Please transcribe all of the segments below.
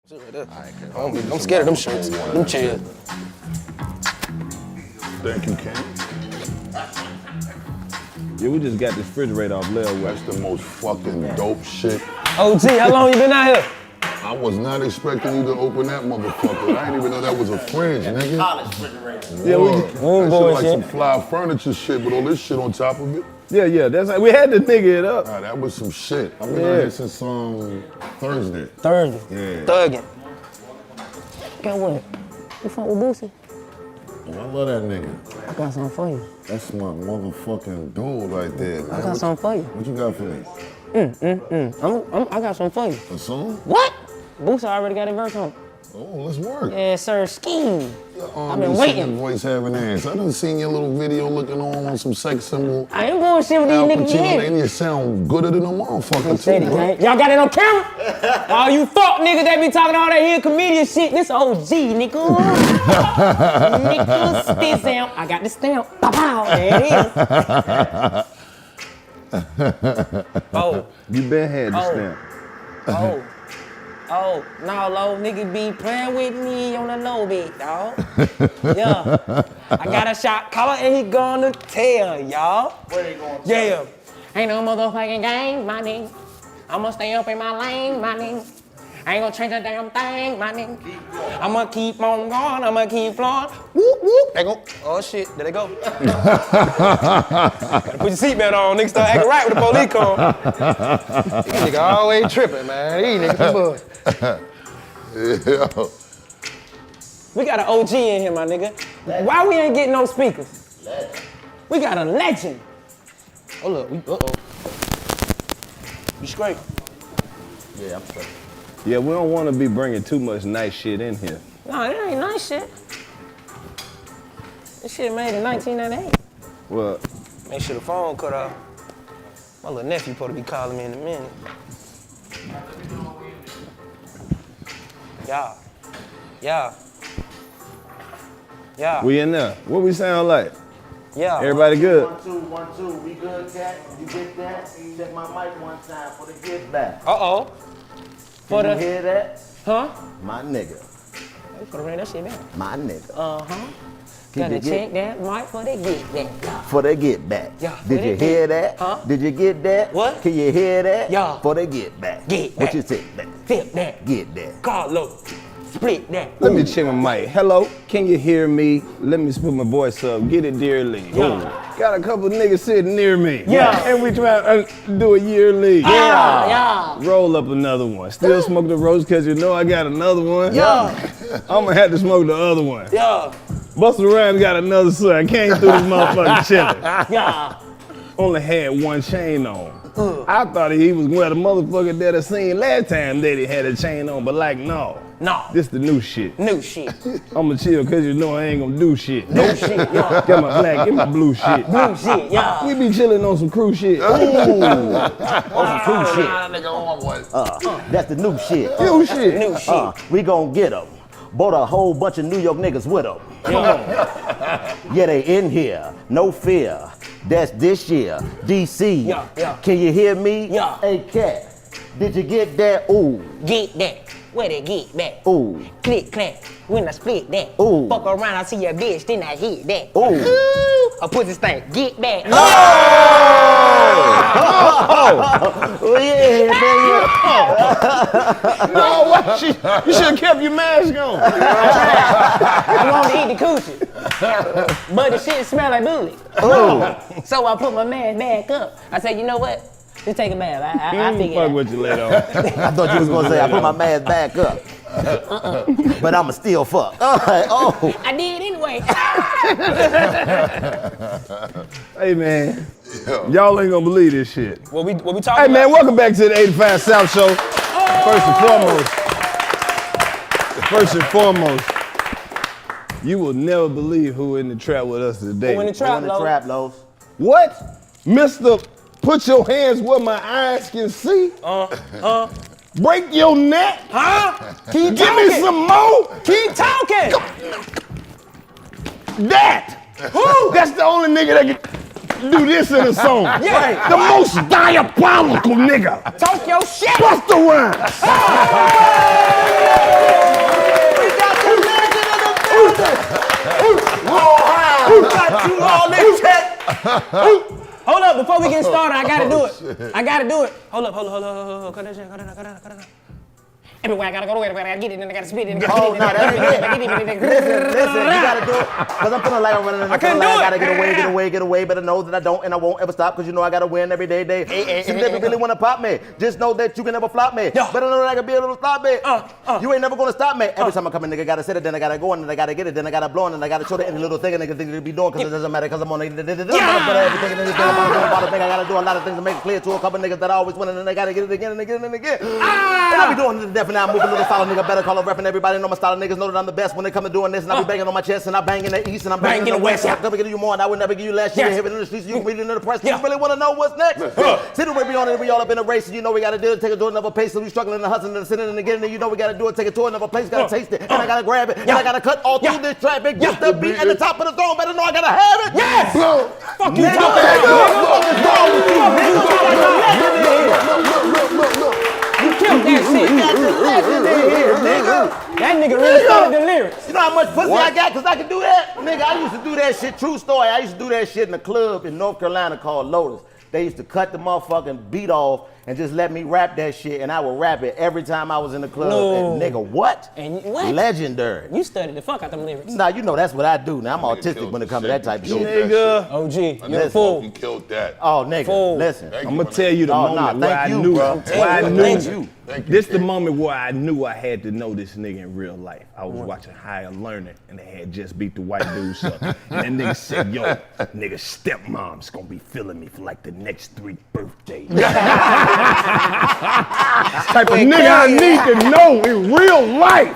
I'm scared of them shirts. Them chairs. Thank you, Ken. Yeah, we just got this refrigerator off Lil West. That's the most fucking dope shit. OG, how long you been out here? I was not expecting you to open that motherfucker. I didn't even know that was a fridge, nigga. College refrigerator. Yeah, we that shit like some fly furniture shit with all this shit on top of it. Yeah, that's like, we had to nigga it up. Nah, that was some shit. I've been out here since Thursday. Thursday. Yeah. Thugging. Got what? You fuck with Busta? I love that nigga. I got something for you. That's my motherfucking dude right there, man. I got something for you. What you got for me? I got something for you. A song? What? Busta already got a verse on. Oh, let's work. Yeah, sir, scheme. I've been Your waiting. voice having ass. I done seen your little video looking on some sex symbol. I ain't bullshit with these niggas here. And you sound gooder than a motherfucker too, bro. Y'all got it on camera? All you fuck niggas that be talking all that here comedian shit, this OG, nigga. Nigga, spit stamp. I got the stamp. Pow, pow. There it is. Oh. You been had the stamp. Oh, no, low nigga be playing with me on the low bit, dawg. Yeah. I got a shot caller and he gonna tell, y'all. Where they going? Yeah. Ain't no motherfucking game, my nigga. I'ma stay up in my lane, my nigga. I ain't gonna change a damn thing, my nigga. I'ma keep on going, I'ma keep flowing. Whoop, whoop. They go. Oh shit, there they go. Gotta put your seatbelt on, nigga. Start acting right when the police come. These niggas always tripping, man. These niggas some bullshit. Yeah. We got an OG in here, my nigga. Why we ain't getting no speakers? We got a legend. Oh look, You straight? Yeah, I'm straight. Yeah, we don't want to be bringing too much nice shit in here. No, it ain't nice shit. This shit made in 1998. Well, Make sure the phone cut off. My little nephew supposed to be calling me in a minute. Yeah. we in there. What we sound like? Yeah. Everybody good? 1, 2, 1, 2. We good, cat? You get that? Check my mic one time for the get back. Uh-oh. For Did the, you hear that? huh? My nigga. You finna bring that shit back. My nigga. Uh-huh. Keep Gotta it check that mic for the get back. For the get back. Yeah, for Did the you hear get- that? Huh? Did you get that? What? Can you hear that? Yeah. For the get back. Get What back. you say? Flip that. Get that. Karlous. Split that. Let me check my mic. Hello, can you hear me? Let me put my voice up. Get it dearly. Yeah. Got a couple niggas sitting near me. Yeah. And we try to do a yearly. Yeah. Roll up another one. Still smoke the roast because you know I got another one. Yeah. I'm gonna have to smoke the other one. Yeah. Busta Rhymes got another son. Came through this motherfucker chilling. Yeah. Only had one chain on. I thought he was one of the motherfuckers that I seen last time that he had a chain on, but like, no. No. This the new shit. New shit. I'ma chill because you know I ain't gonna do shit. New shit. Yeah. Get my black, get my blue shit. New shit. Yeah. We be chilling on some crew shit. On some cool shit. Nigga on what? That's the new shit. New shit. New shit. We gon' get them. Bought a whole bunch of New York niggas with them. Yeah, they in here. No fear. That's this year. DC. Yeah. Can you hear me? Yeah. Hey, cat. Did you get that? Ooh. Get that. Where they get back? Ooh. Click, clack. When I split that. Ooh. Fuck around, I see your bitch, then I hit that. Ooh. A pussy stank. Get back. Oh, yeah, baby. No, what? You should have kept your mask on. I want to eat the coochie. But the shit smell like booty. Ooh. So I put my mask back up. I said, you know what? Just take a bath. I figure Fuck it what you laid on. I thought you was gonna say I put my mask back up. But I'ma still fuck. All right, oh. I did anyway. Hey man, y'all ain't gonna believe this shit. What we talking Hey man, welcome back to the 85 South Show. First and foremost, you will never believe who in the trap with us today. Who in the trap, On the trap, Lowe's. What? Mr. Put your hands where my eyes can see? Break your neck? Huh? Keep Give talking. me some more? Keep talking. That! Who? That's the only nigga that can do this in a song. Yeah. The most diabolical nigga. Talk your shit. Busta Rhymes. Hold up, before we get started, I gotta do it. I gotta do it. Hold up. Cut that shit. Cut it out. Everywhere I gotta go, everywhere I gotta get it, and I gotta spit it. Oh, no, that ain't it. Listen, you gotta do it. Because I'm feeling like I'm running. I couldn't do it. I gotta get away. Better know that I don't and I won't ever stop because you know I gotta win every day. If you really wanna pop me, just know that you can never flop me. Better know that I can be a little stop me. You ain't never gonna stop me. Every time I come in, nigga, gotta set it, then I gotta go, and then I gotta get it, then I gotta blow, and then I gotta show that any little thing a nigga think to be doing because it doesn't matter because I'm on everything and everything. I gotta do a lot of things to make it clear to a couple niggas that I always win, and then they gotta get it again and again and again. And I be doing it to death and I move a little solid nigga, better call a rep and everybody know my style of niggas know that I'm the best when they come to doing this and I be banging on my chest and I bang in the east and I'm banging in the west. I'm never give you more and I would never give you less. You can hear it in the streets, you can read it in the press. You really wanna know what's next? See the way we on it, we all up in a race and you know we gotta do it, take it to another pace. So we struggling and hustling and sitting and getting it, you know we gotta do it, take it to another place, gotta taste it, and I gotta grab it, and I gotta cut all through this traffic. Just to be at the top of the throne, better know I gotta have it. Yes! Fuck you talking about, Look. You killed that shit. Got the legend in here, nigga. That nigga really started the lyrics. You know how much pussy I got because I can do that? Nigga, I used to do that shit, true story. I used to do that shit in a club in North Carolina called Lotus. They used to cut the motherfucking beat off and just let me rap that shit, and I would rap it every time I was in the club. No. And nigga, what? And what? Legendary. You studied the fuck out them lyrics. Nah, you know that's what I do. Now I'm autistic when it comes to that type of shit. Nigga. OG, He fool. killed that. Oh, nigga, Fool. listen. I'm gonna tell you the moment where I knew. This the moment where I knew I had to know this nigga in real life. I was watching Higher Learning and they had just beat the white dudes up. And that nigga said, yo, nigga, stepmom's gonna be feeling me for like the next 3 birthdays. Type of nigga I need to know in real life.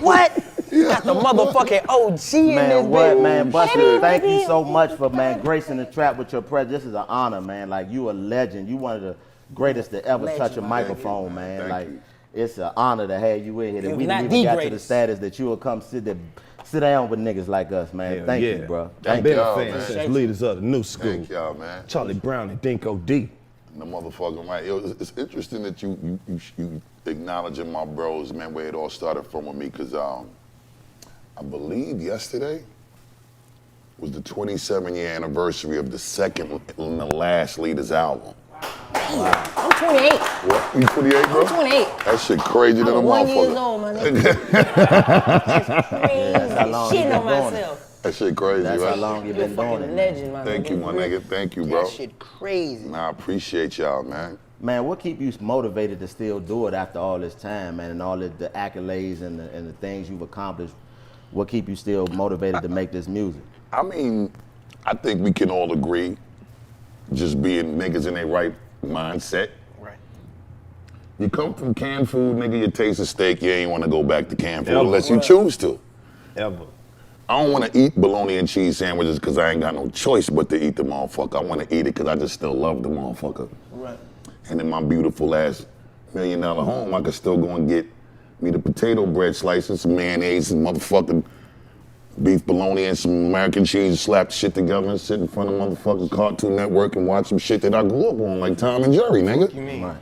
What? Got the motherfucking OG in Man, this what, bitch. man? Busta, thank you so much for, man, gracing the trap with your presence. This is an honor, man. Like, you a legend. You one of the greatest to ever touch a microphone, man. Like, it's an honor to have you in here. That we didn't even got to the status that you will come sit down with niggas like us, man. Thank you, bro. I've been a fan since leaders of the new school. Thank y'all, man. Charlie Brown and Dinko D. The motherfucking right. It's interesting that you acknowledging my bros, man, where it all started from with me, because I believe yesterday was the 27-year anniversary of the second and the last Leaders album. Wow. I'm 28. What? You 28, bro? I'm 28. That shit crazy than a I'm motherfucker. 1 year old, my nigga. That's crazy. Shitting on myself. That shit crazy, That's right? how long you been doing it. Legend, my Thank you, my nigga. Thank you, bro. That shit crazy. Nah, I appreciate y'all, man. Man, what keep you motivated to still do it after all this time, man, and all the accolades and the things you've accomplished? What keep you still motivated to make this music? I mean, I think we can all agree, just being niggas in their right mindset. Right. You come from canned food, nigga, you taste a steak, you ain't want to go back to canned food unless you choose to. Ever. I don't want to eat bologna and cheese sandwiches because I ain't got no choice but to eat the motherfucker. I want to eat it because I just still love the motherfucker. Right. And in my beautiful ass $1 million home, I could still go and get me the potato bread slices, some mayonnaise, and motherfucking beef bologna and some American cheese, slap the shit together and sit in front of motherfucking Cartoon Network and watch some shit that I grew up on, like Tom and Jerry, nigga. What you mean? Right.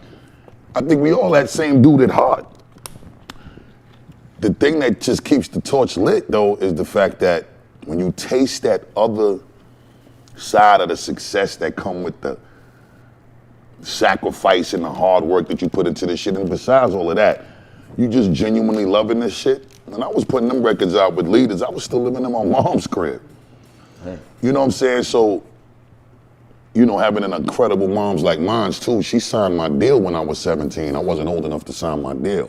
I think we all that same dude at heart. The thing that just keeps the torch lit, though, is the fact that when you taste that other side of the success that come with the sacrifice and the hard work that you put into this shit, and besides all of that, you just genuinely loving this shit. And I was putting them records out with Leaders. I was still living in my mom's crib. Hey. You know what I'm saying? So, you know, having an incredible moms like mine's too, she signed my deal when I was 17. I wasn't old enough to sign my deal.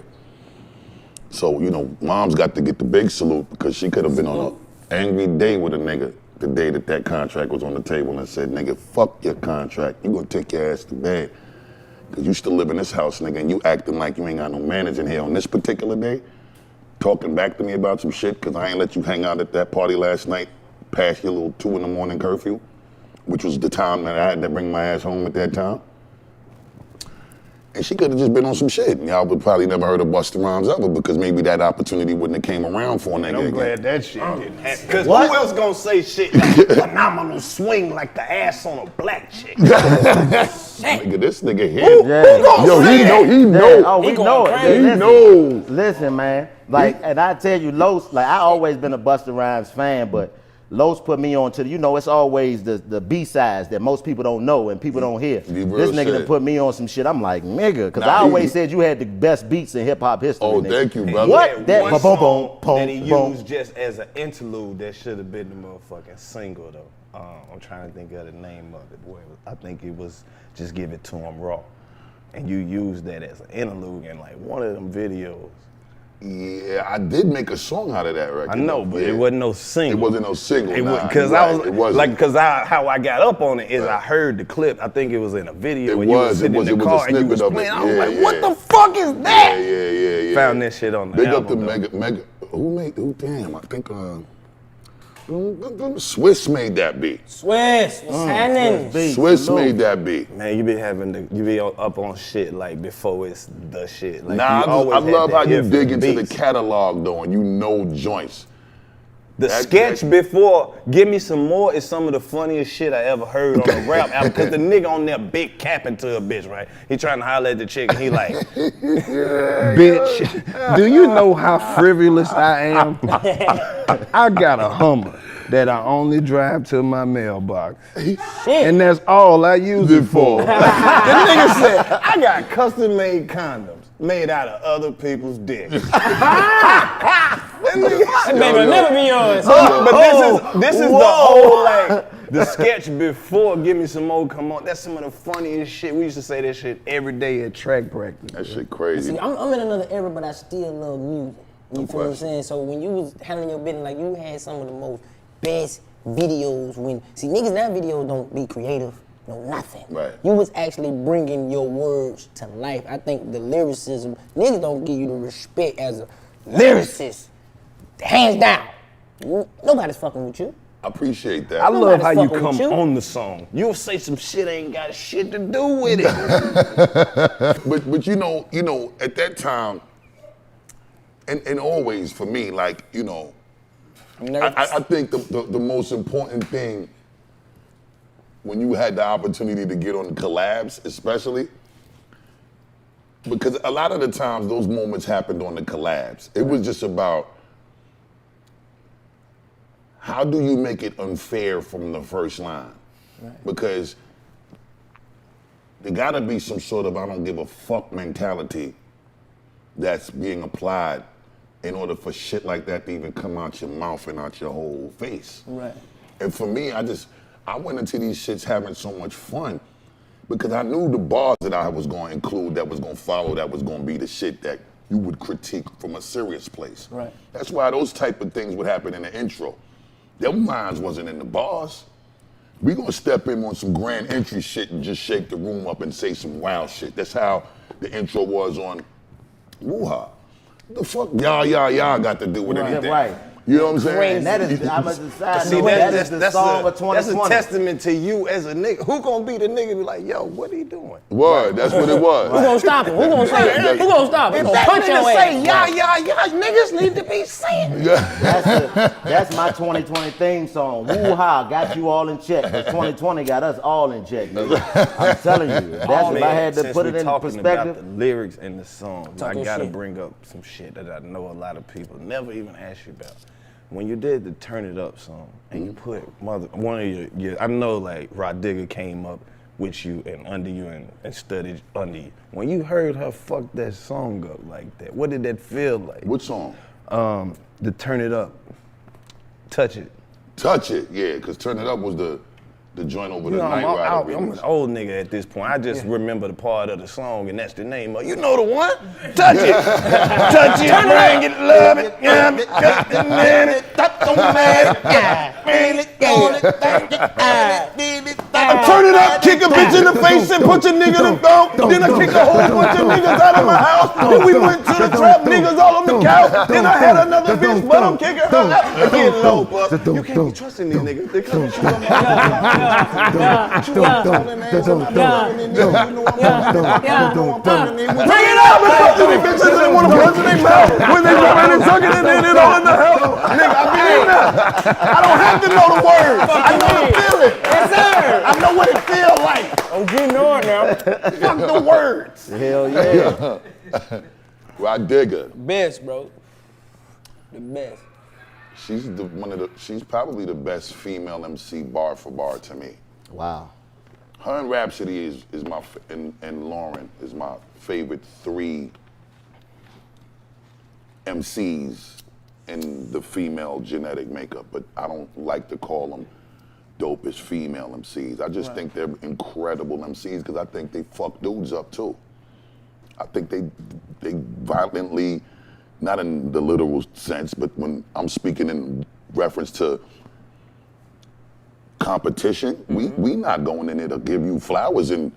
So, you know, mom's got to get the big salute because she could have been on an angry day with a nigga the day that contract was on the table and said, nigga, fuck your contract. You gonna take your ass to bed. Because you still live in this house, nigga, and you acting like you ain't got no manners in here on this particular day, talking back to me about some shit because I ain't let you hang out at that party last night past your little 2 a.m. curfew, which was the time that I had to bring my ass home at that time. And she could have just been on some shit. Y'all would probably never heard of Busta Rhymes ever because maybe that opportunity wouldn't have came around for a nigga again. I'm glad that shit didn't happen. Because who else gonna say shit like phenomenal swing like the ass on a black chick? Nigga, this nigga here. Yo, he know. Oh, we know it. He knows. Listen, man. Like, and I tell you, Los, like, I always been a Busta Rhymes fan, but Los put me on to the, you know, it's always the B-sides that most people don't know and people don't hear. This nigga done put me on some shit. I'm like, nigga, because I always said you had the best beats in hip-hop history. Oh, nigga. thank you, brother. What? That one song that he used just as an interlude that should have been the motherfucking single, though. I'm trying to think of the name of it. Boy, I think it was Just Give It To Him Raw. And you used that as an interlude in like one of them videos. Yeah, I did make a song out of that record. I know, but it wasn't no single. It wasn't no single. Because how I got up on it is I heard the clip. I think it was in a video when you was sitting in the car and you was playing. I was like, what the fuck is that? Yeah. Found that shit on the album. Big up to Mega. Damn, I think Swiss made that beat. Swiss, what's happening? Swiss made that beat. Man, you be up on shit like before it's the shit. Like, I love how you dig into the catalog though, and you know joints. The sketch before Give Me Some More is some of the funniest shit I ever heard on a rap album, because the nigga on there big capping to a bitch, right? He trying to holler at the chick and he like, bitch, do you know how frivolous I am? I got a Hummer that I only drive to my mailbox. And that's all I use it for. The nigga said, I got custom made condoms made out of other people's dicks. That baby will never be yours. But this is the whole, like, the sketch before Give Me Some More come on. That's some of the funniest shit. We used to say that shit every day at track practice. That shit crazy. See, I'm in another era, but I still love music. You feel what I'm saying? So when you was handling your business, like, you had some of the most best videos niggas now videos don't be creative, no nothing. Right. You was actually bringing your words to life. I think the lyricism, niggas don't give you the respect as a lyricist. Hands down. Nobody's fucking with you. I appreciate that. I love how you come on the song. You'll say some shit ain't got shit to do with it. but you know, at that time, and always for me, like, you know, I think the most important thing when you had the opportunity to get on collabs, especially, because a lot of the times those moments happened on the collabs. It was just about, how do you make it unfair from the first line? Right. Because there gotta be some sort of I don't give a fuck mentality that's being applied in order for shit like that to even come out your mouth and out your whole face. Right. And for me, I went into these shits having so much fun because I knew the bars that I was gonna include, that was gonna follow, that was gonna be the shit that you would critique from a serious place. Right. That's why those type of things would happen in the intro. Them lines wasn't in the bars. We gonna step in on some grand entry shit and just shake the room up and say some wild shit. That's how the intro was on Woo-Ha. The fuck y'all got to do with anything? Right. You know what I'm saying? And that is, I must decide, that's the song of 2020. That's a testament to you as a nigga. Who gonna be the nigga be like, yo, what are you doing? Word, that's what it was. Who gonna stop him? Who gonna say it? Who gonna stop him? Who gonna punch your ass? Say, y'all niggas need to be saying. That's my 2020 theme song. Woo-ha, got you all in check. 2020 got us all in check, nigga. I'm telling you. That's if I had to put it in perspective. About the lyrics in the song, I gotta bring up some shit that I know a lot of people never even ask you about. When you did the Turn It Up song, and you put one of your I know like Rod Digger came up with you and under you and studied under you. When you heard her fuck that song up like that, what did that feel like? What song? The Turn It Up, Touch It. Touch It, yeah, because Turn It Up was the joint over the Night Rider. I'm an old nigga at this point. I just remember the part of the song, and that's the name of it. You know the one? Touch it. Touch it, bring it, love it, yum it, cut the minute, don't matter, feel it, on it, thank it, turn it up, kick a bitch in the face and put your nigga in the thumb. Then I kick a whole bunch of niggas out of my house. Then we went to the trap, niggas all on the couch. Then I had another bitch, but I'm kicking her out. Get low, but you can't be trusting these niggas. They come and shoot on my Bring it up and fuck to these bitches that want to punch in their mouth when they come in and suck it and then it all in the house. Nigga, I be in there. I don't have to know the words. I know the feeling. Yes, sir. I know what it feels like. I'm getting on now. Fuck the words. Hell yeah. Rod Digger. Best, bro. The best. She's probably the best female MC bar for bar to me. Wow. Her and Rhapsody and Lauren is my favorite 3 MCs in the female genetic makeup, but I don't like to call them dopest female MCs. I just think they're incredible MCs because I think they fuck dudes up too. I think they violently, not in the literal sense, but when I'm speaking in reference to competition, we not going in there to give you flowers and,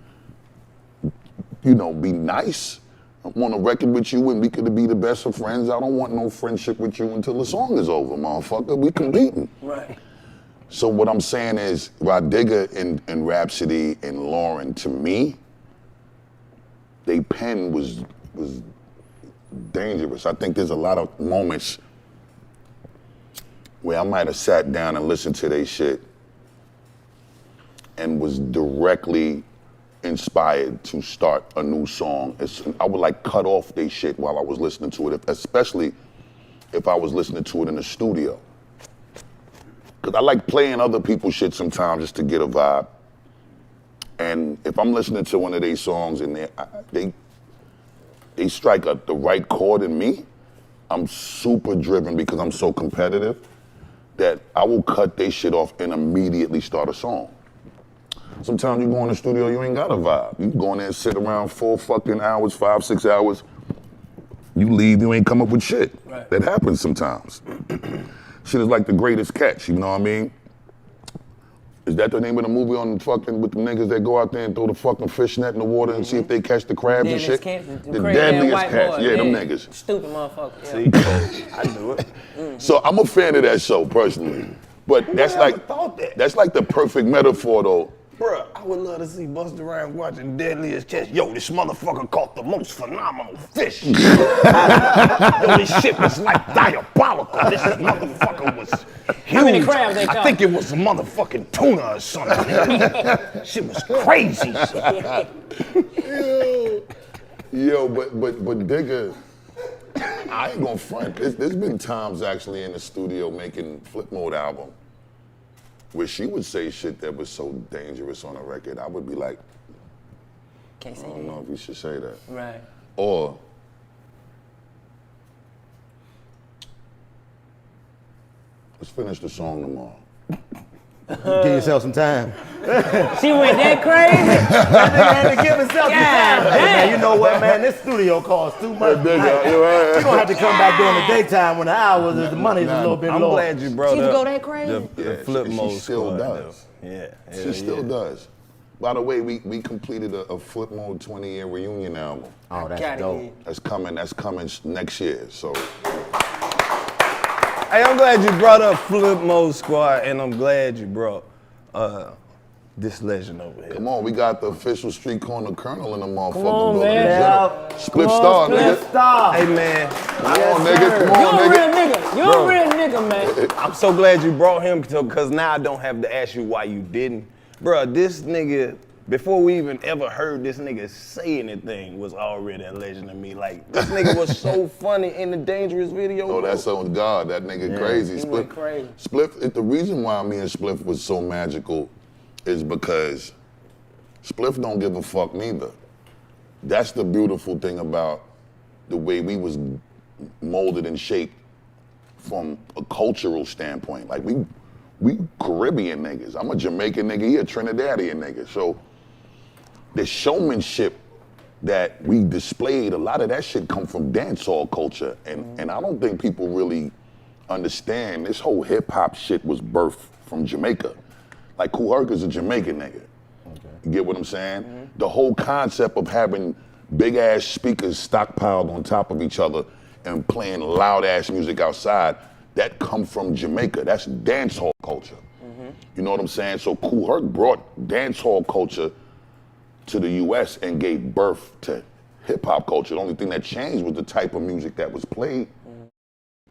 be nice. I want a record with you and we could be the best of friends. I don't want no friendship with you until the song is over, motherfucker. We competing. Right. So what I'm saying is, Rod Digger and Rhapsody and Lauren, to me, they pen was dangerous. I think there's a lot of moments where I might have sat down and listened to their shit and was directly inspired to start a new song. I would like cut off their shit while I was listening to it, especially if I was listening to it in the studio. Cause I like playing other people's shit sometimes just to get a vibe. And if I'm listening to one of their songs and they strike the right chord in me, I'm super driven because I'm so competitive that I will cut their shit off and immediately start a song. Sometimes you go in the studio, you ain't got a vibe. You go in there and sit around 4 fucking hours, 5, 6 hours. You leave, you ain't come up with shit. Right. That happens sometimes. Shit is like the greatest catch, you know what I mean? Is that the name of the movie on fucking with the niggas that go out there and throw the fucking fishnet in the water and see if they catch the crabs and shit? The deadliest catch, yeah, them niggas. Stupid motherfucker. Yeah. See, I knew it. So I'm a fan of that show personally. But that's like the perfect metaphor though. Bruh, I would love to see Busta Rhymes watching Deadliest Catch. Yo, this motherfucker caught the most phenomenal fish. Yo, this shit was like diabolical. This motherfucker was huge. How many crabs they caught? I think it was a motherfucking tuna or something. Shit was crazy. Yo, but Digga, I ain't gonna front. There's been times actually in the studio making Flip Mode album where she would say shit that was so dangerous on a record, I would be like, Can't say I don't know if you should say that. Right. Or, let's finish the song tomorrow. Give yourself some time. She went that crazy? That nigga had to give himself some time. God Hey, man, damn. you know what, man? This studio costs too much. Digga, You're you right. gonna have to come back during the daytime when the hours is the money's a little bit I'm lower. glad you brought She up go that crazy? the Yeah, Flip she Mode still squad, does. though. Yeah, She still does. By the way, we completed a Flip Mode 20-year reunion album. Oh, that's Gotta dope. get- That's coming next year. So Hey, I'm glad you brought up Flip Mode Squad, and I'm glad you brought this legend over here. come on, we got the official Street Corner Colonel in the motherfucker. Come on, brother. man. Yeah. Split star, Split nigga. Stop. Hey, man, Come on, nigga. Come You on, a real nigga. nigga. You a real nigga, man. I'm so glad you brought him because now I don't have to ask you why you didn't. Bruh, this nigga, before we even ever heard this nigga say anything, was already a legend to me. Like, this nigga was so funny in the Dangerous video. Oh, bro. that's on God. That nigga crazy. He went crazy. The reason why me and Spliff was so magical is because Spliff don't give a fuck neither. That's the beautiful thing about the way we was molded and shaped from a cultural standpoint. Like we Caribbean niggas. I'm a Jamaican nigga, he a Trinidadian nigga. So the showmanship that we displayed, a lot of that shit come from dancehall culture. And I don't think people really understand this whole hip hop shit was birthed from Jamaica. Like Kool Herc is a Jamaican nigga. You get what I'm saying? The whole concept of having big ass speakers stockpiled on top of each other and playing loud ass music outside, that come from Jamaica. That's dancehall culture. You know what I'm saying? So Kool Herc brought dancehall culture to the US and gave birth to hip hop culture. The only thing that changed was the type of music that was played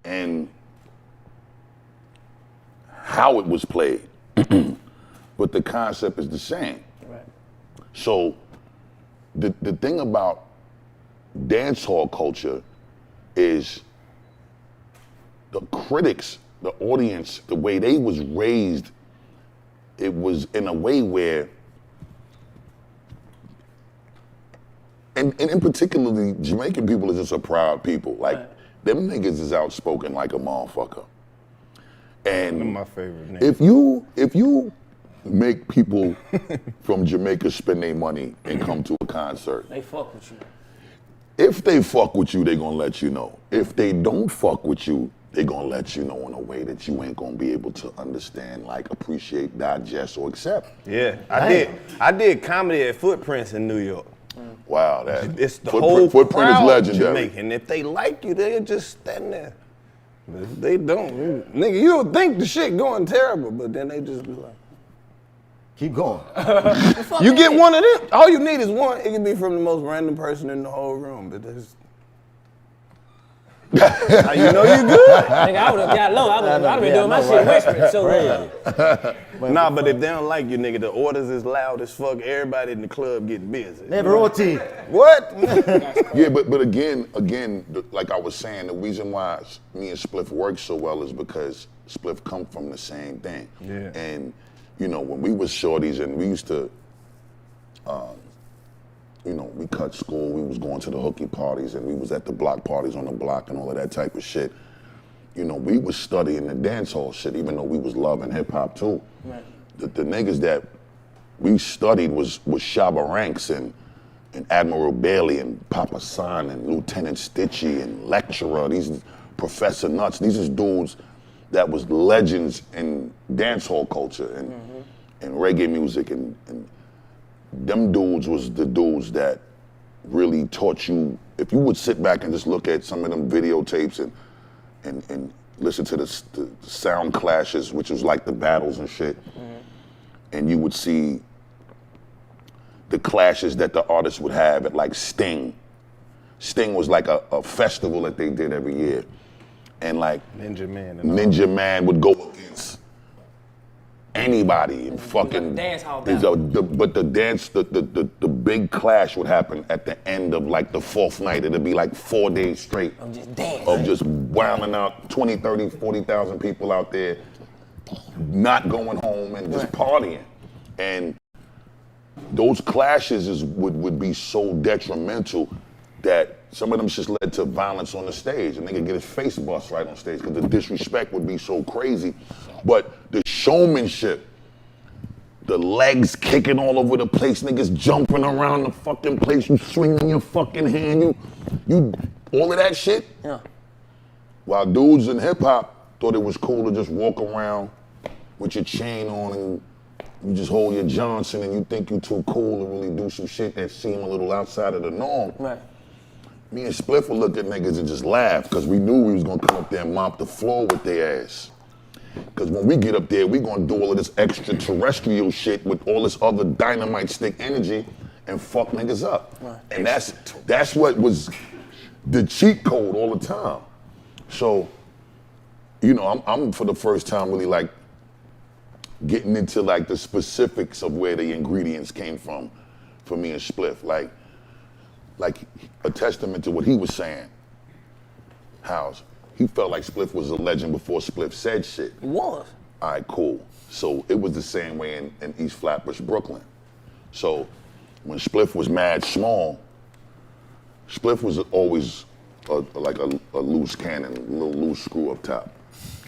and how it was played. But the concept is the same. Right. So the thing about dancehall culture is the critics the audience, the way they was raised, it was in a way where, and in particularly, Jamaican people is just a proud people. Like, them niggas is outspoken like a motherfucker. And One of my favorite names. if you make people from Jamaica spend their money and come to a concert, They fuck with you. if they fuck with you, they gonna let you know. If they don't fuck with you, they gonna let you know in a way that you ain't gonna be able to understand, like appreciate, digest, or accept. Yeah, I did comedy at Footprints in New York. Wow, that It's the whole Footprint is crowd legendary. Jamaican. If they like you, they'll just stand there. But if they don't, nigga, you'll think the shit going terrible, but then they just be like, Keep going. you get one of them. All you need is one. It can be from the most random person in the whole room, but there's. How you know you good? Nigga, I would have got low. I would have been doing my shit whispering. So Nah, but if they don't like you, nigga, the orders is loud as fuck. Everybody in the club getting busy. Never OT. What? Yeah, but again, like I was saying, the reason why me and Spliff work so well is because Spliff come from the same thing. Yeah. And you know, when we was shorties and we used to, you know, we cut school, we was going to the hooky parties and we was at the block parties on the block and all of that type of shit. You know, we was studying the dance hall shit, even though we was loving hip hop too. Right. The niggas that we studied was Shabba Ranks and Admiral Bailey and Papa San and Lieutenant Stitchy and Lecturer. These Professor Nuts. These is dudes that was legends in dance hall culture and reggae music and them dudes was the dudes that really taught you. If you would sit back and just look at some of them videotapes and listen to the sound clashes, which was like the battles and shit, and you would see the clashes that the artists would have at like Sting. Sting was like a festival that they did every year. And like Ninja Man would go against anybody and fucking dance hall but the big clash would happen at the end of like the fourth night. It'd be like 4 days straight I'm just dancing. of just wilding out 20, 30, 40,000 people out there not going home and just partying. And those clashes would be so detrimental that some of them just led to violence on the stage. A nigga get his face bust right on stage because the disrespect would be so crazy. But the showmanship, the legs kicking all over the place, niggas jumping around the fucking place, you swinging your fucking hand, you all of that shit. Yeah. While dudes in hip hop thought it was cool to just walk around with your chain on and you just hold your Johnson and you think you too cool to really do some shit that seem a little outside of the norm. Right. Me and Spliff would look at niggas and just laugh because we knew we was gonna come up there and mop the floor with their ass. Because when we get up there, we gonna do all of this extraterrestrial shit with all this other dynamite stick energy and fuck niggas up. Right. And that's what was the cheat code all the time. So, you know, I'm for the first time really like getting into like the specifics of where the ingredients came from for me and Spliff. Like a testament to what he was saying. House. He felt like Spliff was a legend before Spliff said shit. He was. All right, cool. So it was the same way in East Flatbush, Brooklyn. So when Spliff was mad small, Spliff was always like a loose cannon, a little loose screw up top.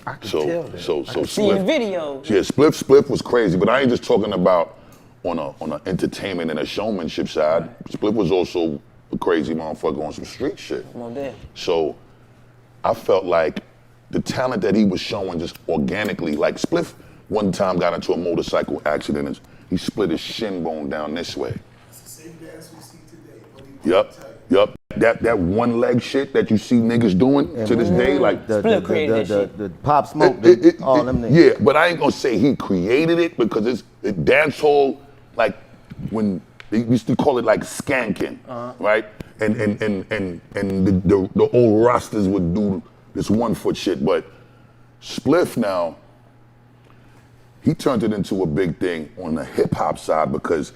I can tell that. So See the Spliff, video. yeah, Spliff was crazy, but I ain't just talking about on an entertainment and a showmanship side. Spliff was also a crazy motherfucker on some street shit. On that. So I felt like the talent that he was showing just organically, like Spliff one time got into a motorcycle accident and he split his shin bone down this way. It's the same dance we see today. Yup. That one leg shit that you see niggas doing to this day, like The Pop Smoke, all them niggas. Yeah, but I ain't gonna say he created it because it's dance hall, like when they used to call it like skanking, right? And the old rosters would do this 1 foot shit, but Spliff now, he turned it into a big thing on the hip hop side because,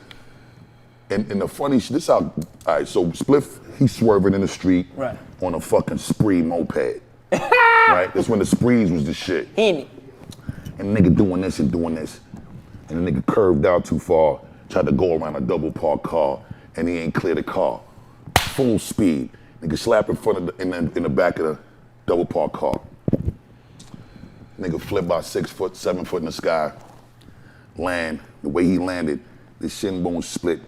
and the funny shit, this how, all right, so Spliff, he's swerving in the street Right. on a fucking spree moped, right? right? That's when the sprees was the shit. Hit it. And the nigga doing this and doing this. And the nigga curved out too far, tried to go around a double parked car, and he ain't clear the car. Full speed. Nigga slap in front of in the back of the double parked car. Nigga flip about 6 foot, 7 foot in the sky. Land. The way he landed, the shin bone split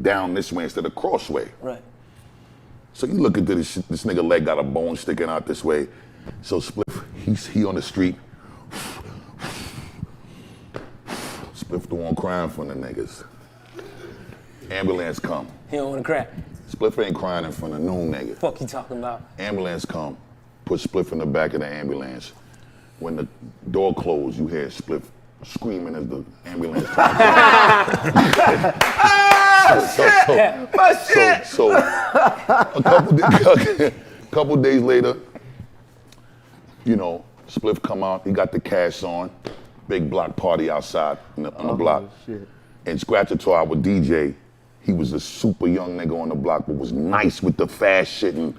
down this way instead of crossway. Right. So you look at this nigga leg got a bone sticking out this way. So Spliff, he on the street. Spliff the one crying in front of niggas. Ambulance come. He don't wanna cry. Spliff ain't crying in front of no nigga. Fuck you talking about? Ambulance come. Put Spliff in the back of the ambulance. When the door closed, you hear Spliff screaming as the ambulance comes. So a couple days later, you know, Spliff come out, he got the cash on, big block party outside on the block. Shit. And Scratcher to our DJ, he was a super young nigga on the block, but was nice with the fast shit and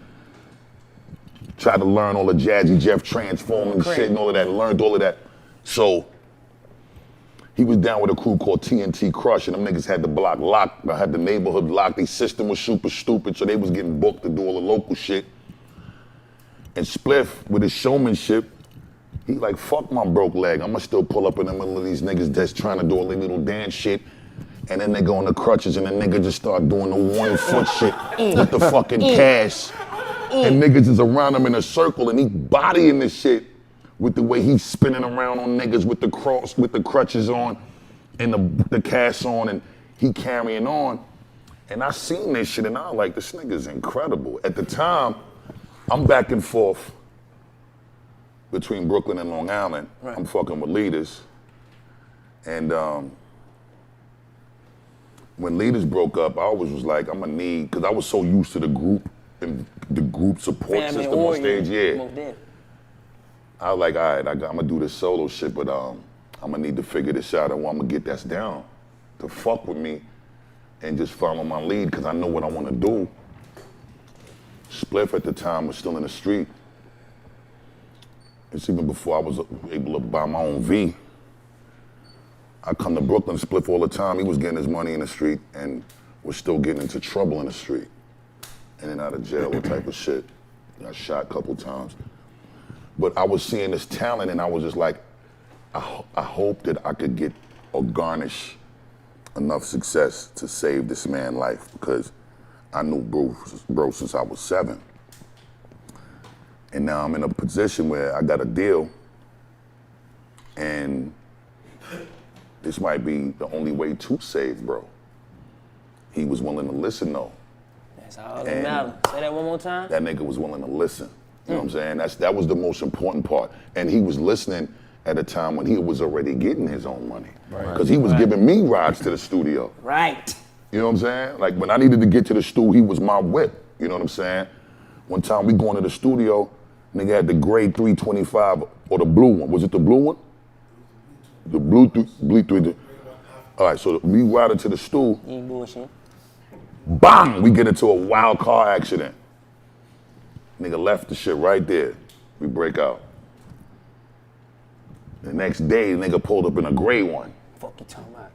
tried to learn all the Jazzy Jeff transforming shit and all of that, learned all of that. So he was down with a crew called TNT Crush, and them niggas had the block locked, had the neighborhood locked. Their system was super stupid, so they was getting booked to do all the local shit. And Spliff, with his showmanship, he like, fuck my broke leg. I'ma still pull up in the middle of these niggas that's trying to do all their little dance shit. And then they go on the crutches and the nigga just start doing the 1 foot shit with the fucking cash. And niggas is around him in a circle and he bodying this shit with the way he's spinning around on niggas with the crutches on and the cast on and he carrying on. And I seen this shit and I was like, this nigga's incredible. At the time, I'm back and forth between Brooklyn and Long Island. Right. I'm fucking with Leaders. And when Leaders broke up, I always was like, I'm gonna need, because I was so used to the group and the group support system on stage, yeah. I was like, all right, I'm gonna do this solo shit, but I'm gonna need to figure this out, and I'm gonna get that down to fuck with me and just follow my lead, because I know what I wanna do. Spliff at the time was still in the street. It's even before I was able to buy my own V. I come to Brooklyn, Spliff all the time. He was getting his money in the street and was still getting into trouble in the street. In and out of jail, all type of shit. Got shot a couple times. But I was seeing this talent and I was just like, I hope that I could get or garnish enough success to save this man's life, because I knew bro since I was 7. And now I'm in a position where I got a deal and this might be the only way to save bro. He was willing to listen though. That's all that matters. Say that one more time. That nigga was willing to listen. You know what I'm saying? That was the most important part. And he was listening at a time when he was already getting his own money. Because he was giving me rides to the studio. Right. You know what I'm saying? Like when I needed to get to the studio, he was my whip. You know what I'm saying? One time we going to the studio, nigga had the gray 325 or the blue one. Was it the blue one? The blue 3. All right, so we riding to the stool. You ain't bullshit. Bang! We get into a wild car accident. Nigga left the shit right there. We break out. The next day, nigga pulled up in a gray one. Fuck you talking about?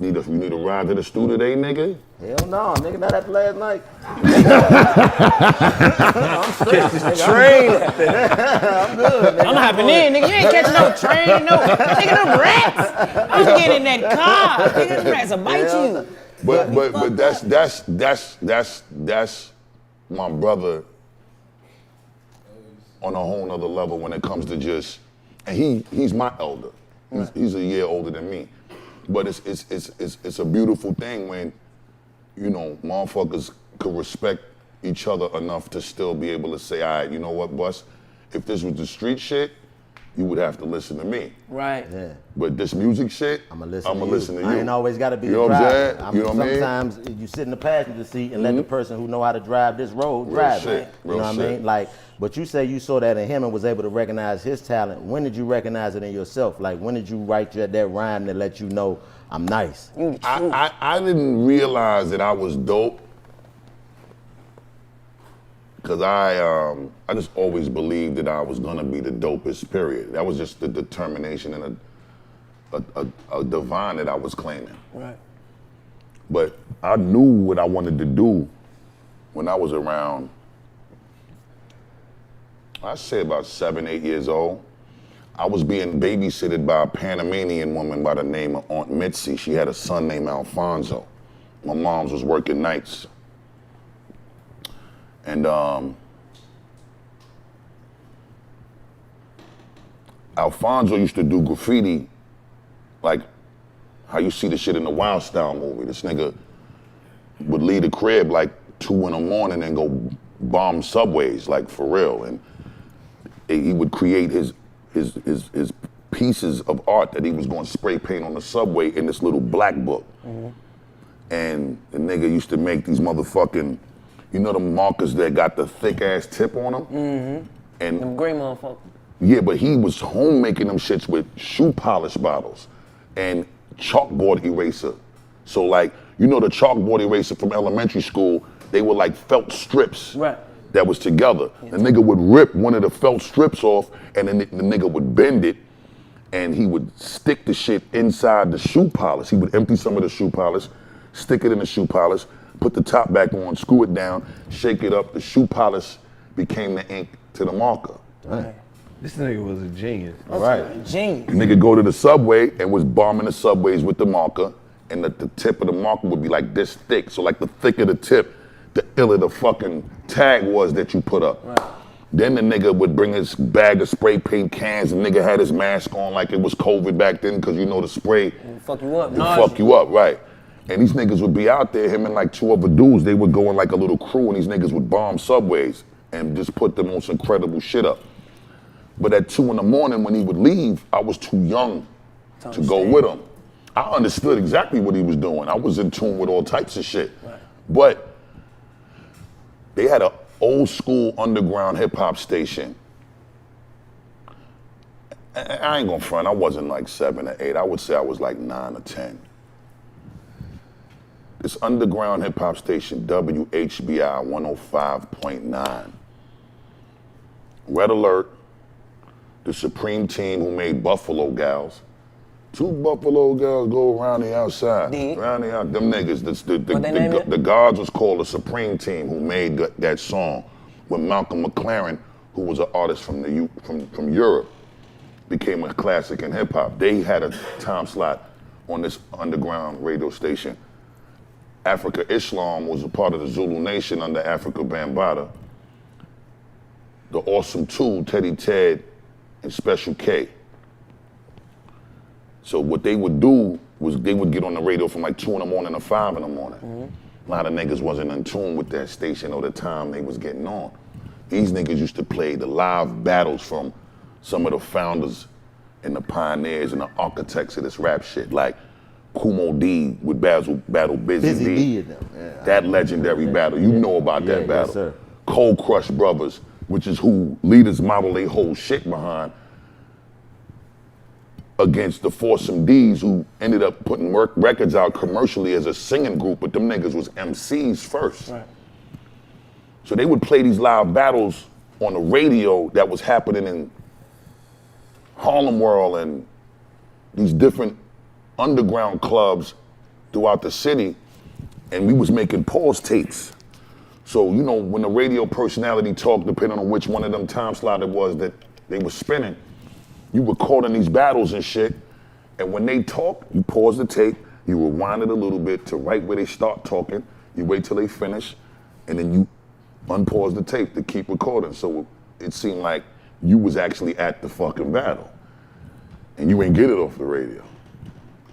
You need a ride to the studio today, nigga? Hell no, nigga, not after last night. I'm straight. Train. I'm good, nigga. I'm hopping in, nigga. You ain't catching no train, no. Nigga, them rats. I'm getting in that car. Nigga, them rats will bite you. But that's my brother on a whole nother level when it comes to just, and he's my elder. He's a year older than me. But it's a beautiful thing when, you know, motherfuckers could respect each other enough to still be able to say, all right, you know what, Bus? If this was the street shit, you would have to listen to me. Right. Yeah. But this music shit, I'ma listen to you. I ain't always got to be you the know driver. what I'm saying? You know what I mean? Sometimes you sit in the passenger seat and let the person who know how to drive this road drive it. You know what I mean? Like, but you say you saw that in him and was able to recognize his talent. When did you recognize it in yourself? Like, when did you write that rhyme that let you know I'm nice? I didn't realize that I was dope Cause I just always believed that I was gonna be the dopest, period. That was just the determination and a divine that I was claiming. Right. But I knew what I wanted to do when I was around, I'd say about 7, 8 years old. I was being babysitted by a Panamanian woman by the name of Aunt Mitzi. She had a son named Alfonso. My mom's was working nights. And Alfonso used to do graffiti like how you see the shit in the Wild Style movie. This nigga would leave the crib like 2 in the morning and go bomb subways, like for real. And he would create his pieces of art that he was going to spray paint on the subway in this little black book. Mm-hmm. And the nigga used to make these motherfucking, you know the markers that got the thick ass tip on them? Mm-hmm. And them gray motherfuckers. Yeah, but he was home making them shits with shoe polish bottles and chalkboard eraser. So like, you know the chalkboard eraser from elementary school, they were like felt strips. Right. That was together. The nigga would rip one of the felt strips off and then the nigga would bend it and he would stick the shit inside the shoe polish. He would empty some of the shoe polish, stick it in the shoe polish, put the top back on, screw it down, shake it up. The shoe polish became the ink to the marker. Right. This nigga was a genius. Right. Genius. Nigga go to the subway and was bombing the subways with the marker and the tip of the marker would be like this thick. So like the thicker the tip, the iller the fucking tag was that you put up. Right. Then the nigga would bring his bag of spray paint cans. The nigga had his mask on like it was COVID back then, because you know the spray it'll fuck you up. Fuck you up, right. And these niggas would be out there, him and like 2 other dudes, they would go in like a little crew and these niggas would bomb subways and just put the most incredible shit up. But at 2 in the morning when he would leave, I was too young to go with him. I understood exactly what he was doing. I was in tune with all types of shit. Right. But they had an old school underground hip hop station. I ain't gonna front, I wasn't like 7 or 8. I would say I was like 9 or 10. This underground hip hop station, WHBI 105.9. Red Alert, the Supreme Team who made Buffalo Gals. 2 Buffalo Gals go around the outside. Around the out, them niggas, the guards was called the Supreme Team who made that song with Malcolm McLaren, who was an artist from Europe, became a classic in hip hop. They had a time slot on this underground radio station. Africa Islam was a part of the Zulu Nation under Africa Bambaataa. The Awesome Two, Teddy Ted, and Special K. So what they would do was they would get on the radio from like 2 in the morning to 5 in the morning. Mm-hmm. A lot of niggas wasn't in tune with that station or the time they was getting on. These niggas used to play the live battles from some of the founders and the pioneers and the architects of this rap shit, like Kumo D would battle Busy B. That legendary battle, you know about that battle. Yes, sir. Cold Crush Brothers, which is who leaders model their whole shit behind, against the Foursome D's, who ended up putting records out commercially as a singing group, but them niggas was MCs first. Right. So they would play these live battles on the radio that was happening in Harlem World and these different underground clubs throughout the city, and we was making pause tapes. So, you know, when the radio personality talked, depending on which one of them time slot it was that they were spinning, you recording these battles and shit, and when they talk, you pause the tape, you rewind it a little bit to right where they start talking, you wait till they finish, and then you unpause the tape to keep recording. So it seemed like you was actually at the fucking battle, and you ain't get it off the radio.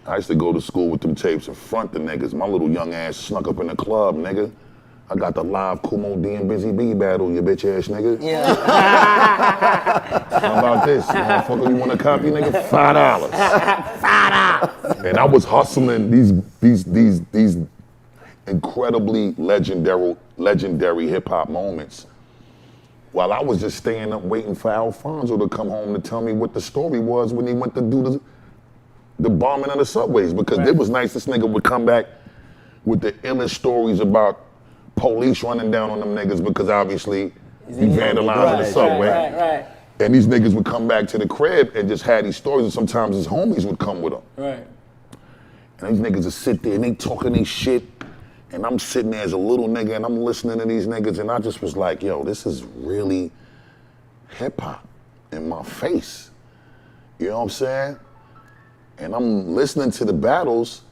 I used to go to school with them tapes and front the niggas. My little young ass snuck up in the club, nigga. I got the live Kumo D and Busy B battle, you bitch ass nigga. Yeah. How about this, motherfucker? You want a copy, nigga? $5. $5. And I was hustling these incredibly legendary hip hop moments, while I was just staying up waiting for Alfonso to come home to tell me what the story was when he went to do the bombing of the subways, because it was nice this nigga would come back with the illest stories about police running down on them niggas because obviously he vandalizing the subway. Right. And these niggas would come back to the crib and just had these stories, and sometimes his homies would come with him. Right. And these niggas would sit there and they talking they shit, and I'm sitting there as a little nigga and I'm listening to these niggas, and I just was like, yo, this is really hip hop in my face. You know what I'm saying? And I'm listening to the battles,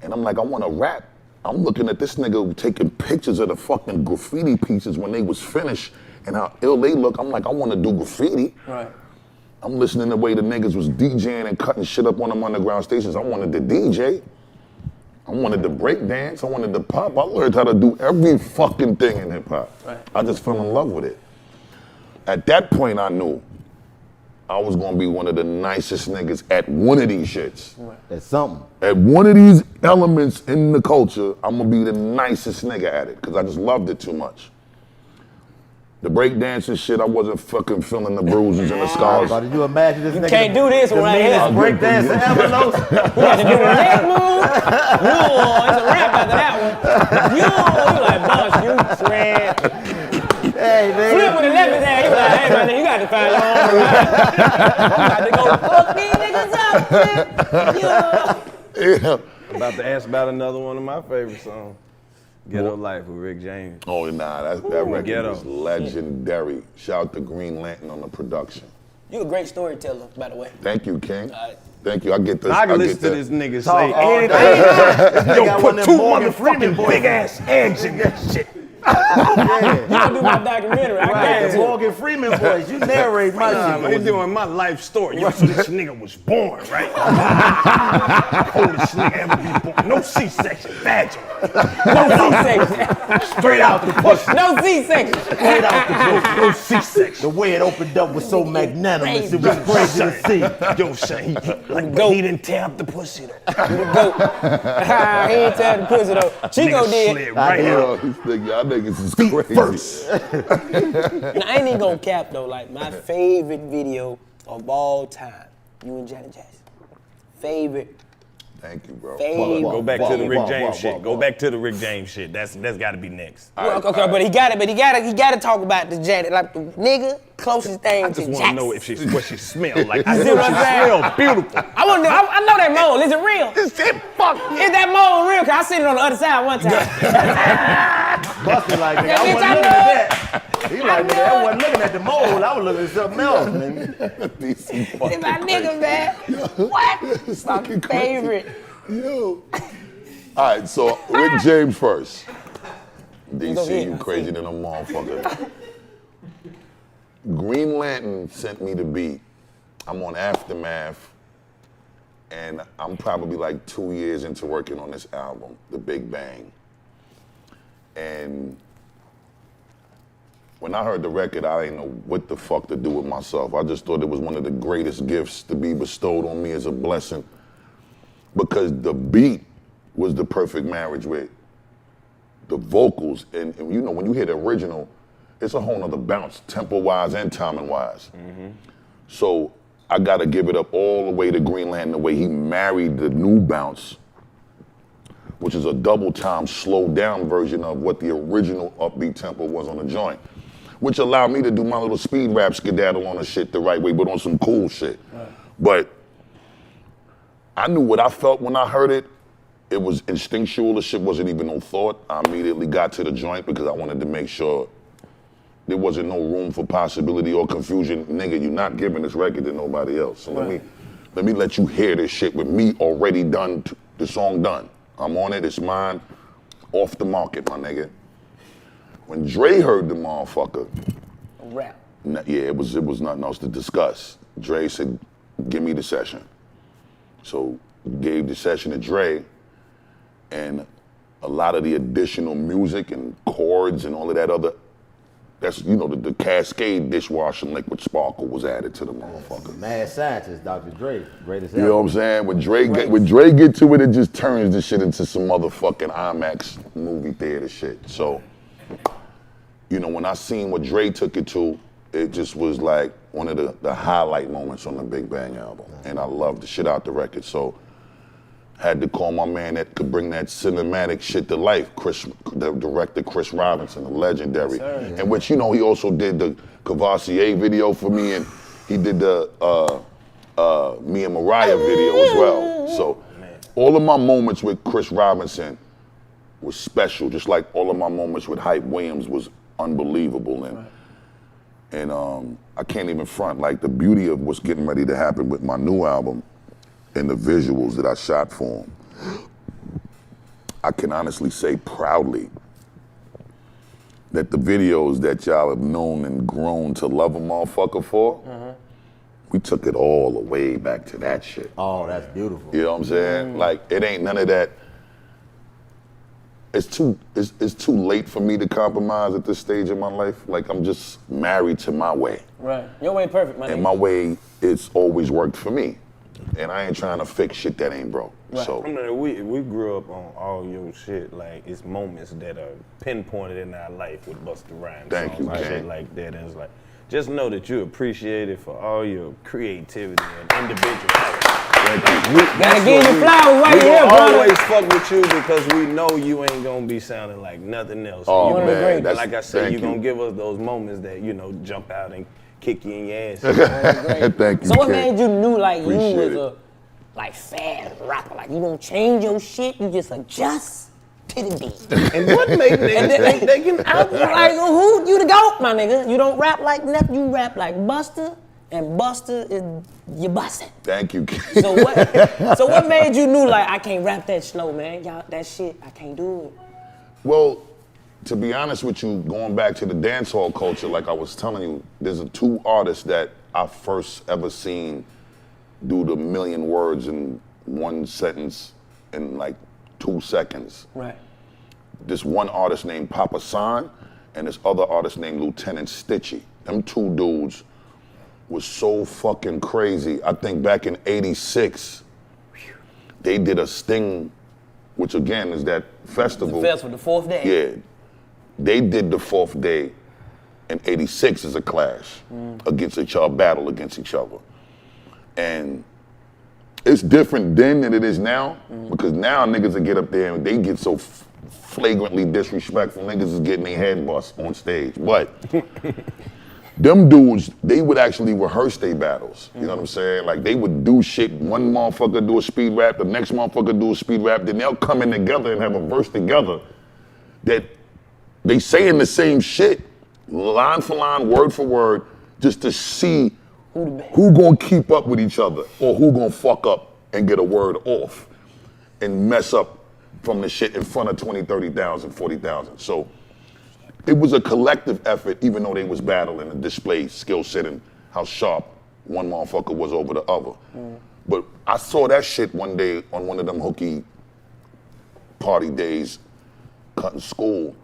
and I'm like, I want to rap. I'm looking at this nigga taking pictures of the fucking graffiti pieces when they was finished and how ill they look. I'm like, I want to do graffiti. Right. I'm listening to the way the niggas was DJing and cutting shit up on them underground stations. I wanted to DJ. I wanted to break dance. I wanted to pop. I learned how to do every fucking thing in hip hop. Right. I just fell in love with it. At that point, I knew I was gonna be one of the nicest niggas at one of these shits. That's something. At one of these elements in the culture, I'm gonna be the nicest nigga at it, because I just loved it too much. The breakdancing shit, I wasn't fucking feeling the bruises and the scars. Did you imagine this nigga? Can't do this one right here. Breakdancing ever, Los. You got to do the leg move. It's a wrap after that one. You like, boss, you shred. Hey, nigga. Flip with the left hand. You like, hey, man, you got to find your own right. I'm about to go fuck these niggas up. Yeah. I'm about to ask about another one of my favorite songs. Ghetto Life with Rick James. Oh, nah, that record Ghetto. was legendary. Shout out to Green Lantern on the production. You a great storyteller, by the way. Thank you, King. All right. Thank you. I get this. I can get listen to that. this nigga Talk say all anything. day. Yo, put two motherfucking big ass eggs in that shit. You gonna do my documentary. I Right, got the it. Morgan Freeman voice. You narrate my shit. He's doing my life story. Yo, so this nigga was born, right? Oldest nigga ever be born. No C-section, vaginal. No C-section. Straight out the pussy. No C-section. Straight out the No C-section. The way it opened up was so magnanimous. It was crazy to see. Yo, son, he didn't tear up the pussy though. The goat. He ain't tearing the pussy though. Chico Nigga did. slid right here. Yo, y'all niggas is crazy. First. Now, I ain't even gonna cap though. Like my favorite video of all time, you and Janet Jackson. Favorite. Thank you, bro. Go back to the Rick James shit. Go back to the Rick James shit. That's got to be next. Okay, but he got to talk about the Janet, like the nigga closest thing I to just Jackson. want to know if what she smelled like. I You see know what she I'm saying? smelled beautiful. I know that mold. Is it real? This shit fuck. Is that mold real? Cause I seen it on the other side one time. Busted like, nigga, Yeah, I bitch, wasn't I looking know at that. He like, nigga, I wasn't looking at the mold. I was looking at something else, nigga. It's my nigga, man. What? It's My fucking crazy. favorite. Yo. All right, so Rick James first. Go DC, ahead. you crazy than a motherfucker. Green Lantern sent me the beat. I'm on Aftermath, and I'm probably like 2 years into working on this album, The Big Bang. And when I heard the record, I didn't know what the fuck to do with myself. I just thought it was one of the greatest gifts to be bestowed on me as a blessing, because the beat was the perfect marriage with the vocals. And you know, when you hear the original, it's a whole nother bounce, tempo-wise and timing-wise. So I gotta give it up all the way to Green Lantern, the way he married the new bounce, which is a double time, slowed down version of what the original upbeat tempo was on the joint, which allowed me to do my little speed rap skedaddle on the shit the right way, but on some cool shit. But I knew what I felt when I heard it. It was instinctual. The shit wasn't even no thought. I immediately got to the joint because I wanted to make sure there wasn't no room for possibility or confusion. Nigga, you're not giving this record to nobody else. So let me let you hear this shit with me already done, the song done. I'm on it, it's mine, off the market, my nigga. When Dre heard the motherfucker, Rap. yeah, it was nothing else to discuss. Dre said, give me the session. So gave the session to Dre, and a lot of the additional music and chords and all of that other, that's, you know, the Cascade dishwashing liquid sparkle was added to the motherfucker. Mad scientist, Dr. Dre, greatest You know what I'm saying? When Dre get to it, it just turns the shit into some motherfucking IMAX movie theater shit. So, you know, when I seen what Dre took it to, it just was like one of the highlight moments on the Big Bang album. And I loved the shit out the record. So Had to call my man that could bring that cinematic shit to life, the director Chris Robinson, the legendary. Yes, in which, you know, he also did the Cavassier video for me, and he did the me and Mariah video as well. So all of my moments with Chris Robinson was special, just like all of my moments with Hype Williams was unbelievable. And I can't even front, like the beauty of what's getting ready to happen with my new album and the visuals that I shot for him. I can honestly say proudly that the videos that y'all have known and grown to love a motherfucker for, we took it all the way back to that shit. Oh, that's beautiful. You know what I'm saying? Like, it ain't none of that. It's too late for me to compromise at this stage in my life. Like, I'm just married to my way. Right. Your way perfect, man. And my way, it's always worked for me. And I ain't trying to fix shit that ain't broke. Right. So I mean, we grew up on all your shit. Like, it's moments that are pinpointed in our life with Busta Rhymes. Thank songs you, and King. shit like that. And it's like, just know that you're appreciated for all your creativity and individuality. Gotta give you flowers right We here, gonna brother. always fuck with you because we know you ain't gonna be sounding like nothing else. Oh, You man, know, that's- like I said, thank you're you. gonna give us those moments that, you know, jump out and kick you in your ass. thank you, So what King. made you knew like Appreciate you was it. a like fast rapper? Like you don't change your shit, you just adjust to the beat. And what made niggas think they can I'm like, who you the GOAT, my nigga? You don't rap like nothing, you rap like Busta, and Busta is you bustin'. Thank you, King. So what made you knew like I can't rap that slow, man? Y'all that shit, I can't do it. Well, to be honest with you, going back to the dancehall culture, like I was telling you, there's two artists that I first ever seen do the million words in one sentence in like 2 seconds. Right. This one artist named Papa San and this other artist named Lieutenant Stitchy. Them two dudes was so fucking crazy. I think back in '86, they did a Sting, which again is that festival. The festival, the fourth day. Yeah. They did the fourth day in '86 as a clash against each other, battle against each other. And it's different then than it is now, because now niggas will get up there and they get so flagrantly disrespectful. Niggas is getting their head bust on stage. But them dudes, they would actually rehearse their battles. You know what I'm saying? Like they would do shit, one motherfucker do a speed rap, the next motherfucker do a speed rap, then they'll come in together and have a verse together that they saying the same shit, line for line, word for word, just to see who gonna keep up with each other or who gonna fuck up and get a word off and mess up from the shit in front of 20, 30,000, 40,000. So it was a collective effort, even though they was battling and display skill set and how sharp one motherfucker was over the other. But I saw that shit one day on one of them hooky party days, cutting school.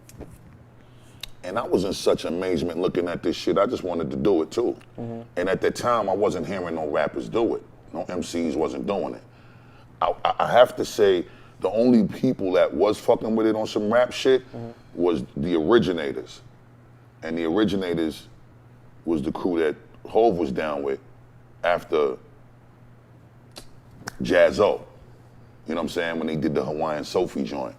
And I was in such amazement looking at this shit, I just wanted to do it too. And at that time, I wasn't hearing no rappers do it. No MCs wasn't doing it. I have to say, the only people that was fucking with it on some rap shit was the Originators. And the Originators was the crew that Hov was down with after Jazzo. You know what I'm saying? When they did the Hawaiian Sophie joint.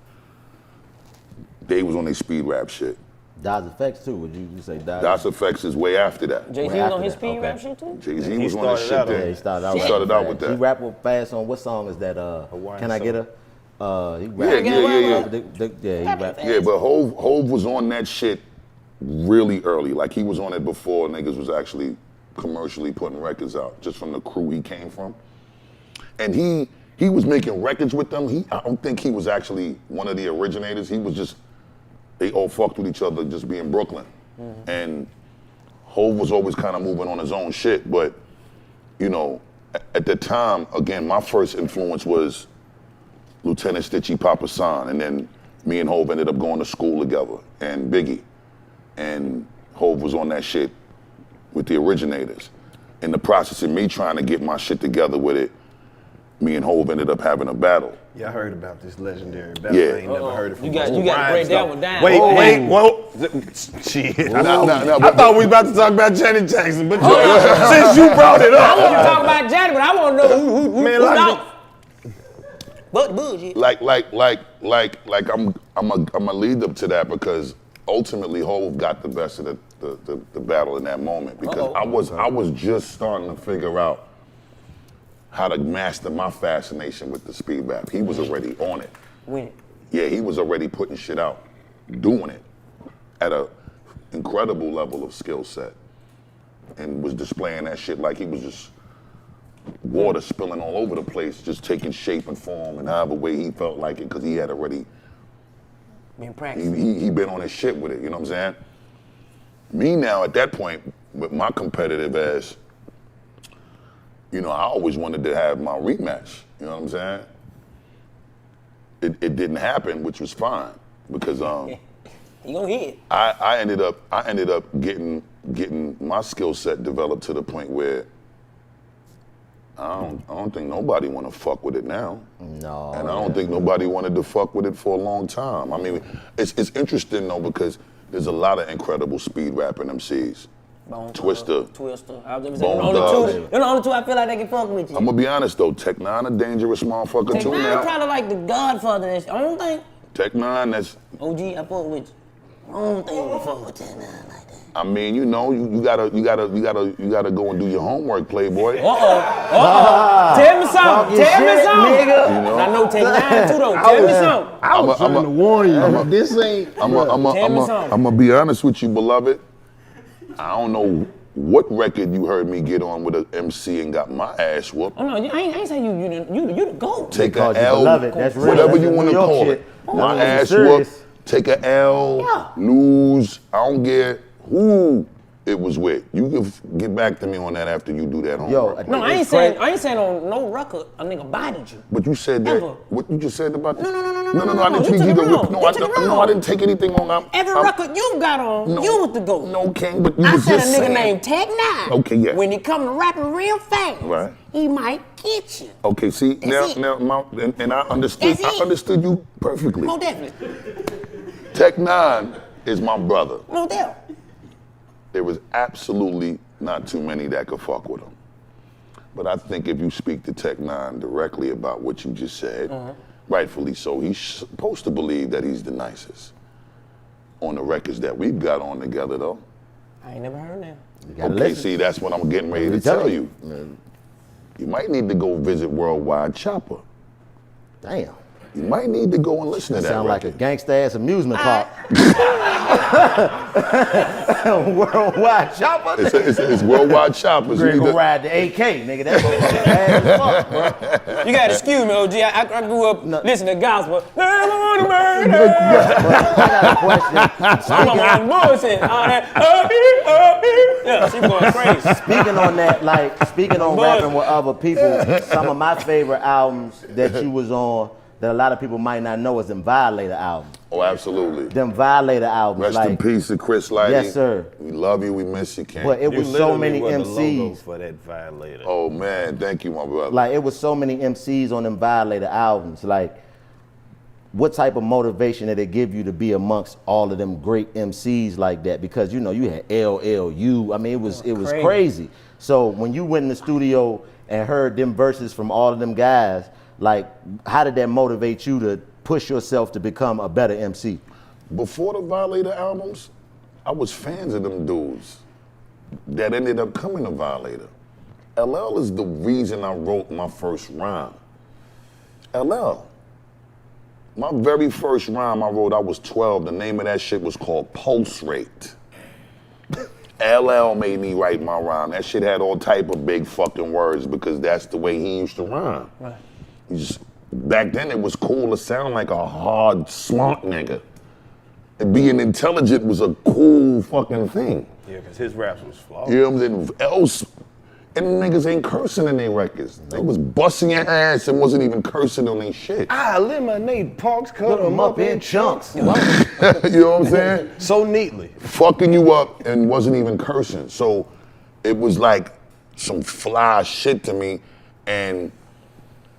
They was on their speed rap shit. Das Effects too, would you say Das? Das Effects is way after that. Jay-Z Way was on after his that, speed okay. rap shit too? Jay-Z He was on that started shit out on then. it. Yeah, he started out. He with started that. out with that. He rapped with fast on what song is that? Hawaiian Can I Get Her? He Yeah, rapped. yeah. Yeah, he rapped. Yeah, but Hov was on that shit really early. Like he was on it before niggas was actually commercially putting records out, just from the crew he came from. And he was making records with them. I don't think he was actually one of the originators. He was just, they all fucked with each other just being Brooklyn. And Hov was always kind of moving on his own shit, but you know, at the time, again, my first influence was Lieutenant Stitchy, Papa San, and then me and Hov ended up going to school together, and Biggie. And Hov was on that shit with the Originators. In the process of me trying to get my shit together with it, me and Hov ended up having a battle. Yeah, I heard about this legendary battle. Yeah. I ain't never heard it from You got to break that one down. Wait, whoa. Shit. I thought we was about to talk about Janet Jackson, but since you brought it I want you to up. talk about Janet, but I want to know who Man, who's like out. But bullshit. Like I'm a lead up to that because ultimately Hov got the best of the battle in that moment because I was just starting to figure out how to master my fascination with the speed rap. He was already on it. When? Yeah, he was already putting shit out, doing it at a incredible level of skill set, and was displaying that shit like he was just water spilling all over the place, just taking shape and form and however way he felt like it, because he had already been practicing. He been on his shit with it, you know what I'm saying? Me now at that point, with my competitive ass, you know, I always wanted to have my rematch, you know what I'm saying? It didn't happen, which was fine, because you gonna hit. I ended up getting my skill set developed to the point where I don't think nobody want to fuck with it now. No. And I don't think nobody wanted to fuck with it for a long time. I mean, it's interesting though because there's a lot of incredible speed rapping MCs. Twister. I was Bone the Thugs. two. They're the only two I feel like they can fuck with you. I'm gonna be honest though, Tech Nine a dangerous motherfucker too now. kind of like the godfather. I don't think. Tech Nine, that's. OG, I fuck with you. I don't think we fuck with Tech Nine like that. I mean, you know, you gotta go and do your homework, Playboy. Tell me something. Tell me something. Nigga. You know? I know Tech Nine too though. Tell me something. I was trying to warn you. This ain't. I'm gonna be honest with you, beloved. I don't know what record you heard me get on with an MC and got my ass whooped. Oh no, I ain't saying you the GOAT. Take a L, That's real. whatever That's you want to New York call shit. it. My That ass was serious. whooped. Take a L, lose. I don't care who it was with. You can get back to me on that after you do that homework. No, I ain't saying on no record a nigga bodied you. But you said that. Ever. What you just said about this? No, I didn't you tweet took you it the wrong. No, You took it wrong. I didn't take anything on. Every record you got on, you was the GOAT. No, King, but you I was said a just nigga saying. named Tech Nine. Okay, yeah. When he come to rapping real fast, Right. he might get you. Okay, see, That's it. and I understood. That's it. I understood you perfectly. No definitely. Tech Nine is my brother. No doubt. There was absolutely not too many that could fuck with him. But I think if you speak to Tech Nine directly about what you just said, rightfully so, he's supposed to believe that he's the nicest. On the records that we've got on together, though. I ain't never heard that. Okay, see, that's what I'm getting ready to tell you. You might need to go visit Worldwide Chopper. Damn. You might need to go and listen to that Sound like a record. gangsta ass amusement park. Worldwide chopper. It's Worldwide Choppers. Greg go ride the AK, nigga. That's bad as fuck, bro. You gotta excuse me, OG. I grew up listening to gospel. I got a question. I'm on bullshit. All that. Yeah, she going crazy. Speaking on that, speaking on rapping with other people, some of my favorite albums that you was on that a lot of people might not know is them Violator albums. Oh, absolutely. Them Violator albums. Rest in peace to Chris Lighty. Yes, sir. We love you. We miss you, Ken. But it was so many The logo MCs. for that Violator. Oh man, thank you, my brother. Like it was so many MCs on them Violator albums. Like, what type of motivation did it give you to be amongst all of them great MCs like that? Because you know you had LLU. I mean, it was crazy. So when you went in the studio and heard them verses from all of them guys, like, how did that motivate you to push yourself to become a better MC? Before the Violator albums, I was fans of them dudes that ended up coming to Violator. LL is the reason I wrote my first rhyme. LL. My very first rhyme I wrote, I was 12. The name of that shit was called Pulse Rate. LL made me write my rhyme. That shit had all type of big fucking words because that's the way he used to rhyme. Right. Back then it was cool to sound like a hard, smart nigga. And being intelligent was a cool fucking thing. Yeah, because his raps was flawed. You know what I'm saying? And niggas ain't cursing in their records. They was busting your ass and wasn't even cursing on their shit. I eliminate punks, cut them up in chunks. You know what I'm saying? So neatly. Fucking you up and wasn't even cursing. So it was like some fly shit to me. And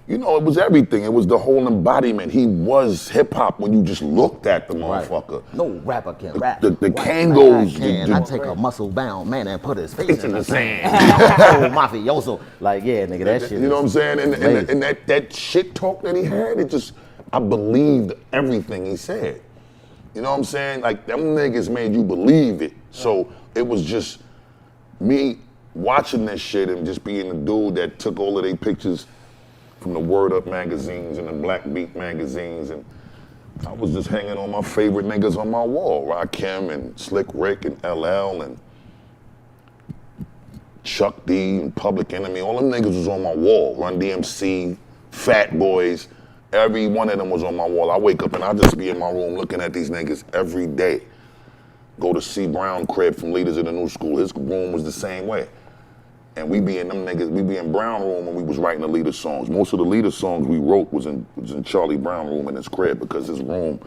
You know, it was everything. It was the whole embodiment. He was hip hop when you just looked at the motherfucker. No rapper can rap. The White Kangos. man I take a muscle bound man and put his face It's in the sand. Oh, mafioso. Like, yeah, nigga, that shit. You know what I'm saying? amazing. And that shit talk that he had, it just, I believed everything he said. You know what I'm saying? Like, them niggas made you believe it. So it was just me watching this shit and just being the dude that took all of their pictures from the Word Up magazines and the Black Beat magazines, and I was just hanging on my favorite niggas on my wall, Rakim and Slick Rick and LL and Chuck D and Public Enemy. All them niggas was on my wall. Run DMC, Fat Boys, every one of them was on my wall. I wake up and I just be in my room looking at these niggas every day. Go to C. Brown crib from Leaders of the New School. His room was the same way. And we be in them niggas, we be in Brown room when we was writing the Leader songs. Most of the Leader songs we wrote was in Charlie Brown room in his crib because his room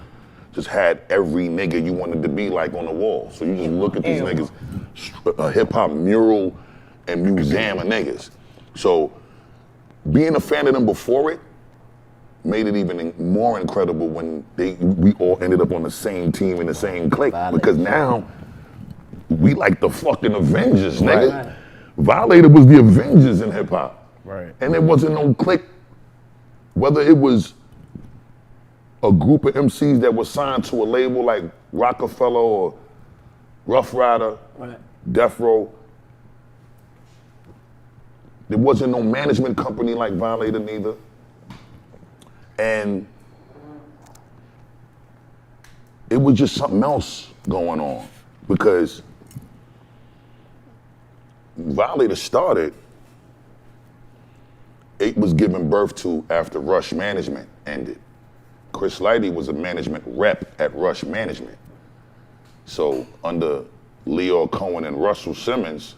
just had every nigga you wanted to be like on the wall. So you just look at these niggas, a hip hop mural and museum of niggas. So being a fan of them before it made it even more incredible when we all ended up on the same team in the same clique. Because now we like the fucking Avengers, nigga. Right. Violator was the Avengers in hip hop. Right. And there wasn't no clique, whether it was a group of MCs that was signed to a label like Rockefeller or Rough Rider, Death Row. There wasn't no management company like Violator neither. And it was just something else going on because Violator started, it was given birth to after Rush Management ended. Chris Lighty was a management rep at Rush Management. So under Leo Cohen and Russell Simmons,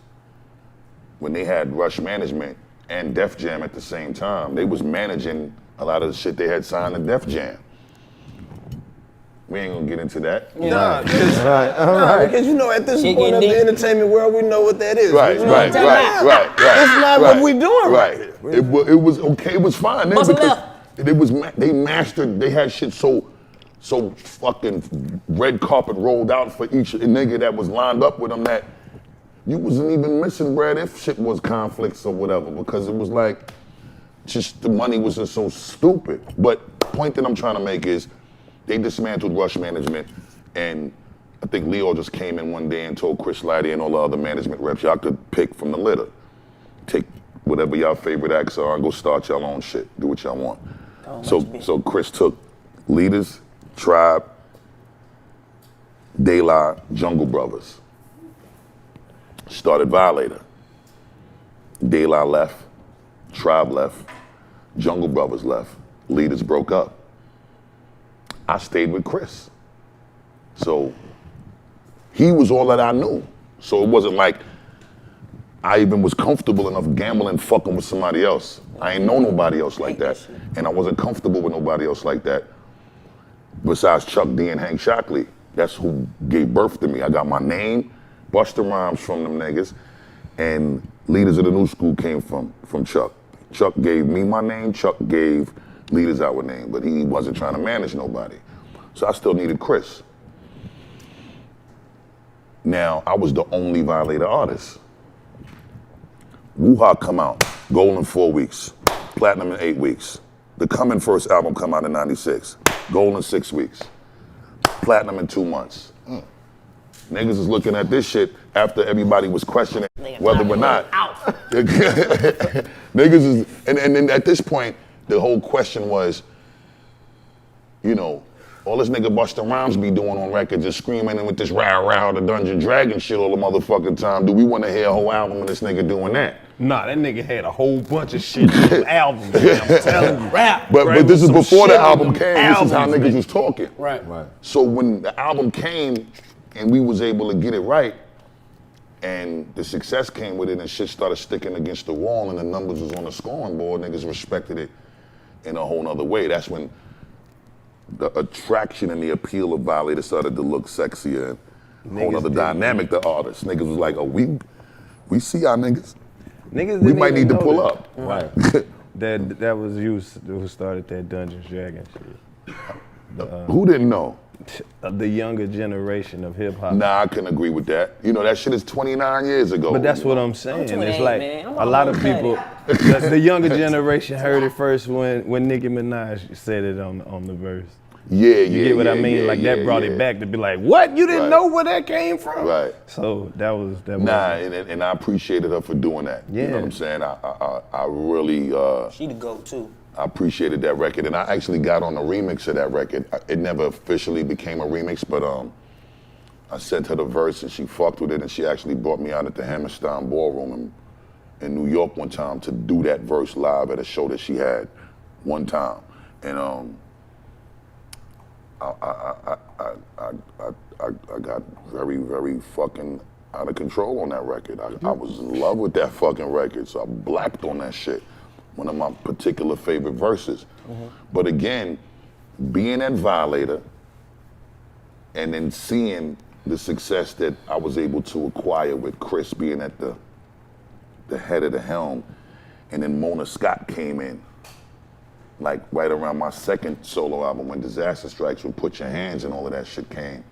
when they had Rush Management and Def Jam at the same time, they was managing a lot of the shit they had signed to Def Jam. We ain't gonna get into that. Nah, because you know at this point of the entertainment world, we know what that is. Right. It's not what we doing right. It was okay, it was fine. Because they mastered, they had shit so fucking red carpet rolled out for each nigga that was lined up with them that you wasn't even missing bread if shit was conflicts or whatever, because it was like, just the money was just so stupid. But the point that I'm trying to make is, they dismantled Rush Management, and I think Leo just came in one day and told Chris Lighty and all the other management reps, y'all could pick from the litter. Take whatever y'all favorite acts are and go start y'all own shit. Do what y'all want. So Chris took Leaders, Tribe, De La, Jungle Brothers. Started Violator. De La left, Tribe left, Jungle Brothers left, Leaders broke up. I stayed with Chris. So he was all that I knew. So it wasn't like I even was comfortable enough gambling, fucking with somebody else. I ain't know nobody else like that. And I wasn't comfortable with nobody else like that besides Chuck D and Hank Shockley. That's who gave birth to me. I got my name, Busta Rhymes from them niggas, and Leaders of the New School came from Chuck. Chuck gave me my name, Chuck gave Leaders our name, but he wasn't trying to manage nobody. So I still needed Chris. Now, I was the only Violator artist. Woo-Ha come out, gold in 4 weeks, platinum in 8 weeks. The Coming First album come out in '96, gold in 6 weeks, platinum in 2 months. Niggas is looking at this shit after everybody was questioning whether or not. Niggas is, and then at this point, the whole question was, you know, all this nigga Busta Rhymes be doing on records is screaming and with this rah-rah, the Dungeon Dragon shit all the motherfucking time. Do we want to hear a whole album of this nigga doing that? Nah, that nigga had a whole bunch of shit in his albums. I'm telling you, rap. But this is before the album came. This is how niggas was talking. Right. So when the album came and we was able to get it right, and the success came with it and shit started sticking against the wall and the numbers was on the scoring board, niggas respected it in a whole nother way. That's when the attraction and the appeal of Violator started to look sexier and a whole other dynamic to artists. Niggas was like, oh, we see our niggas. We might need to pull up. Right. That was you who started that Dungeons Dragons shit. Who didn't know? The younger generation of hip hop. Nah, I can agree with that. You know, that shit is 29 years ago. But that's what I'm saying. I'm 28, it's like man. I'm a lot of almost people, the younger generation heard it first when Nicki Minaj said it on the verse. Yeah, You get what I mean? Like that brought it back to be like, what? You didn't know where that came from? Right. So that was. Nah, and I appreciated her for doing that. Yeah. You know what I'm saying? I really. She the GOAT too. I appreciated that record, and I actually got on a remix of that record. It never officially became a remix, but I sent her the verse, and she fucked with it, and she actually brought me out at the Hammerstein Ballroom in New York one time to do that verse live at a show that she had one time, and I got very, very fucking out of control on that record. I was in love with that fucking record, so I blacked on that shit. One of my particular favorite verses. But again, being at Violator and then seeing the success that I was able to acquire with Chris being at the head of the helm, and then Mona Scott came in, like right around my second solo album when Disaster Strikes with Put Your Hands and all of that shit came.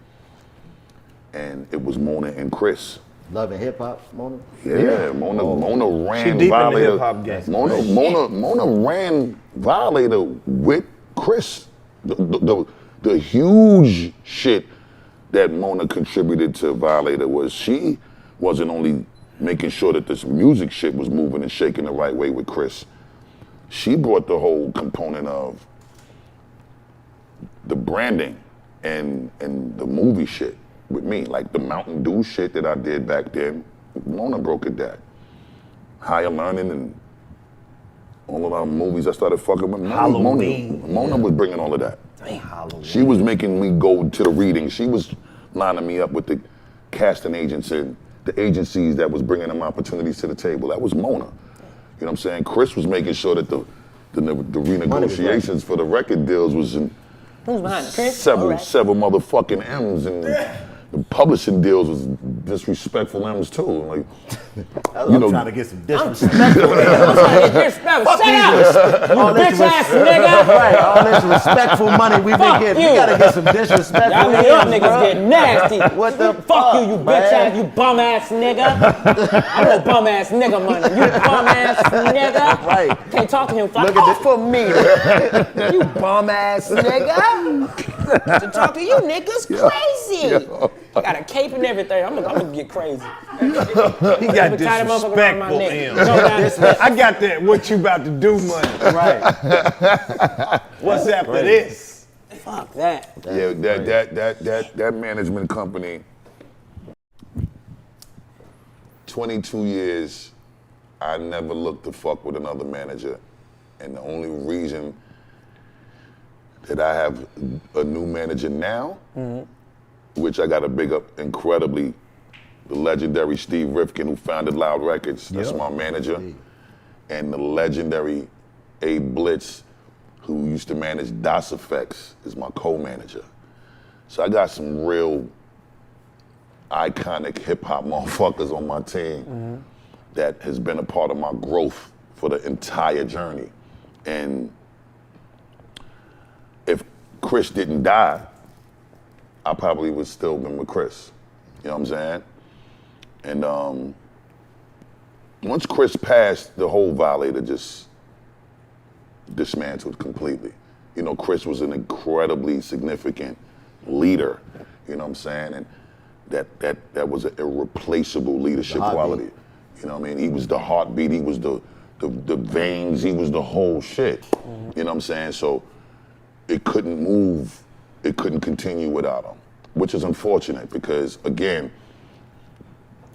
And it was Mona and Chris. Love and hip hop, Mona? Yeah, Mona ran She deep Violator. in the hip hop game. Mona ran Violator with Chris. The huge shit that Mona contributed to Violator was she wasn't only making sure that this music shit was moving and shaking the right way with Chris. She brought the whole component of the branding and the movie shit with me, like the Mountain Dew shit that I did back then. Mona broke it down. Higher Learning and all of our movies I started fucking with. Mona was bringing all of that. She was making me go to the readings. She was lining me up with the casting agents and the agencies that was bringing them opportunities to the table. That was Mona. You know what I'm saying? Chris was making sure that the renegotiations for the record deals was in Who's behind it? Chris? several motherfucking M's, and the publishing deals was disrespectful M's too. Like, I'm trying to get some disrespect. I'm trying to get disrespectful. Shut up, you bitch ass nigga. Right, all this respectful money we've been getting. We gotta get some disrespect. Y'all niggas get nasty. What the fuck you bitch ass, you bum ass nigga. I want bum ass nigga money. You bum ass nigga. Right. Can't talk to him. Fly Look at off for me. You bum ass nigga. To talk to you niggas crazy. I got a cape and everything. I'm gonna get crazy. He got disrespectful M. I got that what you about to do money. Right. What's after this? Fuck that. Yeah, that management company, 22 years, I never looked to fuck with another manager. And the only reason that I have a new manager now, which I gotta big up incredibly, the legendary Steve Rifkin, who founded Loud Records, that's my manager, and the legendary Abe Blitz, who used to manage DOS Effects, is my co-manager. So I got some real iconic hip hop motherfuckers on my team that has been a part of my growth for the entire journey. And if Chris didn't die, I probably would still been with Chris. You know what I'm saying? And once Chris passed, the whole Violator just dismantled completely. You know, Chris was an incredibly significant leader, you know what I'm saying? And that was an irreplaceable leadership quality. You know what I mean? He was the heartbeat, he was the veins, he was the whole shit. You know what I'm saying? So it couldn't move, it couldn't continue without him, which is unfortunate because, again,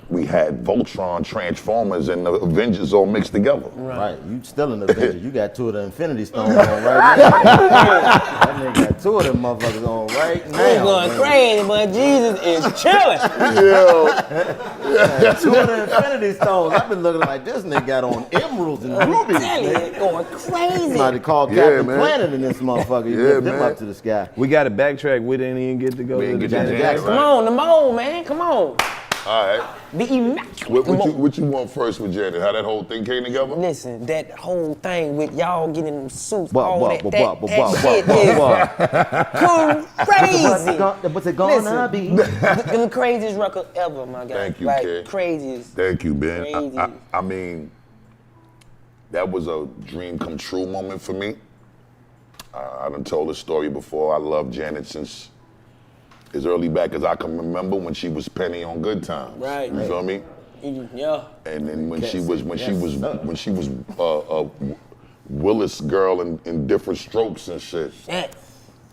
we had Voltron, Transformers, and the Avengers all mixed together. Right, you still in the Avengers. You got 2 of the Infinity Stones on right now. That nigga got 2 of them motherfuckers on right now. He's going crazy, but Jesus is chilling. Yeah. 2 of the Infinity Stones. I've been looking like this nigga got on emeralds and rubies. He's going crazy. Somebody called Captain Planet in this motherfucker. You lift them up to the sky. We got to backtrack. We didn't even get to go to the Come on, the mole, man. Come on. All right. The immaculate. What you want first with Janet? How that whole thing came together? Listen, that whole thing with y'all getting them suits, What, all what, that, what, that, what, that what, shit what, is crazy. What's it gonna be? The craziest record ever, my guy. Thank you, like, kid. Craziest. Thank you, Ben. Crazy. I mean, that was a dream come true moment for me. I done told the story before. I loved Janet since as early back as I can remember when she was Penny on Good Times. Right. You feel me? Yeah. And then when she was Willis girl in Different Strokes and shit. Yeah.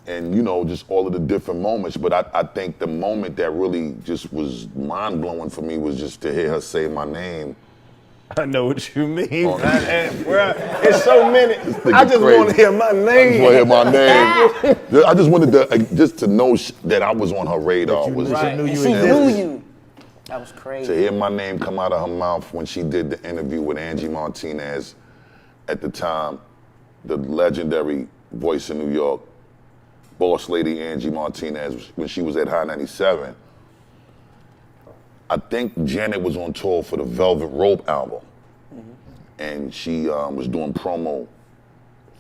And you know, just all of the different moments. But I think the moment that really just was mind blowing for me was just to hear her say my name. I know what you mean. Oh, Bruh, it's so many. I just want to hear my name. I just want to hear my name. I just wanted to know that I was on her radar. Right. knew And you she existed. knew you. That was crazy. To hear my name come out of her mouth when she did the interview with Angie Martinez at the time, the legendary voice in New York, boss lady Angie Martinez, when she was at High 97. I think Janet was on tour for the Velvet Rope album. And she was doing promo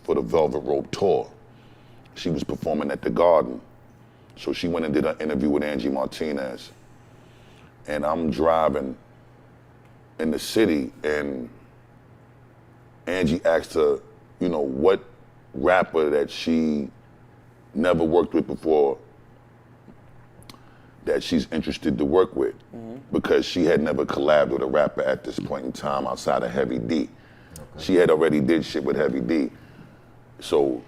for the Velvet Rope tour. She was performing at the Garden. So she went and did an interview with Angie Martinez. And I'm driving in the city and Angie asked her, you know, what rapper that she never worked with before that she's interested to work with, because she had never collabed with a rapper at this point in time outside of Heavy D. Okay. She had already did shit with Heavy D. So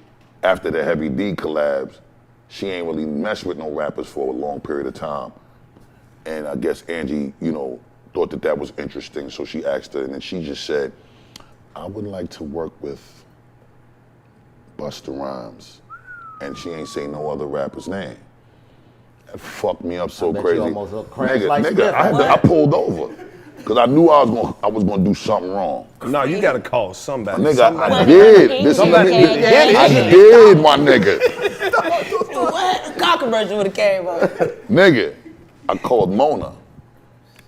after the Heavy D collabs, she ain't really messed with no rappers for a long period of time. And I guess Angie, you know, thought that was interesting, so she asked her, and then she just said, I would like to work with Busta Rhymes. And she ain't say no other rapper's name. That fucked me up so crazy. I pulled over because I knew I was gonna do something wrong. No, you gotta call somebody. Nigga, I did. I did, my nigga. What? Controversy would have came up. Nigga, I called Mona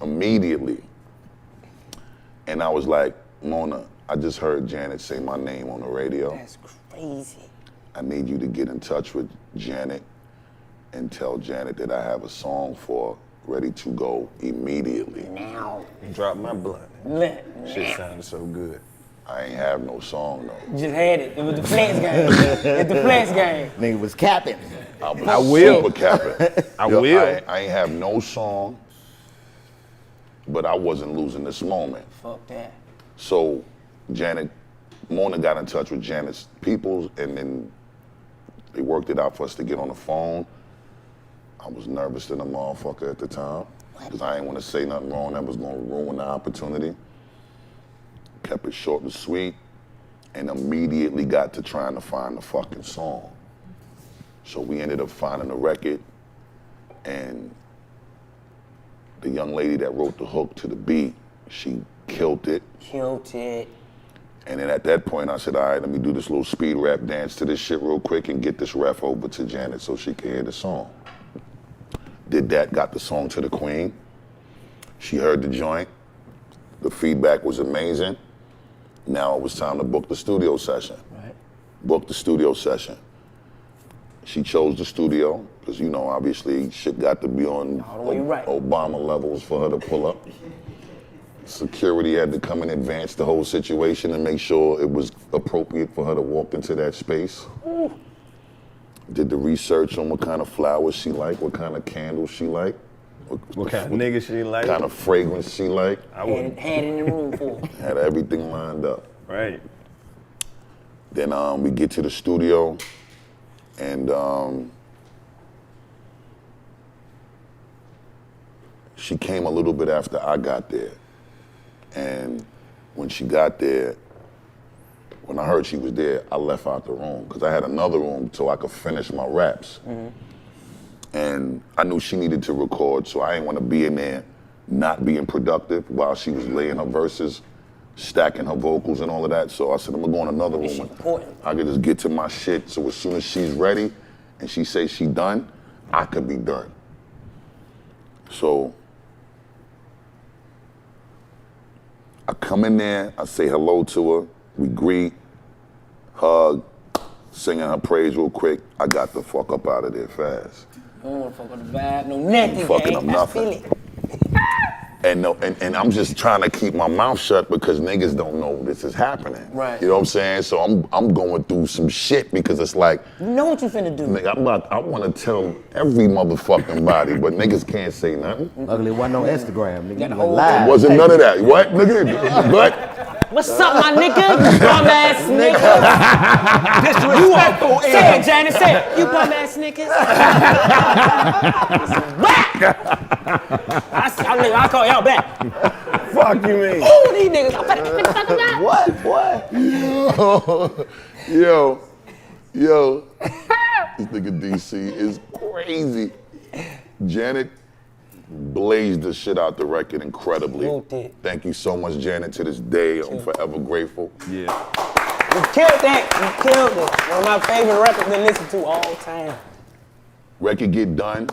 immediately, and I was like, Mona, I just heard Janet say my name on the radio. That's crazy. I need you to get in touch with Janet and tell Janet that I have a song for ready to go immediately. Now. Drop my blunt. Shit sounded so good. I ain't have no song though. Just had it. It was the flex game. It's the flex game. Nigga was capping. I was I will. super capping. I will. I ain't have no song, but I wasn't losing this moment. Fuck that. So Mona got in touch with Janet's peoples, and then they worked it out for us to get on the phone. I was nervous than a motherfucker at the time, because I didn't want to say nothing wrong that was gonna ruin the opportunity. Kept it short and sweet, and immediately got to trying to find the fucking song. So we ended up finding a record, and the young lady that wrote the hook to the beat, she killed it. Killed it. And then at that point, I said, all right, let me do this little speed rap dance to this shit real quick and get this ref over to Janet so she can hear the song. Did that, got the song to the queen. She heard the joint. The feedback was amazing. Now it was time to book the studio session. Right. Booked the studio session. She chose the studio, because you know, obviously, shit got to be on Obama levels for her to pull up. Security had to come and advance the whole situation and make sure it was appropriate for her to walk into that space. Ooh. Did the research on what kind of flowers she liked, what kind of candles she liked. What kind of nigga she like? What kind of fragrance she liked. Had it in the room for her. Had everything lined up. Right. Then we get to the studio, and she came a little bit after I got there. And when she got there, when I heard she was there, I left out the room because I had another room so I could finish my raps. Mm-hmm. And I knew she needed to record, so I didn't want to be in there not being productive while she was laying her verses, stacking her vocals and all of that. So I said, I'm gonna go in another room. I could just get to my shit, so as soon as she's ready and she says she done, I could be done. So come in there, I say hello to her, we greet, hug, singing her praise real quick. I got the fuck up out of there fast. I don't wanna fuck up the vibe, no nothing, Fucking gang. up I nothing. feel it. And I'm just trying to keep my mouth shut because niggas don't know this is happening. Right. You know what I'm saying? So I'm going through some shit because it's like, You know what you finna do. nigga, I want to tell every motherfucking body, but niggas can't say nothing. Luckily, it wasn't no Instagram, nigga. Got the You whole was live. It wasn't none of that. What, nigga? What? What's up, my nigga? You bum ass nigga. Disrespectful. Say it, Janet. Say it. You bum ass niggas. I call y'all back. Fuck you, man. Ooh, these niggas. I'm finna fuck them out. What? Yo. This nigga DC is crazy. Janet blazed the shit out the record incredibly. You did. Thank you so much, Janet. To this day, I'm forever grateful. Yeah. You killed that. You killed it. One of my favorite records to listen to all time. Record get done.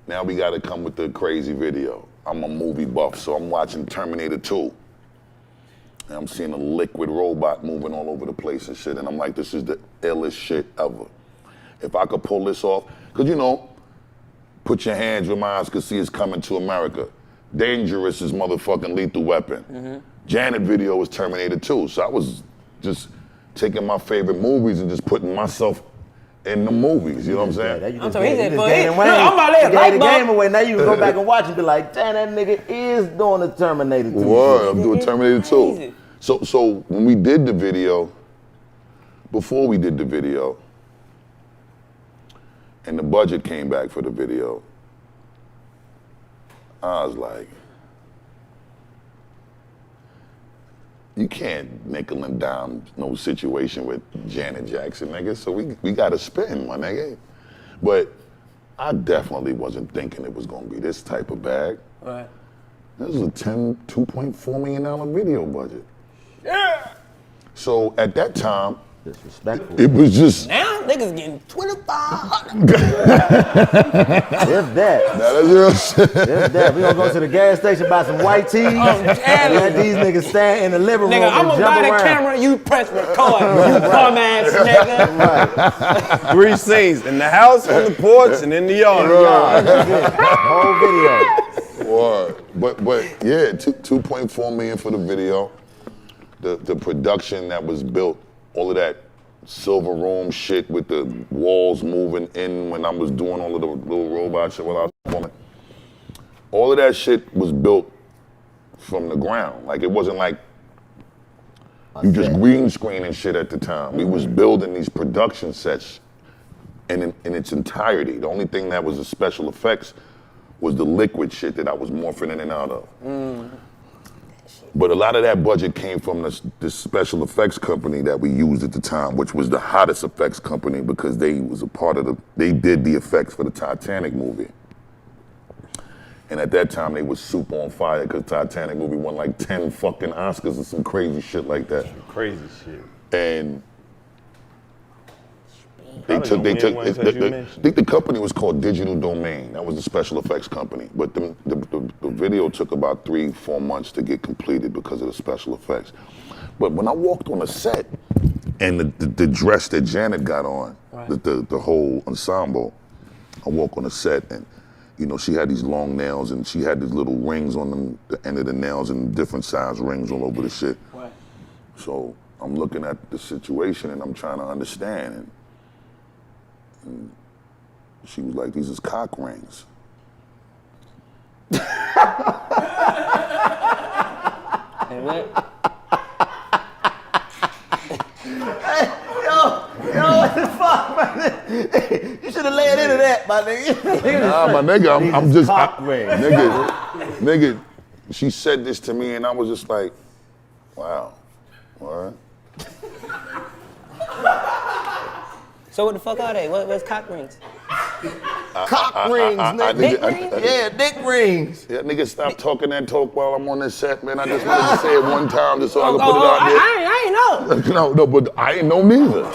Now we gotta come with the crazy video. I'm a movie buff, so I'm watching Terminator 2. And I'm seeing a liquid robot moving all over the place and shit. And I'm like, this is the illest shit ever. If I could pull this off, cause you know, Put Your Hands Where My Eyes Could See Is Coming to America. Dangerous is motherfucking Lethal Weapon. Mm-hmm. Janet video was Terminator 2. So I was just taking my favorite movies and just putting myself in the movies. You know what I'm saying? I'm sorry, he said, I'm about to gave the game away. Now you can go back and watch and be like, damn, that nigga is doing the Terminator 2. Word, I'm doing Terminator 2. Crazy. So when we did the video, before we did the video, and the budget came back for the video, I was like, you can't nickel and dime no situation with Janet Jackson, nigga, so we gotta spin, my nigga. But I definitely wasn't thinking it was gonna be this type of bag. Right. This was a $2.4 million video budget. Yeah. So at that time, Disrespectful. it was just, Now niggas getting 2,500. If that. now that's real shit. If that. We gonna go to the gas station, buy some white tees, and let these niggas stand in the living room Nigga, I'm and gonna jump buy the around. camera, you press record, you bum ass nigga. 3 scenes, in the house, on the porch, and in the yard. Whole video. Word. But yeah, 2.4 million for the video. The production that was built, all of that silver room shit with the walls moving in when I was doing all of the little robot shit while I was performing. All of that shit was built from the ground. Like it wasn't like you just green screening shit at the time. We was building these production sets in its entirety. The only thing that was the special effects was the liquid shit that I was morphing in and out of. But a lot of that budget came from this special effects company that we used at the time, which was the hottest effects company because they was a part of they did the effects for the Titanic movie. And at that time, they was super on fire because Titanic movie won like 10 fucking Oscars or some crazy shit like that. Crazy shit. And I think the company was called Digital Domain. That was the special effects company. But the video took about 3-4 months to get completed because of the special effects. But when I walked on the set and the dress that Janet got on, right, the whole ensemble, I walk on the set and, you know, she had these long nails and she had these little rings on the end of the nails and different size rings all over the shit. Right. So I'm looking at the situation and I'm trying to understand. And she was like, these is cock rings. What the fuck, man? You should have laid into that, my nigga. Nah, my nigga, I'm just, cock rings. nigga, she said this to me and I was just like, wow, all right. So what the fuck are they? What's cock rings? Cock rings, nigga. Dick rings? Yeah, dick rings. Yeah, nigga, stop talking that talk while I'm on this set, man. I just wanted to say it one time just so I can put it out there. I ain't know. No, but I ain't know neither.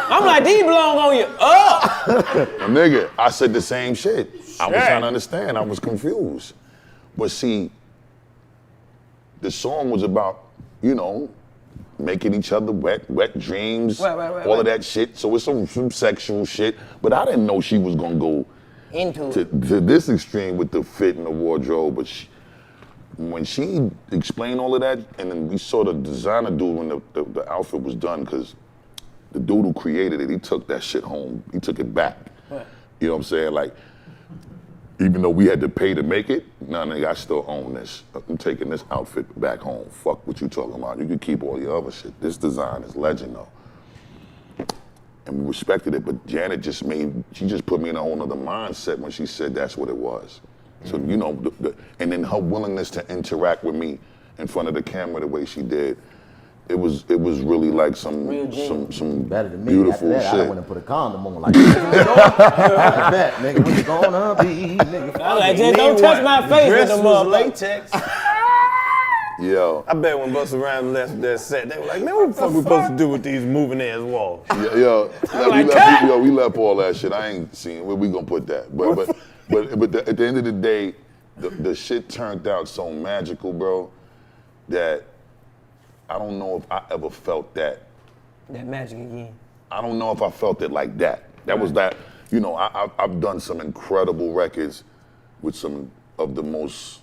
I'm like, these belong on you. Oh! Nigga, I said the same shit. I was trying to understand. I was confused. But see, the song was about, making each other wet dreams, Right. all of that shit. So it's some sexual shit. But I didn't know she was gonna go to this extreme with the fit and the wardrobe. But when she explained all of that, and then we saw the designer dude when the outfit was done, because the dude who created it, he took that shit home. He took it back. Right. You know what I'm saying? Like, even though we had to pay to make it, nigga, I still own this. I'm taking this outfit back home. Fuck what you talking about. You can keep all your other shit. This design is legend, though. And we respected it, but Janet she just put me in a whole nother mindset when she said that's what it was. So, and then her willingness to interact with me in front of the camera the way she did, it was really like some Better than me. beautiful After that, shit. I went and put a condom on like, I bet, nigga, what you gonna be, nigga? I was like, just don't touch my face with the motherfucker. Latex. Yo. I bet when Busta Rhymes left that set, they were like, man, what the fuck we supposed to do with these moving ass walls? We left all that shit. I ain't seen where we gonna put that. But at the end of the day, the shit turned out so magical, bro, that I don't know if I ever felt that. That magic again. I don't know if I felt it like that. That was that, I've done some incredible records with some of the most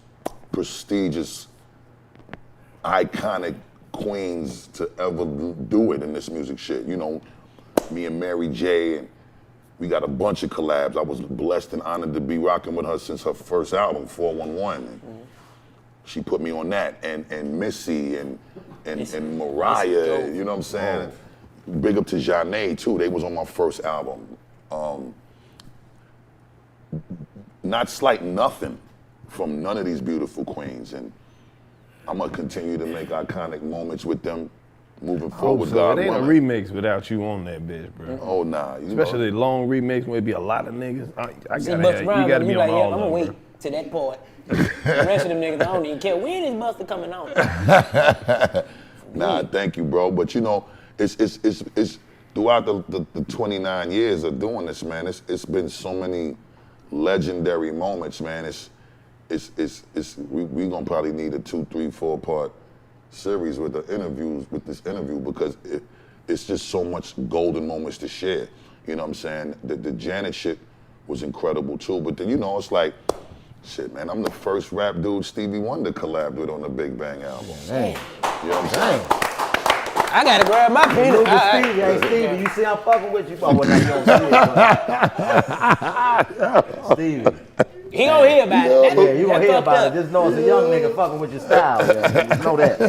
prestigious, iconic queens to ever do it in this music shit. Me and Mary J, and we got a bunch of collabs. I was blessed and honored to be rocking with her since her first album, 411. And she put me on that, and Missy and Mariah, you know what I'm saying? Big up to Janae too, they was on my first album. Not slighting nothing from none of these beautiful queens, and I'm gonna continue to make iconic moments with them moving forward. So it ain't a remix without you on that bitch, bro. Oh nah, Especially the long remix where it be a lot of niggas. You You gotta be on all I'm of gonna them. wait to that part. The rest of them niggas, I don't even care. When is Busta coming out? Nah, thank you, bro. But it's throughout the 29 years of doing this, man. It's been so many legendary moments, man. We gonna probably need a 2, 3, 4 part series with this interview because it's just so much golden moments to share. You know what I'm saying? The Janet shit was incredible too. But then it's like, shit, man, I'm the first rap dude Stevie Wonder collabed with on the Big Bang album. Dang. You know what I'm saying? I gotta grab my penis. Stevie, hey Stevie, you see I'm fucking with you, but when I Stevie. He gonna hear about it. Yeah, you gonna hear about it. Just know it's a young nigga fucking with your style. Yeah. Just know that.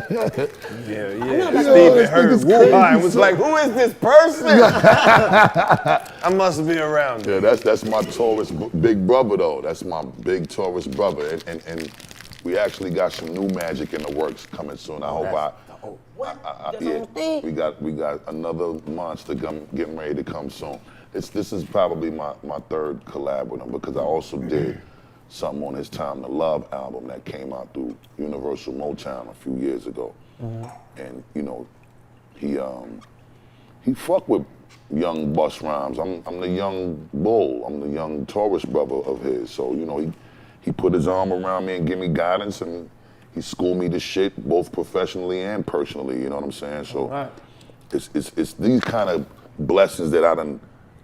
Yeah. Stevie heard Wuhan and was like, who is this person? I must be around. Yeah, that's my Taurus big brother though. That's my big Taurus brother, and we actually got some new magic in the works coming soon. I hope we got another monster getting ready to come soon. This is probably my third collab with him because I also did something on his Time to Love album that came out through Universal Motown a few years ago. And he fucked with young Busta Rhymes. I'm the young bull. I'm the young Taurus brother of his. So he put his arm around me and give me guidance, and he schooled me to shit both professionally and personally. You know what I'm saying? So it's these kind of blessings that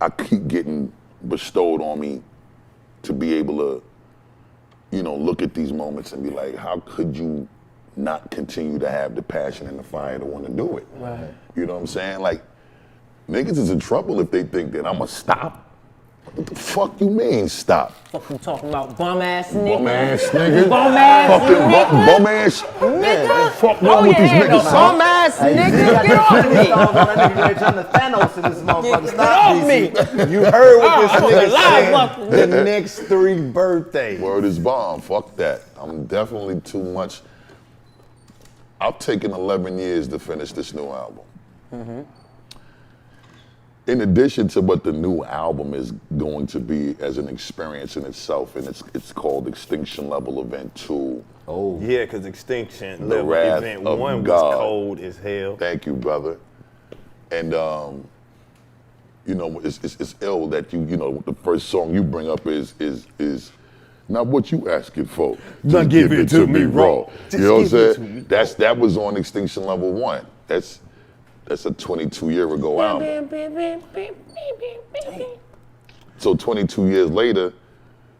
I keep getting bestowed on me to be able to, look at these moments and be like, how could you not continue to have the passion and the fire to want to do it? Right. You know what I'm saying? Like, niggas is in trouble if they think that I'ma stop. What the fuck you mean stop? Fuck you talking about, bum ass nigga? Bum ass nigga. Bum ass Fucking nigga. bum ass. Nigga. Fuck wrong with these niggas, son? Bum ass nigga. Get off me. That nigga ready to turn to Thanos in this motherfucker. Get Stop off me. You heard what this I'm nigga alive, said. The next 3 birthdays. Word is bomb. Fuck that. I'm definitely too much. I've taken 11 years to finish this new album. In addition to what the new album is going to be as an experience in itself, and it's called Extinction Level Event 2. Oh. Yeah, because Extinction The Level Wrath Event of 1 God. was cold as hell. Thank you, brother. And it's ill that the first song you bring up is Now what you asking for? Now give it to me raw. You know what I'm saying? That was on Extinction Level 1. That's a 22-year ago album. So 22 years later,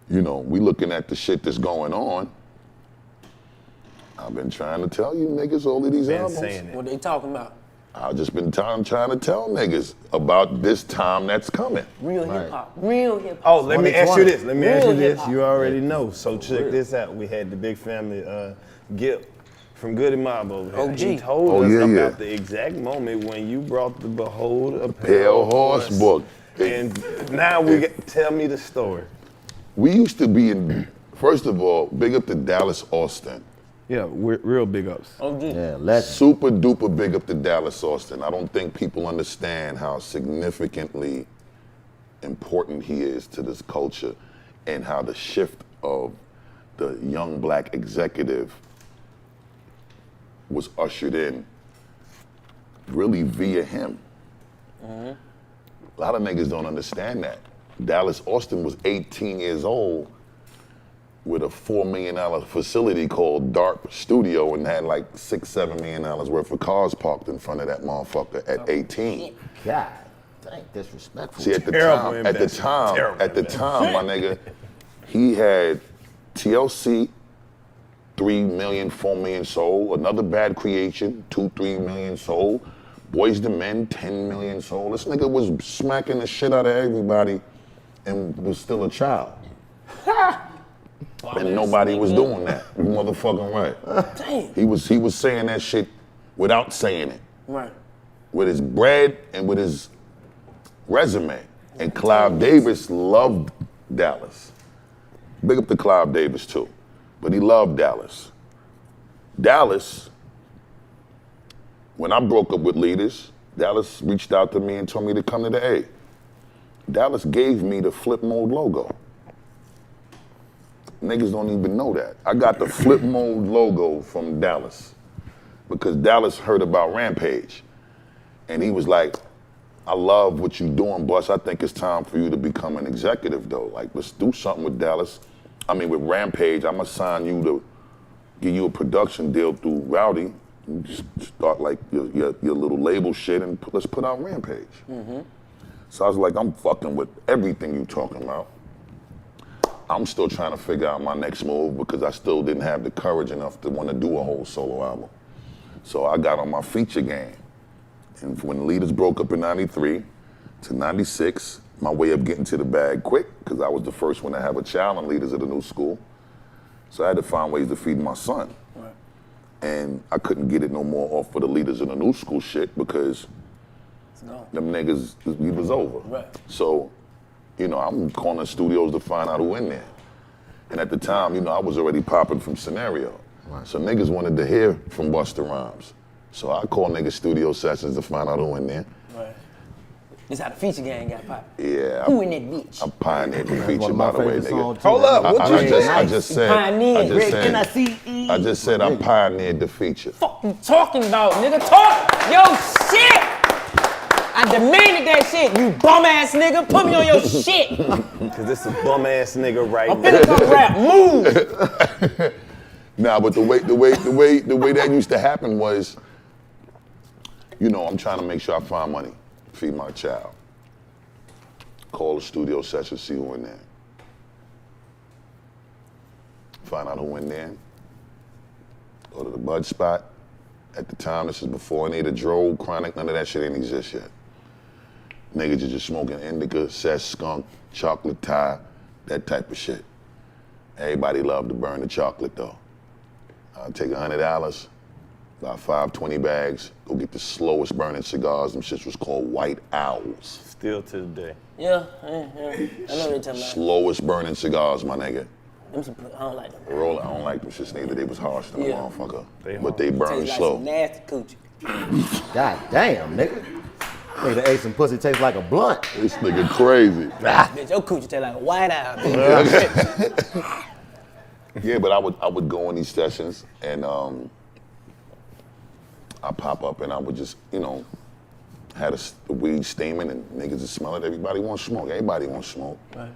you know, we looking at the shit that's going on. I've been trying to tell you niggas all of these albums. What they talking about? I've just been trying to tell niggas about this time that's coming. Real hip hop. Real hip hop. Oh, let me ask you this. Real hip-hop. You already know. So check this out. We had the big family, Gil from Goody Mob over here. OG. He told us about the exact moment when you brought the Behold a Pale Horse book. And now tell me the story. We used to be in, first of all, big up to Dallas Austin. Yeah, real big ups. Yeah, legend. Super duper big up to Dallas Austin. I don't think people understand how significantly important he is to this culture and how the shift of the young black executive was ushered in really via him. A lot of niggas don't understand that. Dallas Austin was 18 years old with a $4 million facility called DARP Studio and had like $6-7 million worth of cars parked in front of that motherfucker at 18. God, dang, disrespectful. See, at the time, my nigga, he had TLC, 3 million, 4 million sold. Another Bad Creation, 2-3 million sold. Boys to Men, 10 million sold. This nigga was smacking the shit out of everybody and was still a child. And nobody was doing that. You motherfucking right. Damn. He was saying that shit without saying it. Right. With his bread and with his resume. And Clive Davis loved Dallas. Big up to Clive Davis too. But he loved Dallas. Dallas, when I broke up with Leaders, Dallas reached out to me and told me to come to the A. Dallas gave me the Flip Mode logo. Niggas don't even know that. I got the Flip Mode logo from Dallas because Dallas heard about Rampage. And he was like, I love what you're doing, Bus. I think it's time for you to become an executive though. Like, let's do something with Dallas. I mean, with Rampage, I'm gonna sign you to give you a production deal through Rowdy. You just start like your little label shit and let's put out Rampage. So I was like, I'm fucking with everything you talking about. I'm still trying to figure out my next move because I still didn't have the courage enough to want to do a whole solo album. So I got on my feature game. And when Leaders broke up in 93 to 96, my way of getting to the bag quick, because I was the first one to have a child in Leaders at the new school. So I had to find ways to feed my son. Right. And I couldn't get it no more off of the Leaders in the new school shit because them niggas, we was over. Right. So, you know, I'm calling studios to find out who in there. And at the time, you know, I was already popping from Scenario. Right. So niggas wanted to hear from Busta Rhymes. So I called niggas studio sessions to find out who in there. Right. This how the feature gang got popped. Yeah. Who in that bitch? I pioneered the feature, by the way, nigga. Hold up, what you I just said I pioneered the feature. Fuck you talking about, nigga? Talk your shit! I demanded that shit, you bum ass nigga. Put me on your shit. Cause this a bum ass nigga right I'm now. finna come rap. Move. Nah, but the way that used to happen was, you know, I'm trying to make sure I find money, feed my child. Call the studio session, see who in there. Find out who in there. Go to the bud spot. At the time, this is before any of the Dro, Chronic, none of that shit ain't exist yet. Niggas are just smoking indica, cess, skunk, chocolate tie, that type of shit. Everybody love to burn the chocolate though. I'll take $100, about 520 bags, go get the slowest burning cigars. Them shits was called White Owls. Still to the day. Yeah, I know what you're talking about. Slowest burning cigars, my nigga. I don't like them. Roll, I don't like them shits neither. They was harsh to the Yeah. motherfucker. They But they burn Tastes slow. like some nasty coochie. God damn, nigga. Nigga ate some pussy tastes like a blunt. This nigga crazy. Bitch, your coochie taste like a white owl. Yeah, but I would go in these sessions and I pop up and I would just, you know, had the weed steaming and niggas just smell it. Everybody wants smoke. Everybody wants smoke. Right.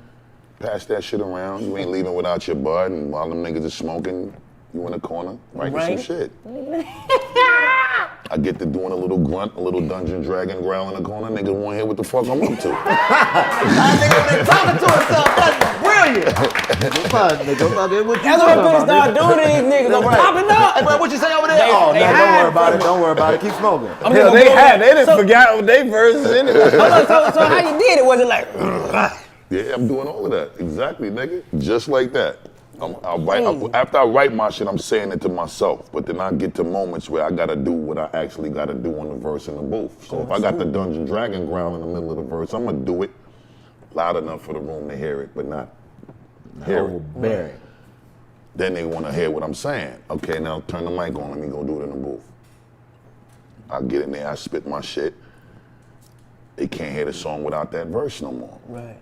pass that shit around. You ain't leaving without your bud, and while them niggas is smoking, you in the corner writing some shit. I get to doing a little grunt, a little Dungeon Dragon growl in the corner. Niggas won't hear what the fuck I'm up to. That nigga talking to himself. That's brilliant. That's what people start doing to these niggas. I'm popping up. Hey, bro, what you say over there? Oh, no, don't worry about it. Don't worry about it. Keep smoking. Hell, they didn't forget what they verses anyway. So how you did it? Was it like? Yeah, I'm doing all of that. Exactly, nigga. Just like that. After I write my shit, I'm saying it to myself. But then I get to moments where I gotta do what I actually gotta do on the verse in the booth. So if I got the Dungeon Dragon growl in the middle of the verse, I'm gonna do it loud enough for the room to hear it, but not hear it. Then they wanna hear what I'm saying. Okay, now turn the mic on, let me go do it in the booth. I get in there, I spit my shit. They can't hear the song without that verse no more. Right.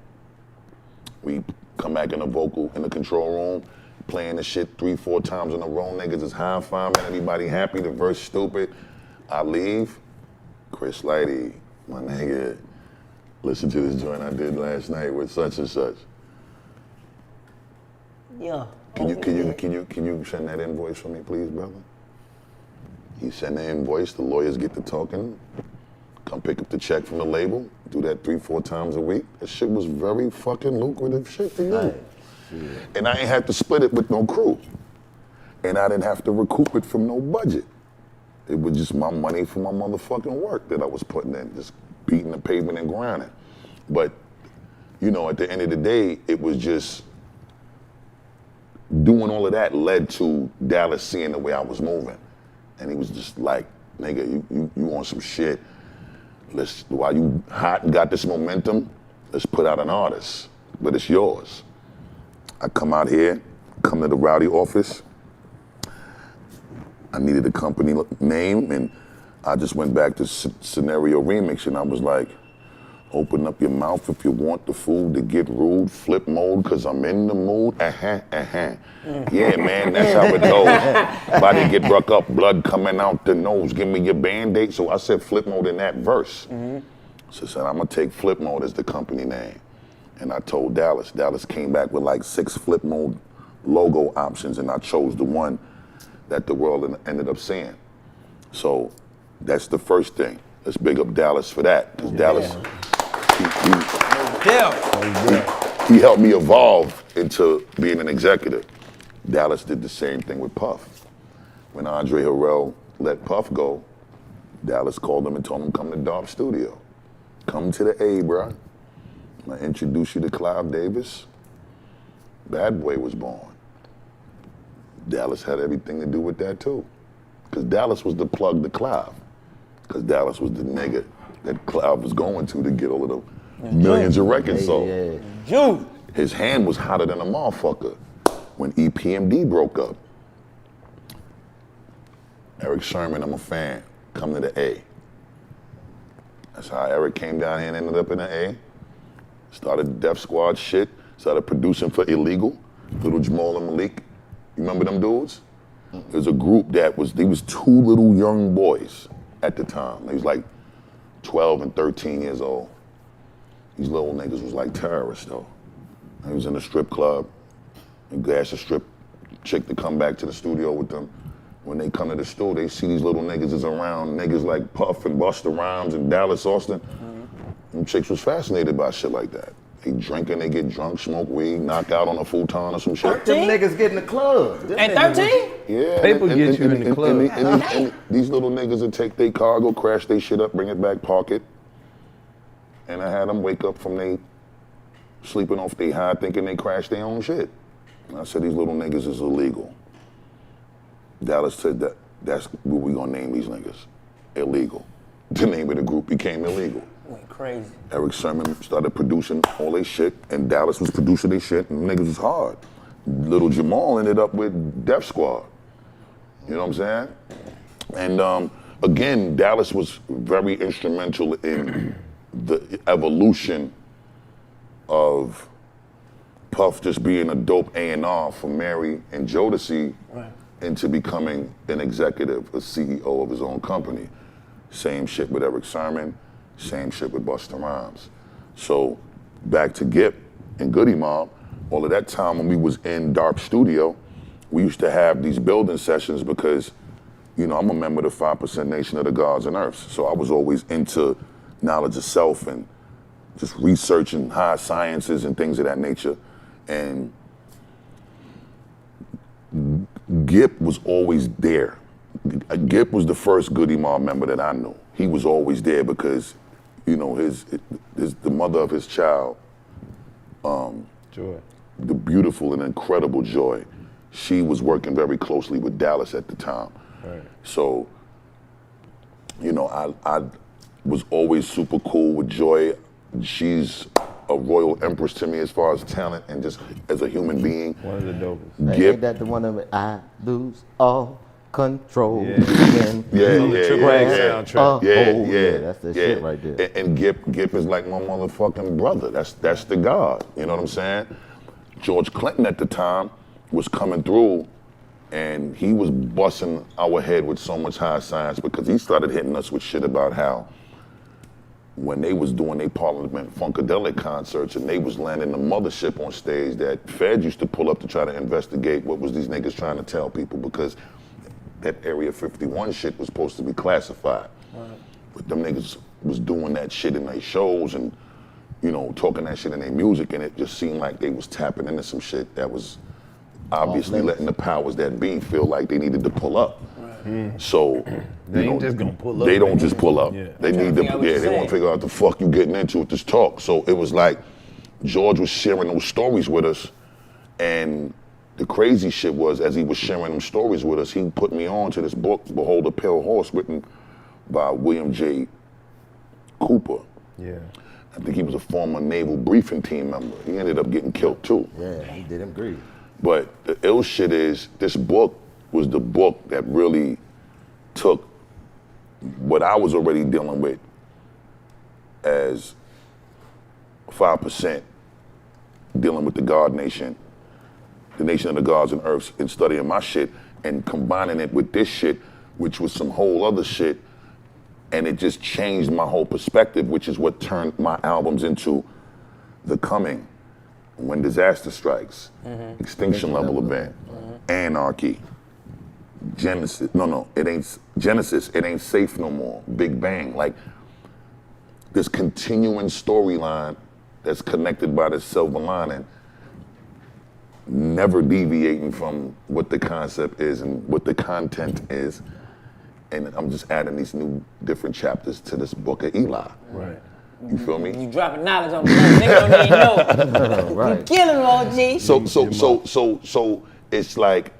We come back in the control room, playing the shit 3-4 times in a row. Niggas is high-fiving, everybody happy, the verse stupid. I leave, Chris Lighty, my nigga, listen to this joint I did last night with such and such. Yeah. Can you send that invoice for me, please, brother? He send the invoice, the lawyers get to talking, come pick up the check from the label, do that 3-4 times a week. That shit was very fucking lucrative shit to do. And I ain't have to split it with no crew. And I didn't have to recoup it from no budget. It was just my money for my motherfucking work that I was putting in, just beating the pavement and grinding. But, you know, at the end of the day, it was just doing all of that led to Dallas seeing the way I was moving. And he was just like, nigga, you on some shit. While you hot and got this momentum, let's put out an artist, but it's yours. I come out here, come to the Rowdy office. I needed a company name, and I just went back to Scenario Remix, and I was like, open up your mouth if you want the food to get rude, flip mode, cause I'm in the mood, Yeah, man, that's how it goes. Body get broke up, blood coming out the nose, give me your Band-Aid. So I said flip mode in that verse. So I said, I'm gonna take flip mode as the company name. And I told Dallas. Dallas came back with like 6 flip mode logo options, and I chose the one that the world ended up seeing. So that's the first thing. Let's big up Dallas for that, cause Dallas, he helped me evolve into being an executive. Dallas did the same thing with Puff. When Andre Harrell let Puff go, Dallas called him and told him, come to Darp Studio. Come to the A, bro. I introduce you to Clive Davis. Bad Boy was born. Dallas had everything to do with that too. Because Dallas was the plug to Clive. Because Dallas was the nigga that Clive was going to get all of the millions of records sold. His hand was hotter than a motherfucker when EPMD broke up. Eric Sherman, I'm a fan. Come to the A. That's how Eric came down here and ended up in the A. Started Def Squad shit. Started producing for Illegal, Little Jamal and Malik. You remember them dudes? There was a group that was 2 little young boys at the time. They was like 12 and 13 years old. These little niggas was like terrorists though. They was in a strip club and asked a strip chick to come back to the studio with them. When they come to the store, they see these little niggas is around, niggas like Puff and Busta Rhymes and Dallas Austin. Them chicks was fascinated by shit like that. They drinking, they get drunk, smoke weed, knock out on a futon or some shit. Them niggas get in the club. At 13? Yeah. People get you in the club. And these little niggas would take their car, go crash their shit up, bring it back, park it. And I had them wake up from they sleeping off their high thinking they crashed their own shit. And I said, these little niggas is illegal. Dallas said that's what we gonna name these niggas. Illegal. The name of the group became Illegal. Went crazy. Eric Sherman started producing all their shit, and Dallas was producing their shit, and the niggas was hard. Little Jamal ended up with Def Squad. You know what I'm saying? And again, Dallas was very instrumental in the evolution of Puff just being a dope A&R for Mary and Jodeci into becoming an executive, a CEO of his own company. Same shit with Eric Sermon, same shit with Busta Rhymes. So back to Gip and Goody Mob, all of that time when we was in Dark Studio, we used to have these building sessions because, you know, I'm a member of the 5% Nation of the Gods and Earths. So I was always into knowledge of self and just researching high sciences and things of that nature. And Gip was always there. Gip was the first Goody Mob member that I knew. He was always there because, you know, the mother of his child, Joy. the beautiful and incredible Joy, she was working very closely with Dallas at the time. Right. So, you know, I was always super cool with Joy. She's a royal empress to me as far as talent and just as a human being. One of the dopest. Gip, Ain't that the one of I lose all control? yeah, That's the shit right there. And Gip is like my motherfucking brother. That's the God. You know what I'm saying? George Clinton at the time was coming through, and he was busting our head with so much high science because he started hitting us with shit about how when they was doing their Parliament Funkadelic concerts and they was landing the mothership on stage, that Feds used to pull up to try to investigate what was these niggas trying to tell people, because that Area 51 shit was supposed to be classified. Right. But them niggas was doing that shit in their shows and, you know, talking that shit in their music, and it just seemed like they was tapping into some shit that was obviously letting the powers that be feel like they needed to pull up. Right. So they ain't just gonna pull up. They don't just pull up. Yeah. They need to, they want to figure out the fuck you getting into with this talk. So it was like George was sharing those stories with us, and the crazy shit was, as he was sharing them stories with us, he put me on to this book, Behold a Pale Horse, written by William J. Cooper. Yeah. I think he was a former naval briefing team member. He ended up getting killed too. Yeah, he did him grief. But the ill shit is, this book was the book that really took what I was already dealing with as 5%, dealing with the God Nation, the Nation of the Gods and Earths, and studying my shit and combining it with this shit, which was some whole other shit. And it just changed my whole perspective, which is what turned my albums into The Coming, When Disaster Strikes, Extinction Level Event, Anarchy, Genesis, it ain't Genesis, it ain't safe no more, Big Bang. Like, this continuing storyline that's connected by this silver lining, never deviating from what the concept is and what the content is. And I'm just adding these new different chapters to this book of Eli. Right. You feel me? You dropping knowledge on me, nigga don't even know. Right. You killing him, OG. So it's like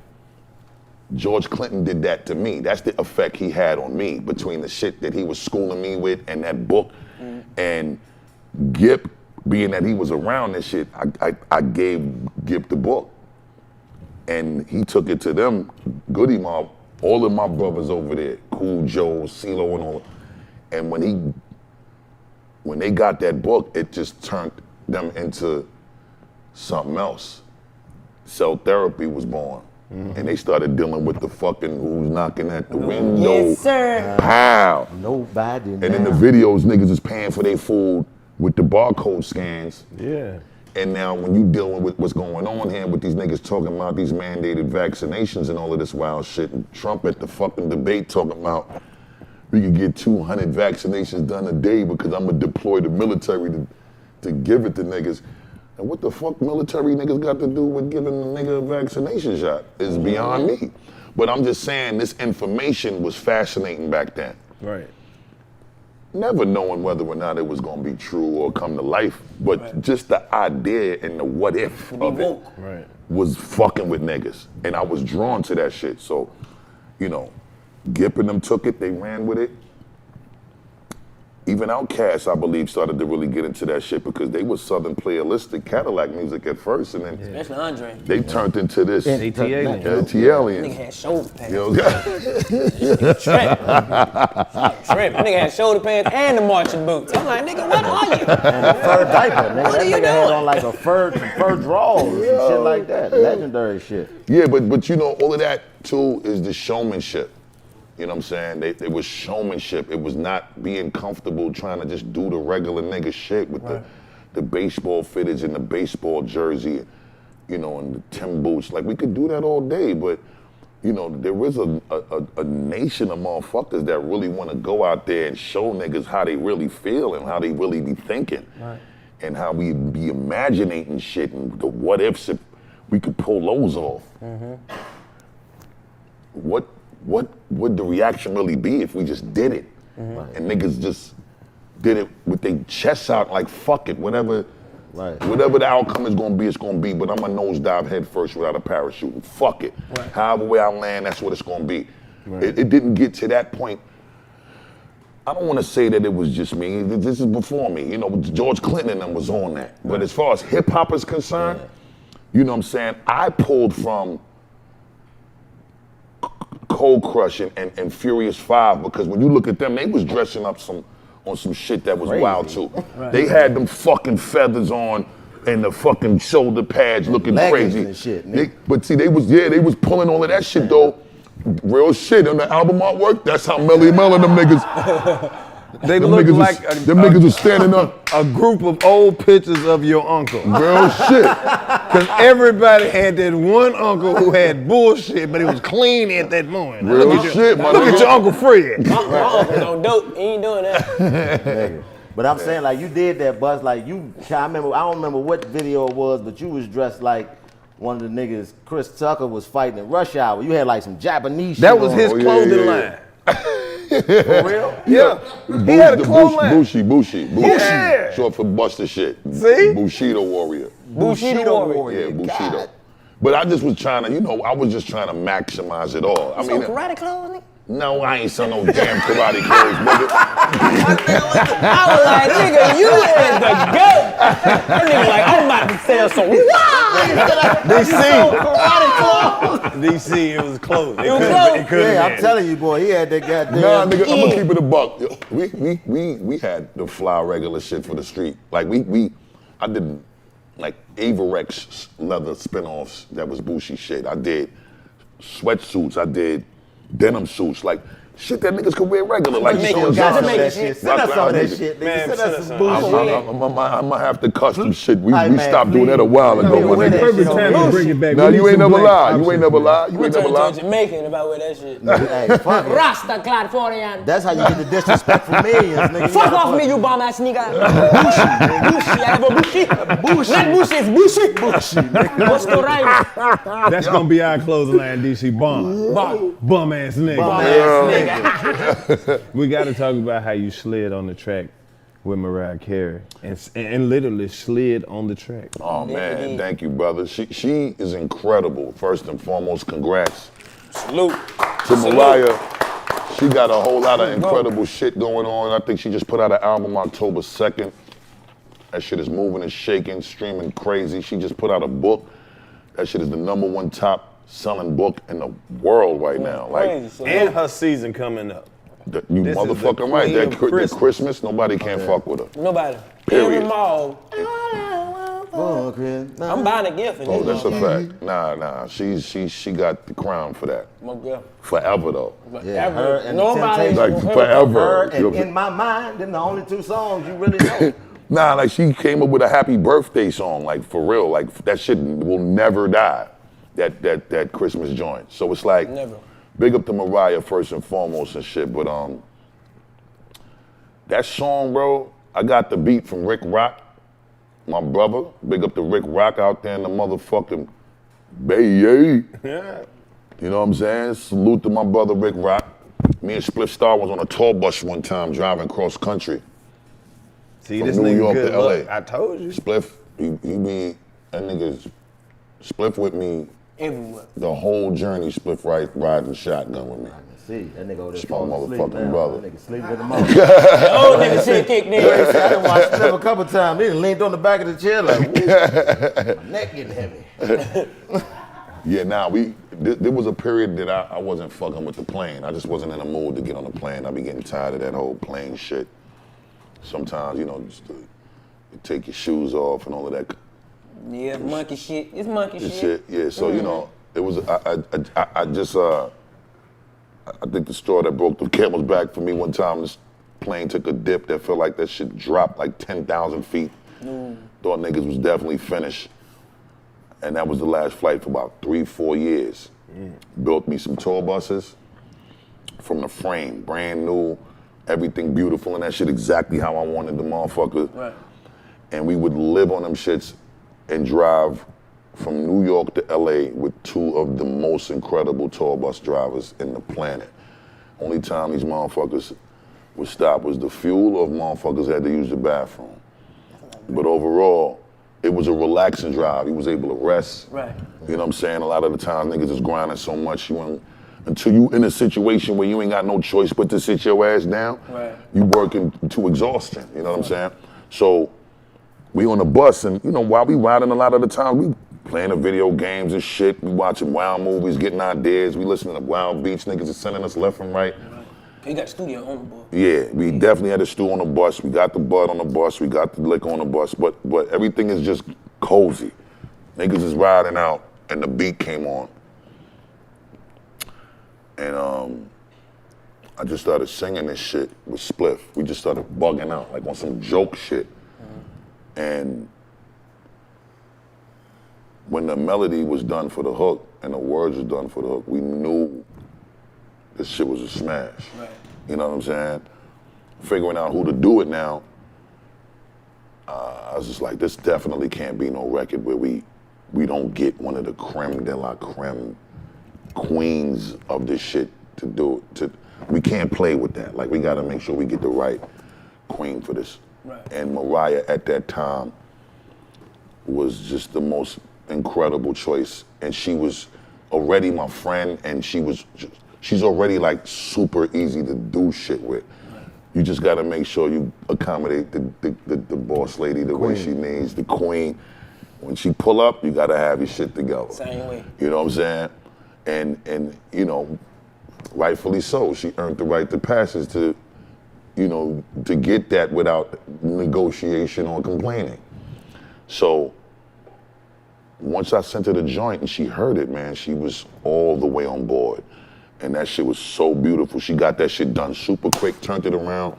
George Clinton did that to me. That's the effect he had on me, between the shit that he was schooling me with and that book. And Gip, being that he was around this shit, I gave Gip the book. And he took it to them, Goody Mob, all of my brothers over there, Cool Joe, CeeLo, and all. And when they got that book, it just turned them into something else. Cell Therapy was born. And they started dealing with the fucking who's knocking at the window. Yes, sir. Pow. Nobody. And in the videos, niggas is paying for their food with the barcode scans. Yeah. And now when you dealing with what's going on here with these niggas talking about these mandated vaccinations and all of this wild shit, and Trump at the fucking debate talking about we could get 200 vaccinations done a day because I'm gonna deploy the military to give it to niggas. And what the fuck military niggas got to do with giving a nigga a vaccination shot is beyond me. But I'm just saying this information was fascinating back then. Right. Never knowing whether or not it was gonna be true or come to life, but just the idea and the what if of it was fucking with niggas. And I was drawn to that shit. So, you know, Gip and them took it, they ran with it. Even Outkast, I believe, started to really get into that shit because they was Southern playalistic Cadillac music at first, and then Especially Andre. they turned into this ATL. ATL. Nigga had shoulder pads. You know, Trip. Nigga had shoulder pads and the marching boots. I'm like, nigga, what are you? Fur diaper, nigga. What That are you nigga had doing? on like a fur drawers and shit like that. Legendary shit. yeah, but you know, all of that too is the showmanship. You know what I'm saying? It was showmanship. It was not being comfortable trying to just do the regular nigga shit with the baseball fittage and the baseball jersey. you know, and the Tim boots. Like, we could do that all day, but, you know, there is a nation of motherfuckers that really want to go out there and show niggas how they really feel and how they really be thinking. Right. And how we be imagining shit and the what ifs if we could pull those off. Mm-hmm. What would the reaction really be if we just did it? Mm-hmm. And niggas just did it with their chests out like, fuck it, whatever the outcome is gonna be, it's gonna be, but I'm gonna nosedive head first without a parachute and fuck it. Right. However way I land, that's what it's gonna be. Right. It didn't get to that point. I don't wanna say that it was just me, this is before me. You know, George Clinton and them was on that. Right. But as far as hip hop is concerned, you know what I'm saying, I pulled from Cold Crush and Furious 5 because when you look at them, they was dressing up on some shit that was crazy. Wild too. Right. They had them fucking feathers on and the fucking shoulder pads looking leggings crazy. And shit, but see, they was pulling all of that shit though. Real shit on the album artwork. That's how Melly Mel and them niggas. They look like them niggas was standing up. A group of old pictures of your uncle. Real shit. Because everybody had that one uncle who had bullshit, but it was clean at that moment. Real shit, my Look at your Uncle Fred. My uncle's on dope. He ain't doing that. But I'm saying, like, you did that, Buzz. Like, I don't remember what video it was, but you was dressed like one of the niggas Chris Tucker was fighting in Rush Hour. You had like some Japanese shit That was on. his clothing line. For real? Yeah. He had a clothing line. Bushi. Yeah. Short for Busta shit. See? Bushido warrior. Bushido warrior. Yeah, Bushido. God. But I just was trying to, I was just trying to maximize it all. I mean, karate clothes, nigga? No, I ain't selling no damn karate clothes, nigga. I was like, nigga, you is the goat. That nigga like, I'm about to sell some. DC, it was closed. It was closed. Yeah, I'm telling you, boy, he had that goddamn. Nah, nigga, I'm gonna keep it a buck. We had the fly regular shit for the street. Like I did like Averex leather spinoffs that was Bushi shit. I did sweatsuits. I did denim suits, like shit that niggas could wear regular. Like Send us some of that shit, nigga. Send us some bullshit. I'm gonna have to custom shit. We stopped doing that a while ago. Perfect time to bring it back. Now you ain't never lie. You ain't never lie. You ain't never lie. Jamaican about where that shit. Hey, fuck it. Rasta Californian. That's how you get the disrespect from millions, nigga. Fuck off me, you bum ass nigga. Bushi, I have a Bushi. Not Bushi, it's Bushi. Bushi, nigga. What's the right? That's gonna be our closing line, DC. Bum ass nigga. We got to talk about how you slid on the track with Mariah Carey and literally slid on the track. Oh man, thank you, brother. She is incredible. First and foremost, congrats. Salute. To Mariah. She got a whole lot of incredible shit going on. I think she just put out an album October 2nd. That shit is moving and shaking, streaming crazy. She just put out a book. That shit is the #1 top selling book in the world right now. Like, and her season coming up. You motherfucking right. That Christmas, nobody can fuck with her. Nobody. Period. Every mall. I'm buying a gift. Oh, that's a fact. Nah. She got the crown for that. Forever though. Yeah, her and nobody. Like forever. Her and In My Mind, them the only two songs you really know. Nah, like she came up with a happy birthday song, like for real. Like that shit will never die. That Christmas joint. So it's like, never. Big up to Mariah first and foremost and shit, but that song, bro, I got the beat from Rick Rock, my brother. Big up to Rick Rock out there in the motherfucking Bay. Yeah. You know what I'm saying? Salute to my brother Rick Rock. Me and Spliff Star was on a tour bus one time driving cross country. See, from this New nigga York good to LA. Look, I told you. Spliff, that nigga's Spliff with me everywhere. The whole journey. Spliff riding shotgun with me. See, that nigga over there. It's my motherfucking brother. That nigga sleep with the motherfucker. Old nigga shit kicked in. I done watched Spliff a couple times. He done leaned on the back of the chair like, woo, my neck getting heavy. Yeah, there was a period that I wasn't fucking with the plane. I just wasn't in the mood to get on the plane. I be getting tired of that whole plane shit. Sometimes, just to take your shoes off and all of that. Yeah, monkey shit. It's monkey shit. Yeah, so it was. I think the straw that broke the camel's back for me one time. This plane took a dip that felt like that shit dropped like 10,000 feet. Thought niggas was definitely finished. And that was the last flight for about 3-4 years. Built me some tour buses from the frame, brand new, everything beautiful, and that shit exactly how I wanted the motherfucker. Right. And we would live on them shits and drive from New York to LA with 2 of the most incredible tour bus drivers in the planet. Only time these motherfuckers would stop was the fuel or if motherfuckers had to use the bathroom. But overall, it was a relaxing drive. You was able to rest. Right. You know what I'm saying? A lot of the time niggas is grinding so much until you in a situation where you ain't got no choice but to sit your ass down. Right. You working to exhaustion. You know what I'm saying? So we on the bus and while we riding a lot of the time, we playing the video games and shit. We watching wild movies, getting ideas. We listening to Wild Beats. Niggas is sending us left and right. You got studio on the board. Yeah, we definitely had a stew on the bus. We got the bud on the bus. We got the liquor on the bus. But everything is just cozy. Niggas is riding out and the beat came on. And I just started singing this shit with Spliff. We just started bugging out, like on some joke shit. And when the melody was done for the hook and the words was done for the hook, we knew this shit was a smash. Right. You know what I'm saying? Figuring out who to do it now, I was just like, this definitely can't be no record where we don't get one of the creme de la creme queens of this shit to do it. We can't play with that. Like, we gotta make sure we get the right queen for this. Right. And Mariah at that time was just the most incredible choice. And she was already my friend, and she's already like super easy to do shit with. You just gotta make sure you accommodate the boss lady the way she needs, the queen. When she pull up, you gotta have your shit together. Same way. You know what I'm saying? And rightfully so. She earned the right to passage to get that without negotiation or complaining. So once I sent her the joint and she heard it, man, she was all the way on board. And that shit was so beautiful. She got that shit done super quick, turned it around.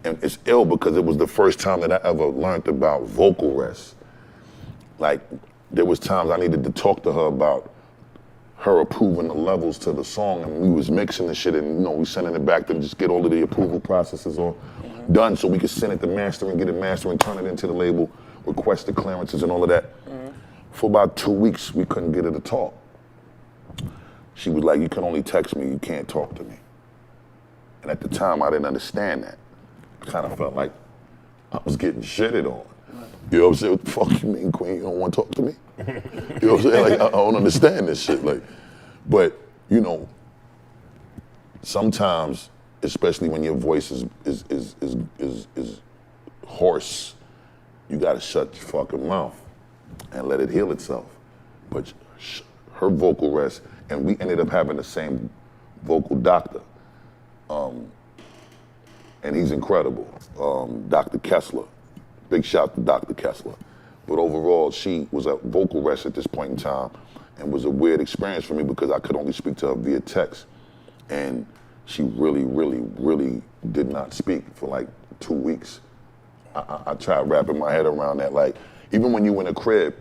And it's ill because it was the first time that I ever learned about vocal rest. Like, there was times I needed to talk to her about her approving the levels to the song, and we was mixing the shit, and we sending it back to just get all of the approval processes all done so we could send it to mastering, get it mastered, and turn it into the label, request the clearances and all of that. For about 2 weeks, we couldn't get her to talk. She was like, you can only text me, you can't talk to me. And at the time, I didn't understand that. I kind of felt like I was getting shitted on. You know what I'm saying? What the fuck you mean, queen? You don't want to talk to me? You know what I'm saying? Like, I don't understand this shit. Like, but sometimes, especially when your voice is hoarse, you gotta shut your fucking mouth and let it heal itself. But her vocal rest, and we ended up having the same vocal doctor, and he's incredible, Dr. Kessler. Big shout to Dr. Kessler. But overall, she was a vocal rest at this point in time and was a weird experience for me because I could only speak to her via text. And she really, really, really did not speak for like 2 weeks. I tried wrapping my head around that. Like, even when you in a crib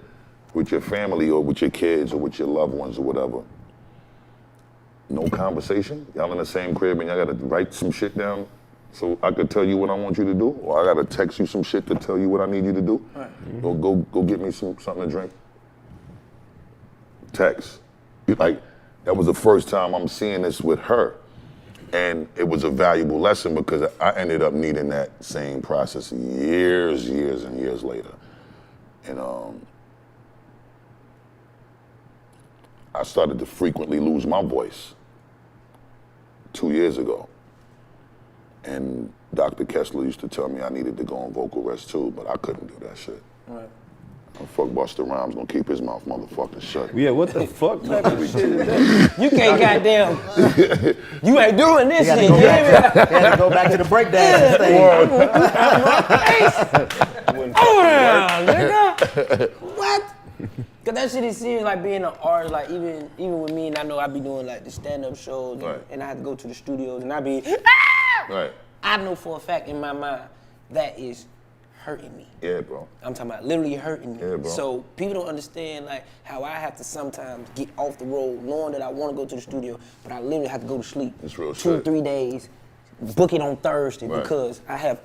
with your family or with your kids or with your loved ones or whatever, no conversation? Y'all in the same crib and y'all gotta write some shit down so I could tell you what I want you to do, or I gotta text you some shit to tell you what I need you to do. Right. Go get me something to drink. Text. Like, that was the first time I'm seeing this with her. And it was a valuable lesson because I ended up needing that same process years and years later. And I started to frequently lose my voice 2 years ago. And Dr. Kessler used to tell me I needed to go on vocal rest too, but I couldn't do that shit. Right. Fuck Busta Rhymes gonna keep his mouth motherfucking shut. Yeah, what the fuck type of shit is that? You can't goddamn, you ain't doing this shit. You had to go back to the breakdance thing. Oh yeah, nigga. What? Cause that shit is serious, like being an artist, like even with me, and I know I be doing like the stand-up shows, right. and I have to go to the studios, and I be, right. I know for a fact in my mind that is hurting me. Yeah, bro. I'm talking about literally hurting me. Yeah, bro. So people don't understand like how I have to sometimes get off the road knowing that I want to go to the studio, but I literally have to go to sleep. It's real 2 or shit. 3 days, book it on Thursday Right. because I have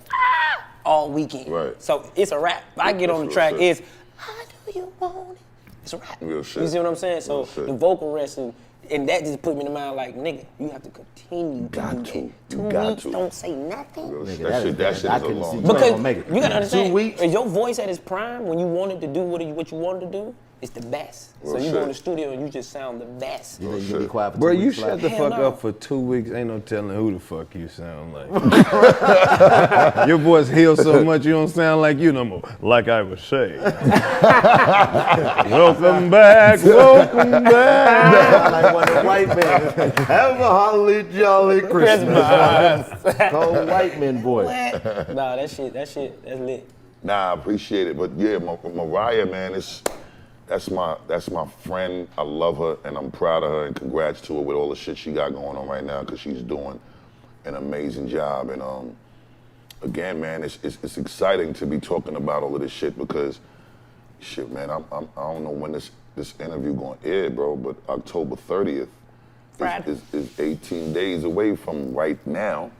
all weekend. Right. So it's a wrap. If I get on the That's track, real shit. it's how do you want it? It's a wrap. Real shit. You see what I'm saying? So Real shit. the vocal wrestling, and that just put me in the mind like, nigga, you have to continue Got to do to. that. You 2 got weeks, to. don't say nothing. Real shit. Nigga, That shit I is a couldn't long see- time. You ain't Because gonna make it. you gotta understand, 2 weeks. is your voice at its prime when you wanted to do what you wanted to do? It's the best. So Real you go in the shit. studio and you just sound the best. You think you shit. can be quiet for 2 Bro, weeks? you shut the Hell fuck no. up for 2 weeks. Ain't no telling who the fuck you sound like. Your voice heals so much you don't sound like you no more. Like I was saying. Welcome back, welcome back. Like one of the white men. Have a holly jolly Christmas. Cold white men voice. Nah, that's lit. Nah, I appreciate it, but yeah, Mariah, man, that's my friend. I love her, and I'm proud of her, and congrats to her with all the shit she got going on right now, because she's doing an amazing job. And again, man, it's exciting to be talking about all of this shit because, shit, man, I don't know when this interview gonna air, bro, but October 30th is 18 days away from right now.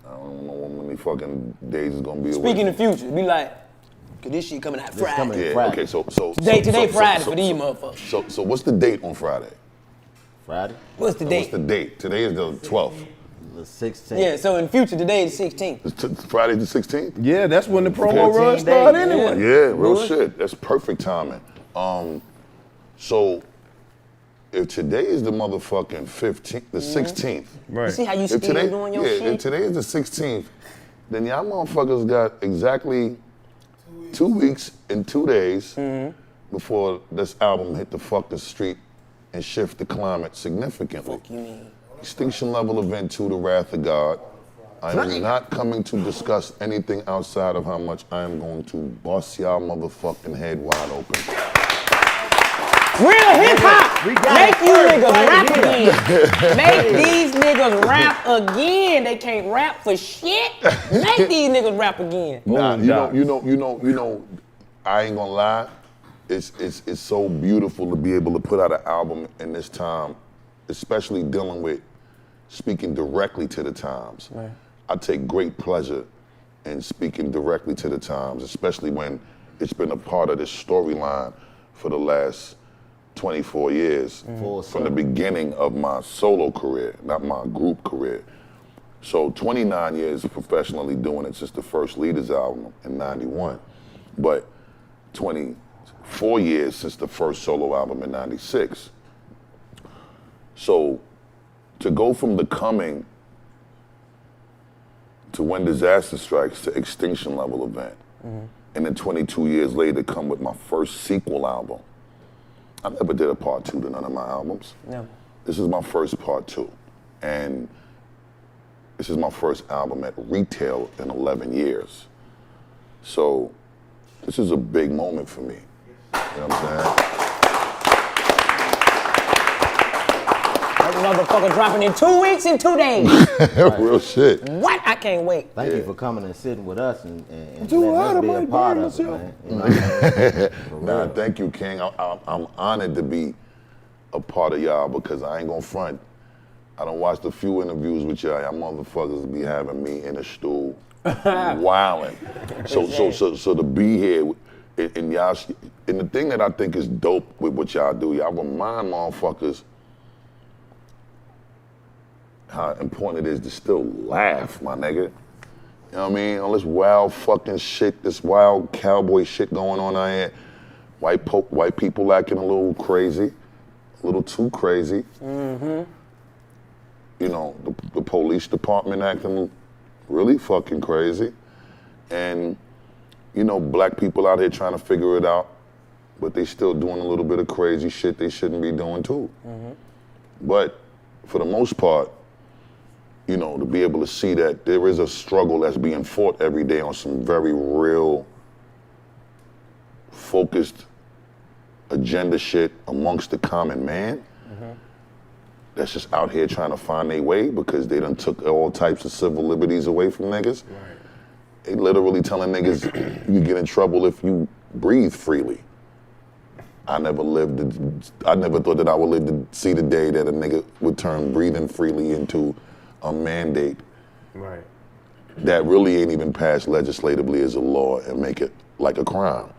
I don't know when many fucking days is gonna be away. Speaking of future, be like, cause this shit coming out Friday. coming. Yeah, Friday. okay, so Today Friday for these motherfuckers. So what's the date on Friday? Friday? What's the So date? what's the date? Today is the 12th. The 16th. Yeah, so in future today is 16th. It's Friday the 16th? Yeah, that's when the promo 14 run days, started yeah. anyway. Yeah, real Good. shit. That's perfect timing. So if today is the motherfucking 15th, the 16th. Right. You see how you If still today, doing your if shit? today is the 16th, then y'all motherfuckers got exactly 2 weeks and 2 days before this album hit the fucking street and shift the climate significantly. Fuck you mean? Extinction Level Event 2, The Wrath of God. I am not coming to discuss anything outside of how much I am going to bust y'all motherfucking head wide open. Real hip hop. We got Make it you first, niggas right rap here. again. Make these niggas rap again. They can't rap for shit. Make these niggas rap again. Nah, Boondocks. you know, I ain't gonna lie. It's so beautiful to be able to put out an album in this time, especially dealing with speaking directly to the times. Right. I take great pleasure in speaking directly to the times, especially when it's been a part of this storyline for the last 24 years, from the beginning of my solo career, not my group career. So 29 years professionally doing it since the first Leaders album in 91, but 24 years since the first solo album in 96. So to go from The Coming to When Disaster Strikes to Extinction Level Event, and then 22 years later come with my first sequel album. I never did a part 2 to none of my albums. No. This is my first part 2. And this is my first album at retail in 11 years. So this is a big moment for me. You know what I'm saying? That motherfucker dropping in 2 weeks and 2 days. Real shit. What? I can't wait. Thank you for coming and sitting with us and Too letting hard, us I be a might part burn of it, myself. man. You know what I mean? Nah, thank you, King. I'm honored to be a part of y'all because I ain't gonna front. I done watched a few interviews with y'all. Y'all motherfuckers be having me in a stool, wilding. So to be here and y'all, and the thing that I think is dope with what y'all do, y'all remind motherfuckers how important it is to still laugh, my nigga. You know what I mean? All this wild fucking shit, this wild cowboy shit going on out here. White people acting a little crazy, a little too crazy. You know, the police department acting really fucking crazy. And, you know, black people out here trying to figure it out, but they still doing a little bit of crazy shit they shouldn't be doing too. But for the most part, you know, to be able to see that there is a struggle that's being fought every day on some very real, focused agenda shit amongst the common man that's just out here trying to find their way because they done took all types of civil liberties away from niggas. They literally telling niggas you can get in trouble if you breathe freely. I never thought that I would live to see the day that a nigga would turn breathing freely into a mandate. Right. That really ain't even passed legislatively as a law and make it like a crime.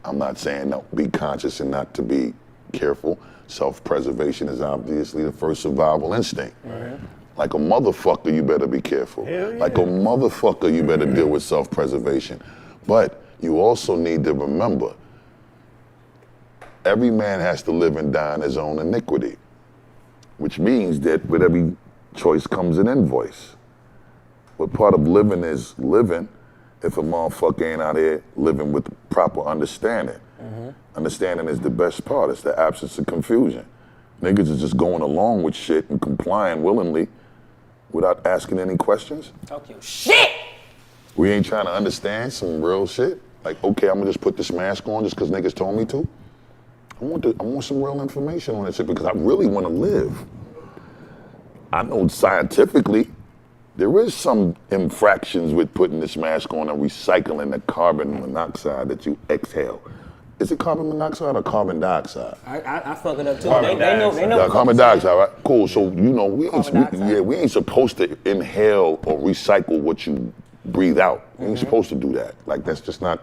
I'm not saying don't be conscious and not to be careful. Self-preservation is obviously the first survival instinct. Right. Like a motherfucker, you better be careful. Hell yeah. Like a motherfucker, you better deal with self-preservation. But you also need to remember, every man has to live and die in his own iniquity, which means that with every choice comes an invoice. But part of living is living if a motherfucker ain't out here living with proper understanding. Understanding is the best part. It's the absence of confusion. Niggas is just going along with shit and complying willingly without asking any questions. Talk your shit! We ain't trying to understand some real shit. Like, okay, I'm gonna just put this mask on just because niggas told me to. I want some real information on that shit because I really want to live. I know scientifically there is some infractions with putting this mask on and recycling the carbon monoxide that you exhale. Is it carbon monoxide or carbon dioxide? I fuck it up too. They know. Carbon dioxide, right? Cool. So we ain't supposed to inhale or recycle what you breathe out. We ain't supposed to do that. Like that's just not.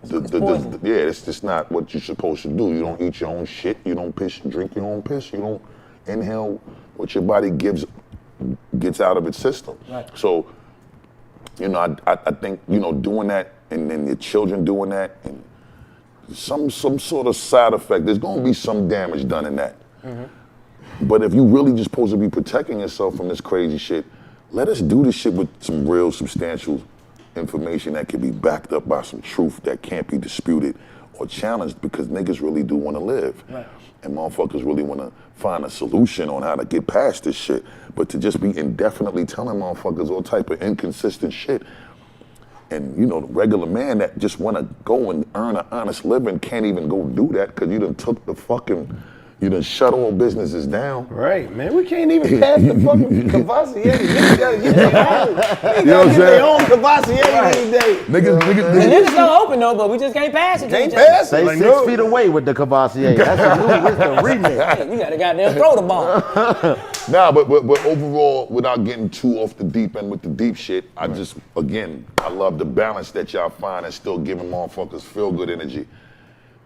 It's just not what you're supposed to do. You don't eat your own shit. You don't drink your own piss. You don't inhale what your body gets out of its system. Right. So, I think doing that, and then your children doing that, and some sort of side effect. There's gonna be some damage done in that. But if you really just supposed to be protecting yourself from this crazy shit, let us do this shit with some real substantial information that can be backed up by some truth that can't be disputed or challenged, because niggas really do want to live. Right. And motherfuckers really want to find a solution on how to get past this shit. But to just be indefinitely telling motherfuckers all type of inconsistent shit, and the regular man that just want to go and earn an honest living can't even go do that because you done shut all businesses down. Right, man. We can't even pass the fucking Cavassier. Niggas gotta get their own. Niggas You know what I'm gotta get their saying? own Cavassier any day. Niggas. It's still open though, but we just can't pass it. Can't pass Stay it. Like, 6 feet away with the Cavassier. That's a new, it's the remix. You gotta goddamn throw the ball. Nah, but overall, without getting too off the deep end with the deep shit, I love the balance that y'all find and still giving motherfuckers feel good energy.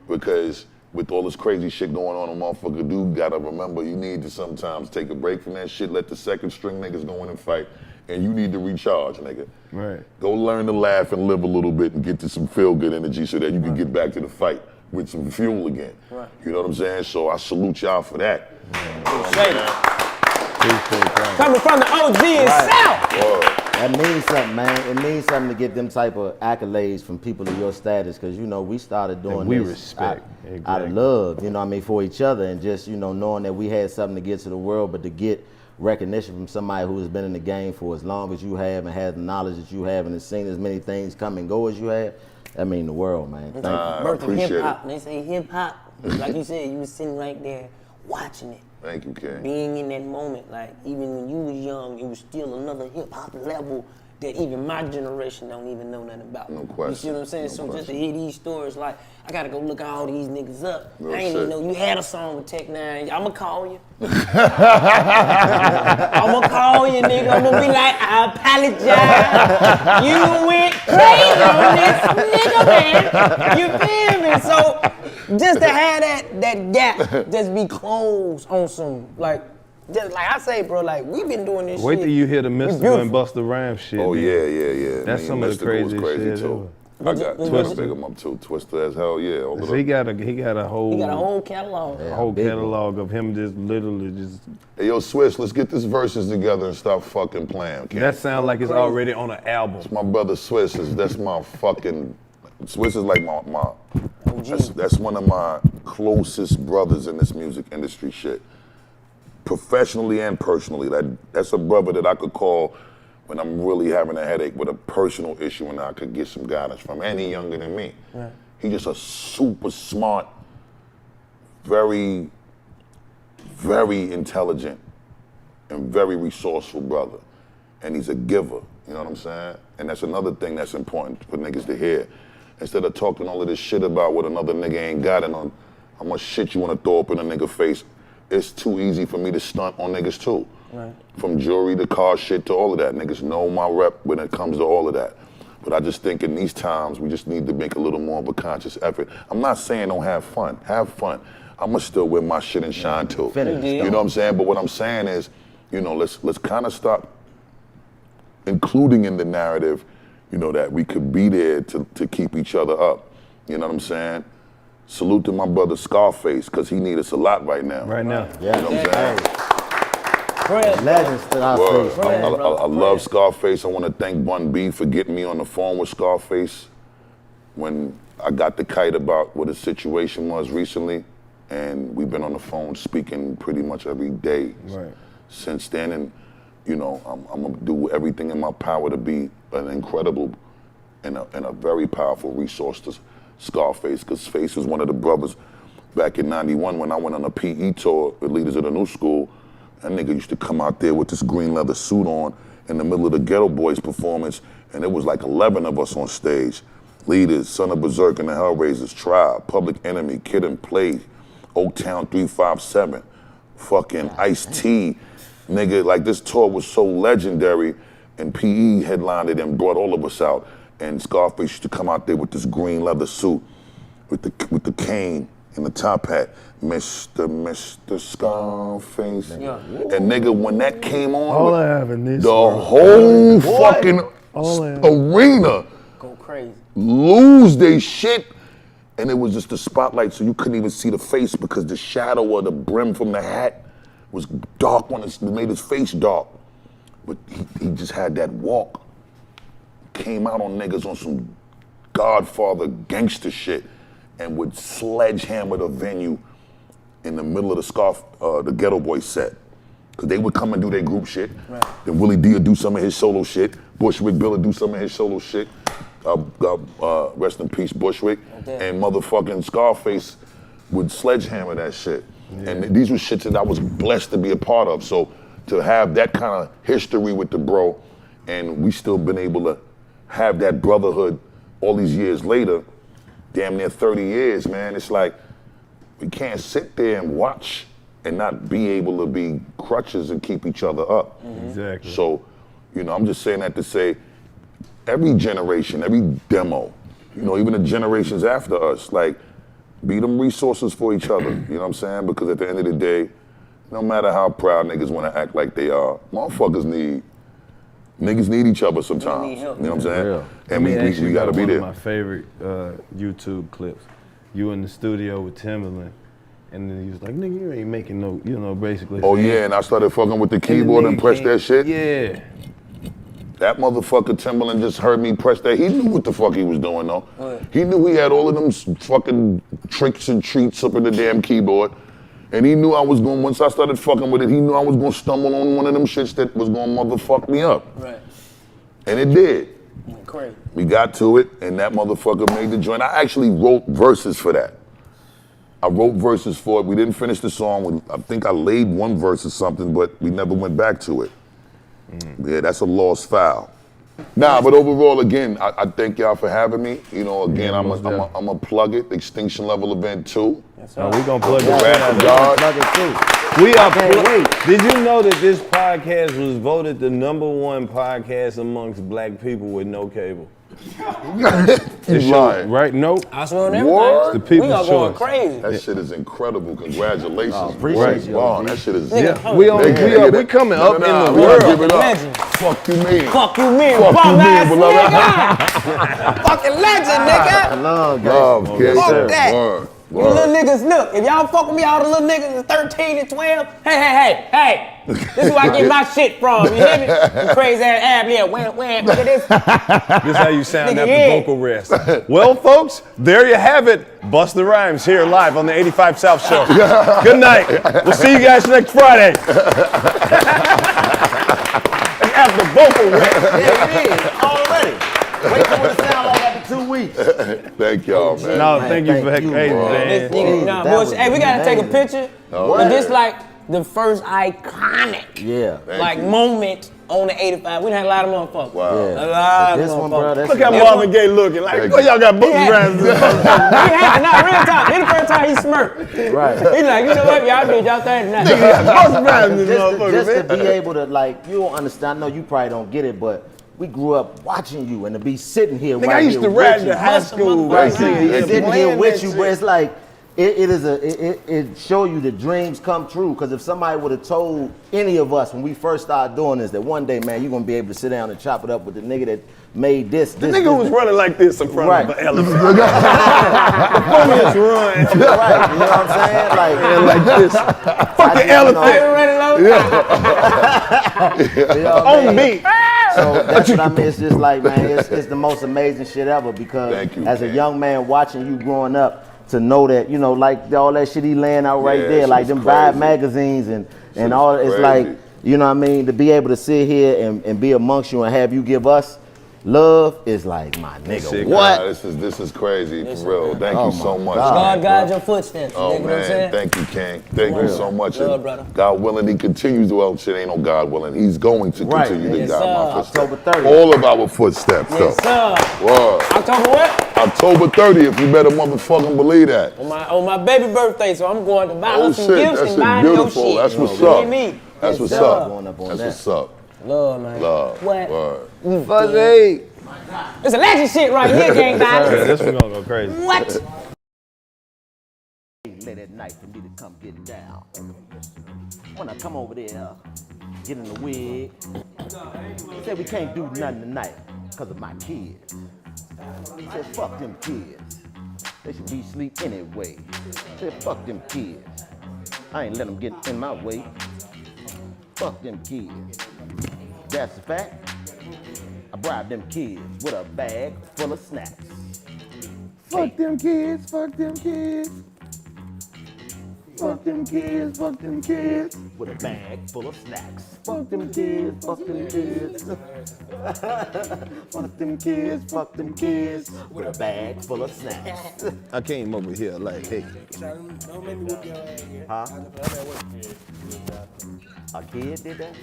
Because with all this crazy shit going on, a motherfucker do gotta remember you need to sometimes take a break from that shit, let the second string niggas go in and fight, and you need to recharge, nigga. Right. Go learn to laugh and live a little bit and get to some feel good energy so that you can get back to the fight with some fuel again. Right. You know what I'm saying? So I salute y'all for that. Coming from the OG itself. That means something, man. It means something to get them type of accolades from people of your status, because we started doing we this respect out of love, for each other, and just knowing that we had something to get to the world, but to get recognition from somebody who has been in the game for as long as you have and has the knowledge that you have and has seen as many things come and go as you have. That means the world, man. Thank you. Birth of hip hop. They say hip hop. Like you said, you was sitting right there watching it. Thank you, Ken. Being in that moment, like even when you was young, it was still another hip hop level that even my generation don't even know nothing about. No question. You see what I'm saying? So just to hear these stories, like I gotta go look all these niggas up. Real I ain't shit. even know you had a song with Tech Nine. I'ma call you. I'ma call you, nigga. I'ma be like, I apologize. You went crazy on this nigga, man. You feel me? So just to have that gap just be closed on some just like I say, bro, like we've been doing this Wait shit. till you hear the Mystical and Busta Rhymes shit. Oh, man. yeah. That's some of the Mystical was craziest shit too. ever. I got Twister, big him up too. Twister as hell, yeah. All of So he them. got a whole catalog. catalog of him just literally just. Hey, yo, Swiss, let's get this verses together and stop fucking playing, okay? That sounds like it's already on an album. My brother Swiss that's my fucking, Swiss is like my that's one of my closest brothers in this music industry shit. Professionally and personally. That's a brother that I could call when I'm really having a headache with a personal issue and I could get some guidance from. And he younger than me. Right. He's just a super smart, very, very intelligent, and very resourceful brother. And he's a giver, you know what I'm saying? And that's another thing that's important for niggas to hear. Instead of talking all of this shit about what another nigga ain't got and on how much shit you want to throw up in a nigga face, it's too easy for me to stunt on niggas too. Right. From jewelry to car shit to all of that. Niggas know my rep when it comes to all of that. But I just think in these times, we just need to make a little more of a conscious effort. I'm not saying don't have fun. Have fun. I'ma still wear my shit and shine too. You know what I'm saying? But what I'm saying is, you know, let's kind of stop including in the narrative, you know, that we could be there to keep each other up. You know what I'm saying? Salute to my brother Scarface, because he need us a lot right now. Right now. Yeah. You know what I'm saying? Legends to our face. I love Scarface. I want to thank Bun B for getting me on the phone with Scarface when I got the kite about what his situation was recently. And we've been on the phone speaking pretty much every day since then. And, you know, I'm going to do everything in my power to be an incredible and a very powerful resource to Scarface, because Face was one of the brothers back in '91 when I went on a PE tour with Leaders of the New School. That nigga used to come out there with this green leather suit on in the middle of the Ghetto Boys performance, and it was like 11 of us on stage. Leaders, Son of Berserk and the Hellraisers, Tribe, Public Enemy, Kid and Play, Oaktown 357, fucking Ice-T. Nigga, like this tour was so legendary, and PE headlined it and brought all of us out. And Scarface used to come out there with this green leather suit, with the cane and the top hat. Mr. Scarface. Yeah. And nigga, when that came on, all I have in this the world, whole fucking arena go crazy, lose they shit. And it was just the spotlight, so you couldn't even see the face because the shadow of the brim from the hat was dark when it made his face dark. But he just had that walk. Came out on niggas on some Godfather gangster shit and would sledgehammer the venue in the middle of the Ghetto Boy set. Cause they would come and do their group shit. Right. Then Willie D would do some of his solo shit. Bushwick Bill would do some of his solo shit. Rest in peace, Bushwick. Okay. And motherfucking Scarface would sledgehammer that shit. Yeah. And these were shits that I was blessed to be a part of. So to have that kind of history with the bro, and we still been able to have that brotherhood all these years later, damn near 30 years, man. It's like, we can't sit there and watch and not be able to be crutches and keep each other up. Mm-hmm. Exactly. So, you know, I'm just saying that to say, every generation, every demo, you know, even the generations after us, like, be them resources for each other, you know what I'm saying? Because at the end of the day, no matter how proud niggas want to act like they are, motherfuckers need each other sometimes. You know what I'm saying? Real. And we gotta be there. One of my favorite YouTube clips. You in the studio with Timberland, and then he was like, "Nigga, you ain't making no," you know, basically. Oh yeah, and I started fucking with the keyboard and pressed that shit. Yeah. That motherfucker Timberland just heard me press that. He knew what the fuck he was doing though. Right. He knew he had all of them fucking tricks and treats up in the damn keyboard. And he knew I was going, once I started fucking with it, he knew I was gonna stumble on one of them shits that was gonna motherfuck me up. Right. And it did. Great. We got to it, and that motherfucker made the joint. I actually wrote verses for that. I wrote verses for it. We didn't finish the song. I think I laid one verse or something, but we never went back to it. Yeah, that's a lost file. Nah, but overall, again, I thank y'all for having me. You know, again, I'm a plug it. Extinction Level Event 2. Yes, sir. We gonna plug it. Wrath of God. Plug it too. We are. Did you know that this podcast was voted the #1 podcast amongst black people with no cable? You lying. Right? Nope. I swear on everything. What? The people's We are going choice. crazy. That shit is incredible. Congratulations. Appreciate you. Wow, that shit is. Yeah, we coming up in the we world. gotta give it up. Legend. Fuck you, man. Fuck you, man. Fuck you, Bum man, ass beloved. nigga. Fucking legend, nigga. Love, kid. Fuck that. Word. You little niggas, look, if y'all fuck with me, all the little niggas is 13 and 12, hey. This is where I get my shit from, you hear me? You crazy ass ab, yeah, wham, look at this. This is how you sound Nigga, after yeah. vocal rest. Well, folks, there you have it. Busta Rhymes here live on the 85 South Show. Good night. We'll see you guys next Friday. After vocal rest. Yeah, it is already. Wait till it sound like after 2 weeks. Thank y'all, man. No, thank you for Thank you, hey, bro. man. This nigga, nah, bullshit. Hey, we gotta take a picture. But this like the first iconic Yeah. like moment on the 85. We done had a lot of motherfuckers. Wow. A lot of This one, bro, motherfuckers. that's Look how Marvin Gaye looking. Like, boy, y'all got Busta Rhymes. Nah, real talk. This the first time he smirked. right. He's like, you know what, y'all did y'all thing tonight. Busta Rhymes, this Just motherfucker, to be able to, like, you don't understand. I know you probably don't get it, but we grew up watching you and to be sitting here Nigga, right I used here to rap with in you. high school. Right, Thank you. sitting Playing here with that you, shit. but it's like it show you the dreams come true. Because if somebody would have told any of us when we first started doing this that one day, man, you're gonna be able to sit down and chop it up with the nigga that made this. The nigga was running like this in front Right. of an elephant. The funniest run. right, you know what I'm saying? Like, Like this. Fucking elephant. you know what I On mean? me. So that's what I mean. It's just like, man, it's the most amazing shit ever because Thank you, as a Ken. young man watching you growing up, to know that, you know, like all that shit he laying out right Yeah, there, shit like was them crazy. Vibe magazines and all, it's crazy. like, you know what I mean, to be able to sit here and be amongst you and have you give us love is like, my nigga, Shit, what? Nah, this is crazy, for real. Thank Oh you so my much. God. God King, guide bro. your footsteps. Oh you know what I'm man, saying? thank you, King. Thank you so much. Love, And brother. God willing, he continues to. Well, shit ain't no God willing. He's going to Right. continue to Yes, guide sir. my footsteps. October 30th. All of our footsteps, Yes, though. sir. Word. October what? October 30th. You better motherfucking believe that. On my baby birthday, so I'm going to buy Oh her some shit, gifts that's and buy your beautiful. shit. That's what's You up. hear me? That's Yes, what's sir. up. Going up on That's that. what's up. Love, man. Love. What? Word. Fuzzy. It's a legend shit right here, gang Yeah, guys. this one gonna go crazy. What? Late at night for me to come get down. When I come over there, get in the wig. He said we can't do nothing tonight because of my kids. He said, fuck them kids. They should be asleep anyway. He said, fuck them kids. I ain't let them get in my way. Fuck them kids. That's a fact. I bribed them kids with a bag full of snacks. Fuck them kids, fuck them kids. Fuck them kids, fuck them kids. With a bag full of snacks. Fuck them kids, fuck them kids. Fuck them kids, fuck them kids. With a bag full of snacks. I came over here like, hey, Don't make me whoop your ass again. Huh? I'm at work. A kid did that?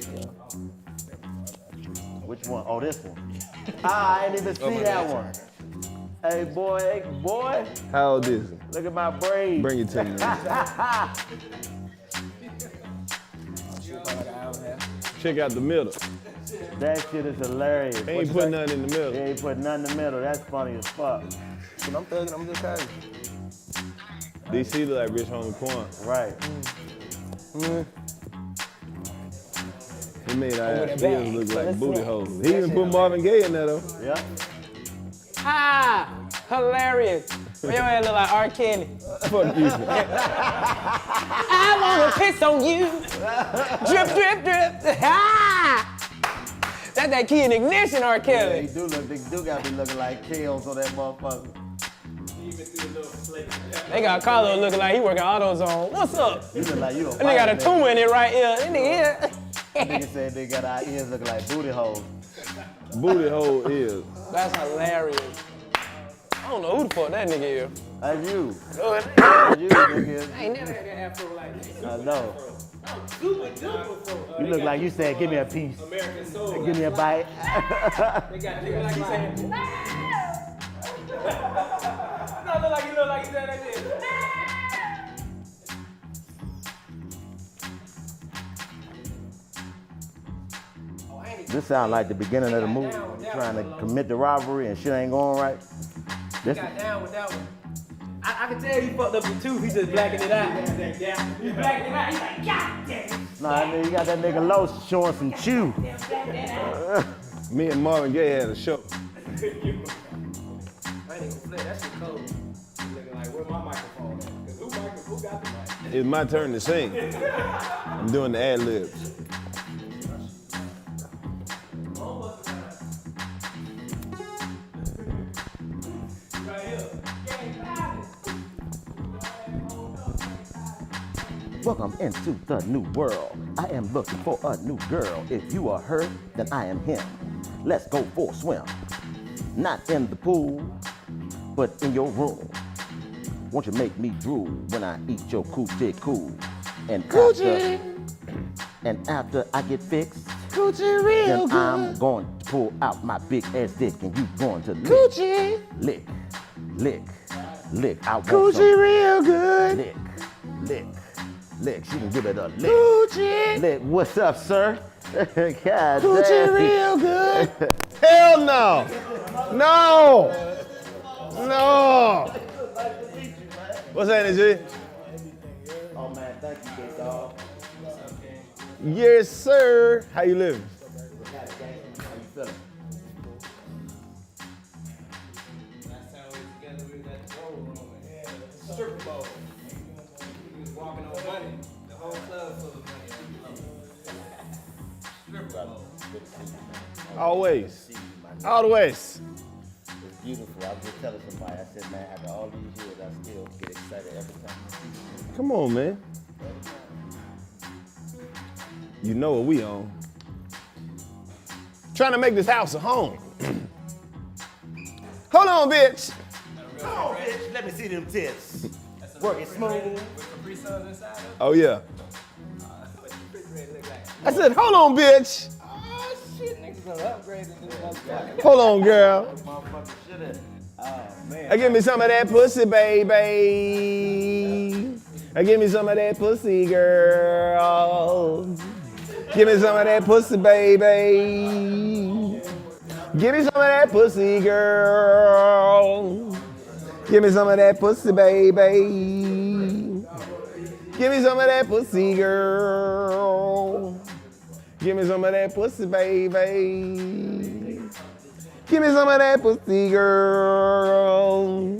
Which one? Oh, this one. I ain't even see that one. Hey, boy, how old is it? look at my braids. Bring it to me. Check out the middle. That shit is hilarious. They ain't putting nothing in the middle. They ain't put nothing in the middle. That's funny as fuck. I'm thugging, I'm just casual. DC look like Rich Homie Quan. Right. He made our with a bag. ears look So like let's booty see. holes. He even put Marvin Gaye in there though. Yep. Ah, hilarious. Well, your ass look like R. Kelly. Fuck you. I wanna piss on you. Drip, drip, drip. Ah! That's that key in ignition, R. Yeah, Kelly. he do gotta be looking like kills on that motherfucker. They got Karlous looking like he working AutoZone. What's up? You look like you a And they got a fireman. tumor in it right here. That nigga here. Nigga said they got our ears looking like booty holes. Booty hole is. That's hilarious. I don't know who the fuck that nigga is. That's you. Good. That's you, nigga. I ain't never had that afro like this. I know. You look like you said, give me a piece. Give me a bite. They got nigga like he saying. No, look like he said that shit. This sound like the beginning of the movie. Trying to commit the robbery and shit ain't going right. This, Got down with that one. I can tell he fucked up the tooth. He just blacking it out. He's blacking it out. He's like, God damn it. nah, nigga, you got that nigga low showing some chew. Me and Marvin Gaye had a show. I ain't even gonna play. That shit cold. Looking like, where my microphone at? Cause who got the mic? It's my turn to sing. I'm doing the ad libs. Welcome into the new world. I am looking for a new girl. If you are her, then I am him. Let's go for a swim. Not in the pool, but in your room. Won't you make me drool when I eat your coochie cool? And after I get fixed, Coochie real Then I'm going to pull out my big ass dick and you going to lick, Coochie. lick, lick, lick. I want Coochie some real good. lick, lick, lick. She can give it a lick. Coochie. Lick. What's up, sir? God Coochie damn. real good. Hell no. No. No. What's happening, G? Oh man, thank you, big dog. Yes, sir. How you living? How you feeling? Last time we were together, we was at the roll room and stripper bowl. We was walking on money. The whole club full of money. Stripper bowl. Always. Always. It's beautiful. I was just telling somebody, I said, man, after all these years, I still get excited every time I see you. Come on, man. You know what we on. Trying to make this house a home. Hold on, bitch. Come on, bitch. Let me see them tits. Work it smooth. With Capri Suns inside of it. Oh, yeah. What the refrigerator look like? I said, hold on, bitch. Oh shit, niggas gonna upgrade in this motherfucker. Hold on, girl. Motherfucking shit. Oh, man. Give me some of that pussy, baby. Give me some of that pussy, girl. Give me some of that pussy, baby. Give me some of that pussy, girl. Give me some of that pussy, baby. Give me some of that pussy, girl. Give me some of that pussy, baby. Give me some of that pussy, girl.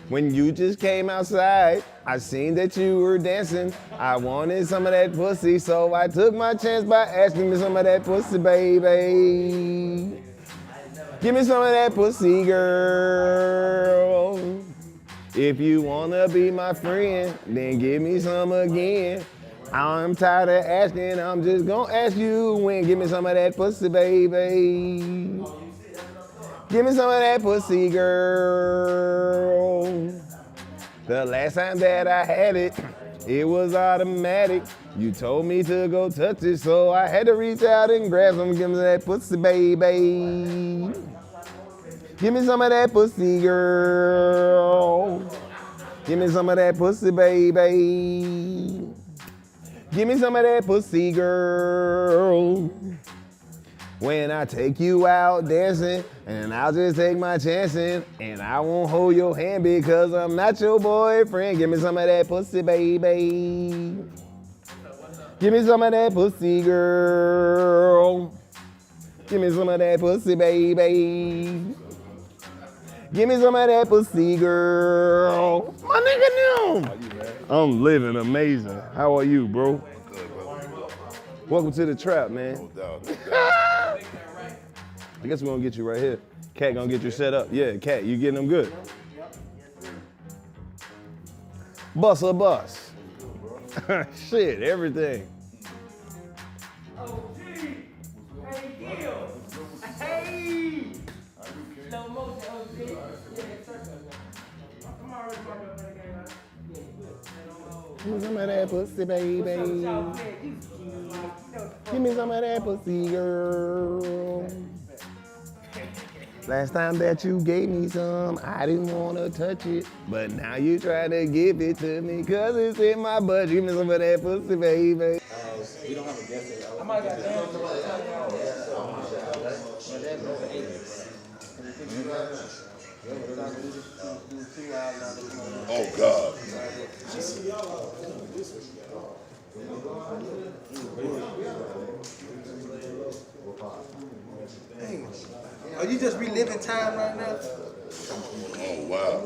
When you just came outside, I seen that you were dancing. I wanted some of that pussy, so I took my chance by asking me some of that pussy, baby. Give me some of that pussy, girl. If you wanna be my friend, then give me some again. I'm tired of asking, I'm just gonna ask you when. Give me some of that pussy, baby. Give me some of that pussy, girl. The last time that I had it, it was automatic. You told me to go touch it, so I had to reach out and grab some. Give me that pussy, baby. Give me some of that pussy, girl. Give me some of that pussy, baby. Give me some of that pussy, girl. When I take you out dancing, and I'll just take my chances, and I won't hold your hand because I'm not your boyfriend. Give me some of that pussy, baby. Give me some of that pussy, girl. Give me some of that pussy, baby. Give me some of that pussy, girl. My nigga knew. I'm living amazing. How are you, bro? Good, brother. Welcome to the trap, man. No doubt, no doubt. I guess we're gonna get you right here. Cat gonna get you set up. Yeah, Cat, you getting them good. Bus or bus. Shit, everything. Give me some of that pussy, baby. Give me some of that pussy, girl. Last time that you gave me some, I didn't want to touch it. But now you try to give it to me because it's in my budget. Give me some of that pussy, baby. I might got down to Oh, God. Dang. Are you just reliving time right now? Oh, wow.